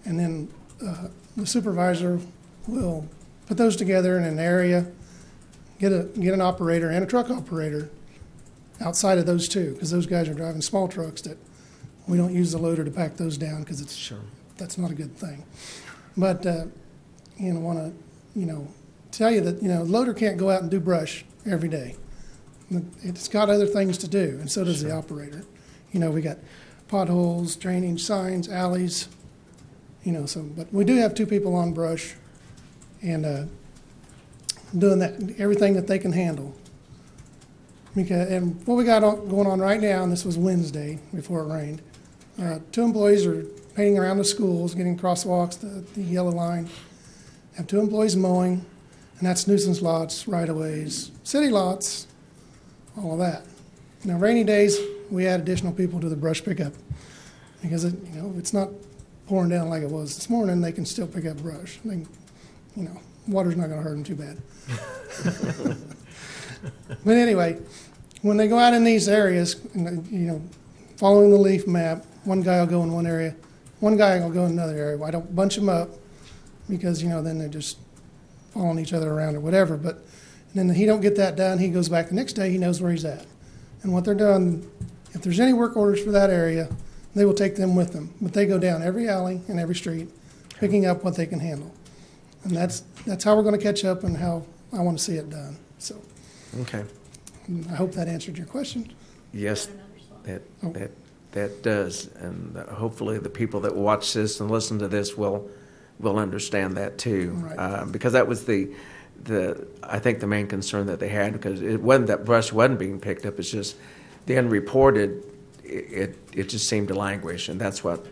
and then the supervisor will put those together in an area, get an operator and a truck operator outside of those 2, because those guys are driving small trucks that we don't use the loader to pack those down, because that's not a good thing. But want to tell you that the loader can't go out and do brush every day. It's got other things to do, and so does the operator. We got potholes, drainage, signs, alleys. But we do have 2 people on brush, and doing everything that they can handle. And what we got going on right now, and this was Wednesday before it rained, 2 employees are painting around the schools, getting crosswalks, the yellow line. Have 2 employees mowing, and that's nuisance lots, right-of-ways, city lots, all of that. Now, rainy days, we add additional people to the brush pickup, because it's not pouring down like it was this morning. They can still pick up brush. Water's not going to hurt them too bad. But anyway, when they go out in these areas, following the leaf map, one guy will go in one area, one guy will go in another area. I don't bunch them up, because then they're just following each other around or whatever. But then he don't get that done. He goes back the next day. He knows where he's at, and what they're doing. If there's any work orders for that area, they will take them with them. But they go down every alley and every street, picking up what they can handle. And that's how we're going to catch up and how I want to see it done. So Okay. I hope that answered your question. Yes, that does, and hopefully the people that watch this and listen to this will understand that too. Right. Because that was I think the main concern that they had, because it wasn't that brush wasn't being picked up, it's just the unreported, it just seemed to languish, and that's what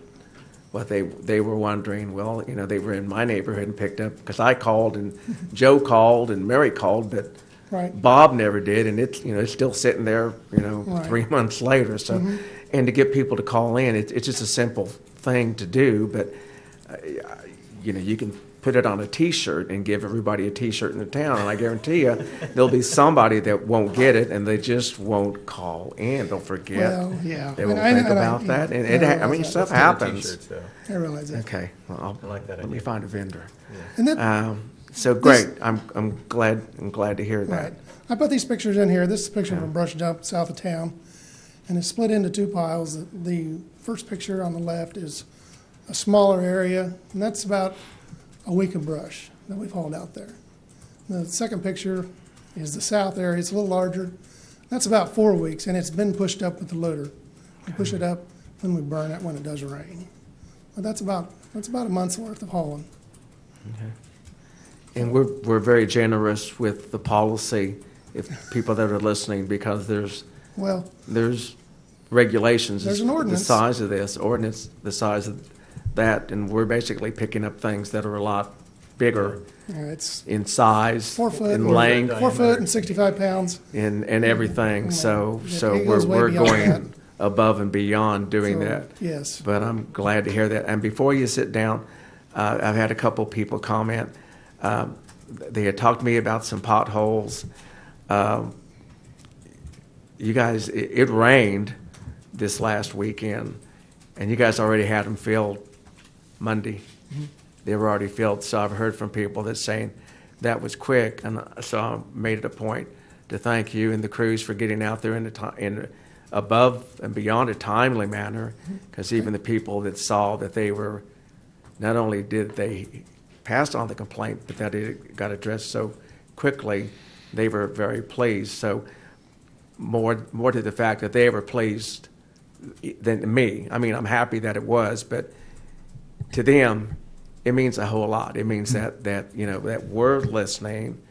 they were wondering. Well, they were in my neighborhood and picked up, because I called and Joe called and Mary called, but Right. Bob never did, and it's still sitting there, Right. 3 months later. So, and to get people to call in, it's just a simple thing to do. But you can put it on a T-shirt and give everybody a T-shirt in the town, and I guarantee you there'll be somebody that won't get it, and they just won't call in. They'll forget. Well, yeah. They won't think about that, and I realize that. stuff Let's do the happens. T-shirts, though. I realize that. Okay, well, I like that let me idea. find a vendor. And that, So great. I'm glad to hear that. right. I put these pictures in here. This is a picture of a brush dump south of town, and it's split into 2 piles. The first picture on the left is a smaller area, and that's about a week of brush that we've hauled out there. The second picture is the south area. It's a little larger. That's about 4 weeks, and it's been pushed up with the loader. We push it up, then we burn it when it does rain. But that's about a month's worth of hauling. And we're very generous with the policy, if people that are listening, because there's regulations. There's an ordinance. The size of this ordinance, the size of that, and we're basically picking up things that are a lot bigger It's in size, 4 foot, in length, 4 foot and 65 pounds. and everything. So It goes way we're beyond going that. above and beyond doing So, that. yes. But I'm glad to hear that. And before you sit down, I've had a couple people comment. They had talked to me about some potholes. You guys, it rained this last weekend, and you guys already had them filled Monday. They were already filled, so I've heard from people that's saying that was quick, and so I made it a point to thank you and the crews for getting out there in above and beyond a timely manner, because even the people that saw that they were, not only did they pass on the complaint, but that it got addressed so quickly, they were very pleased. So more to the fact that they were pleased than me. I mean, I'm happy that it was, but to them, it means a whole lot. It means that that we're listening,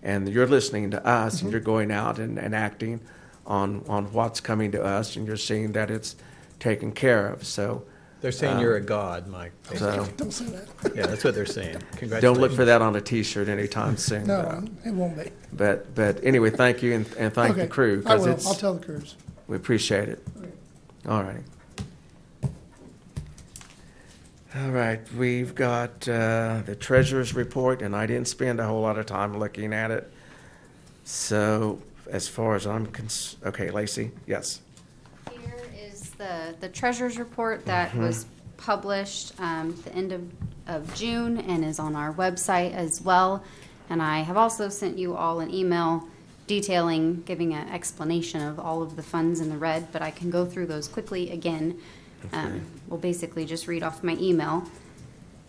and you're listening to us, and you're going out and acting on what's coming to us, and you're seeing that it's taken care of. So They're saying you're a god, Mike. so Don't say that. Yeah, that's what they're saying. Congratulations. don't look for that on a T-shirt anytime soon. No, it won't be. But anyway, thank you and thank the Okay, crew, I because will. I'll tell the crews. we appreciate it. All right. All right, we've got the treasurer's report, and I didn't spend a whole lot of time looking at it. So as far as I'm okay, Lacey, yes. Here is the treasurer's report that was published the end of June and is on our website as well. And I have also sent you all an email detailing, giving an explanation of all of the funds in the red, but I can go through those quickly again. We'll basically just read off my email.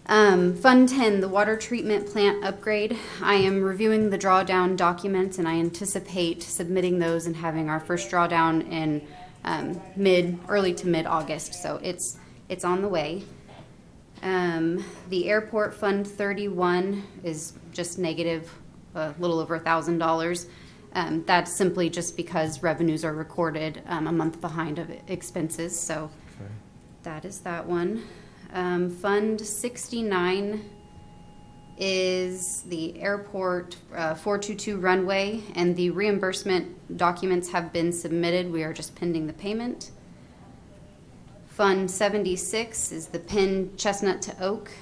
Fund 10, the water treatment plant upgrade. I am reviewing the drawdown documents, and I anticipate submitting those and having our first drawdown in early to mid-August. So it's on the way. The airport fund 31 is just negative, a little over $1,000. That's simply just because revenues are recorded a month behind of expenses. So that is that one. Fund 69 is the airport 422 runway, and the reimbursement documents have been submitted. We are just pending the payment. Fund 76 is the Penn Chestnut to Oak.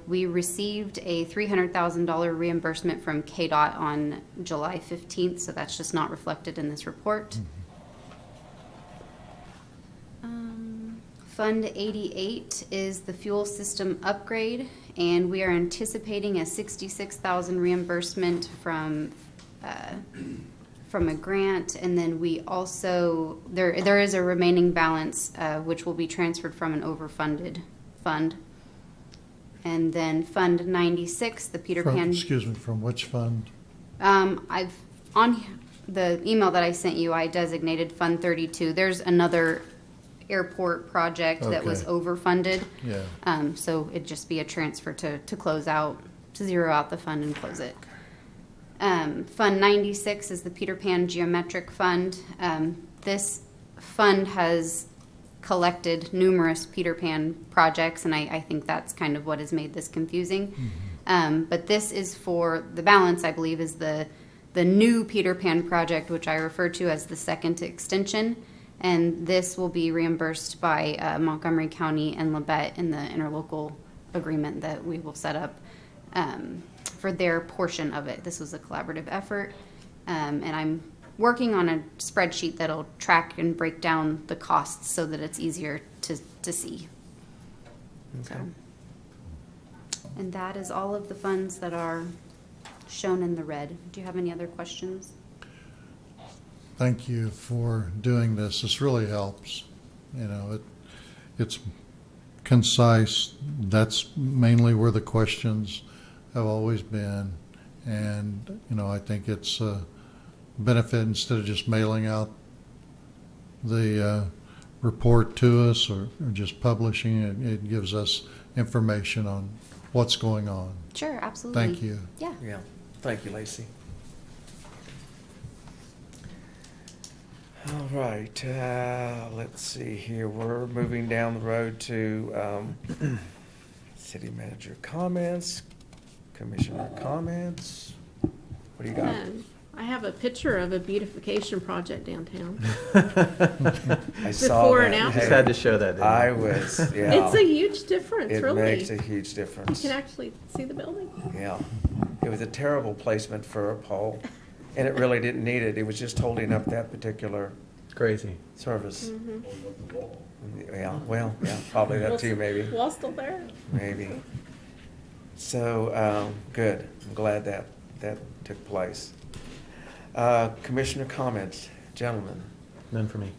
We received a $300,000 reimbursement from KDOT on July 15th, so that's just not reflected in this report. Fund 88 is the fuel system upgrade, and we are anticipating a $66,000 reimbursement from from a grant, and then we also, there is a remaining balance, which will be transferred from an overfunded fund. And then Fund 96, the Peter Pan. Excuse me, from which fund? I've, on the email that I sent you, I designated Fund 32. There's another airport project that was Okay. overfunded. Yeah. So it'd just be a transfer to close out, to zero out the fund and close it. Fund 96 is the Peter Pan Geometric Fund. This fund has collected numerous Peter Pan projects, and I think that's kind of what has made this confusing. But this is for, the balance, I believe, is the new Peter Pan project, which I refer to as the second extension. And this will be reimbursed by Montgomery County and Labette in the interlocal agreement that we will set up for their portion of it. This was a collaborative effort. And I'm working on a spreadsheet that'll track and break down the costs so that it's easier to see. Okay. So, and that is all of the funds that are shown in the red. Do you have any other questions? Thank you for doing this. This really helps. You know, it's concise. That's mainly where the questions have always been. And, you know, I think it's a benefit instead of just mailing out the report to us or just publishing it. It gives us information on what's going on. Sure, absolutely. Thank you. Yeah. Yeah, thank you, Lacey. All right, let's see here. We're moving down the road to city manager comments, commissioner comments. What do you got? I have a picture of a beautification project downtown. I saw Before that. and after. Just had to show that, didn't you? I was, yeah. It's a huge difference, It really. makes a huge You difference. can actually see the building. Yeah, it was a terrible placement for a pole, and it really didn't need it. It was just holding up that particular Crazy. service. Mm-hmm. Yeah, well, yeah, probably that too, maybe, Wall still there? maybe. So, good. I'm glad that took place. Commissioner comments, gentlemen. None for me.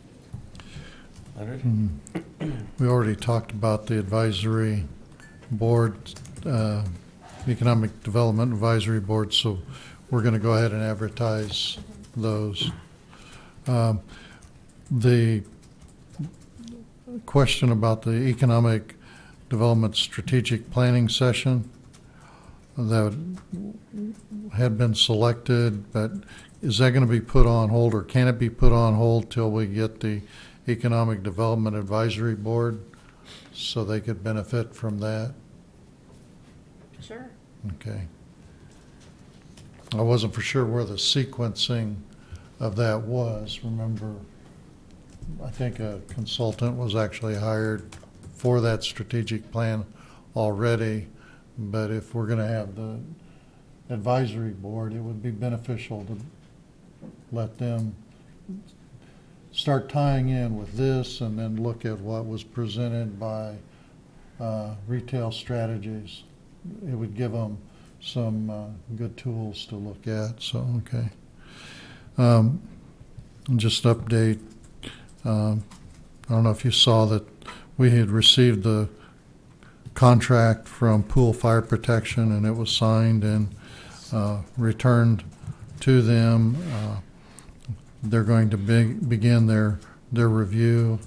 Leonard? We already talked about the advisory board, Economic Development Advisory Board, so we're going to go ahead and advertise those. The question about the Economic Development Strategic Planning Session that had been selected, but is that going to be put on hold, or can it be put on hold till we get the Economic Development Advisory Board so they could benefit from that? Sure. Okay. I wasn't for sure where the sequencing of that was. Remember, I think a consultant was actually hired for that strategic plan already, but if we're going to have the advisory board, it would be beneficial to let them start tying in with this and then look at what was presented by Retail Strategies. It would give them some good tools to look at. So, okay. Just update. I don't know if you saw that we had received the contract from Pool Fire Protection, and it was signed and returned to them. They're going to begin their review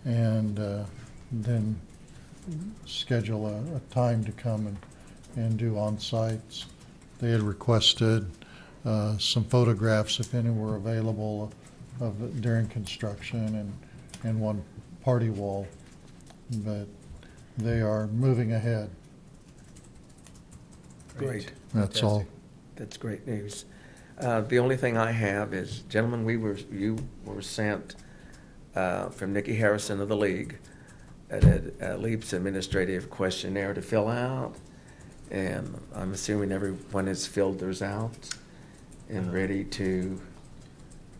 and then schedule a time to come and do on-sites. They had requested some photographs, if any were available, of during construction and one party wall, but they are moving ahead. Great. That's all. That's great news. The only thing I have is, gentlemen, you were sent from Nikki Harrison of the League a LEAPS administrative questionnaire to fill out, and I'm assuming everyone has filled theirs out and ready to.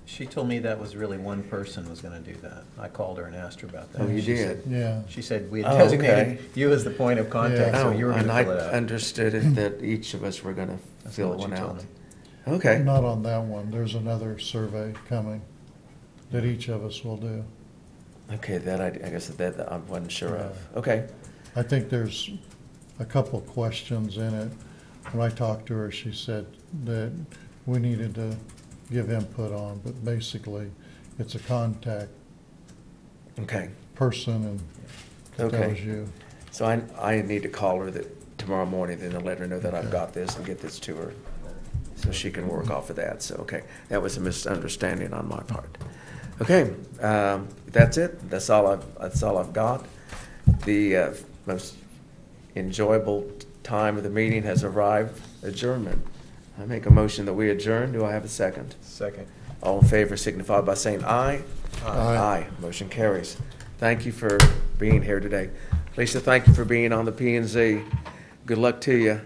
She told me that was really one person was going to do that. I called her and asked her about that. Oh, you She did? said- Yeah. She said we had Oh, designated okay. you as the point of contact, so you were going and to I fill it out. understood it that each of us were going to That's fill not what one she told out. me. Okay. Not on that one. There's another survey coming that each of us will do. Okay, that I guess that I wasn't sure of. Okay. I think there's a couple questions in it. When I talked to her, she said that we needed to give input on, but basically, it's a contact Okay. person and it Okay. tells you. So I need to call her tomorrow morning, then to let her know that I've Okay. got this and get this to her, so she can work off of that. So, okay, that was a misunderstanding on my part. Okay, that's it. That's all I've got. The most enjoyable time of the meeting has arrived. Adjournment. I make a motion that we adjourn. Do I have a second? Second. All in favor signify by saying aye. Aye. Motion carries. Thank you for being here today. Lisa, thank you for being on the P&Z. Good luck to you.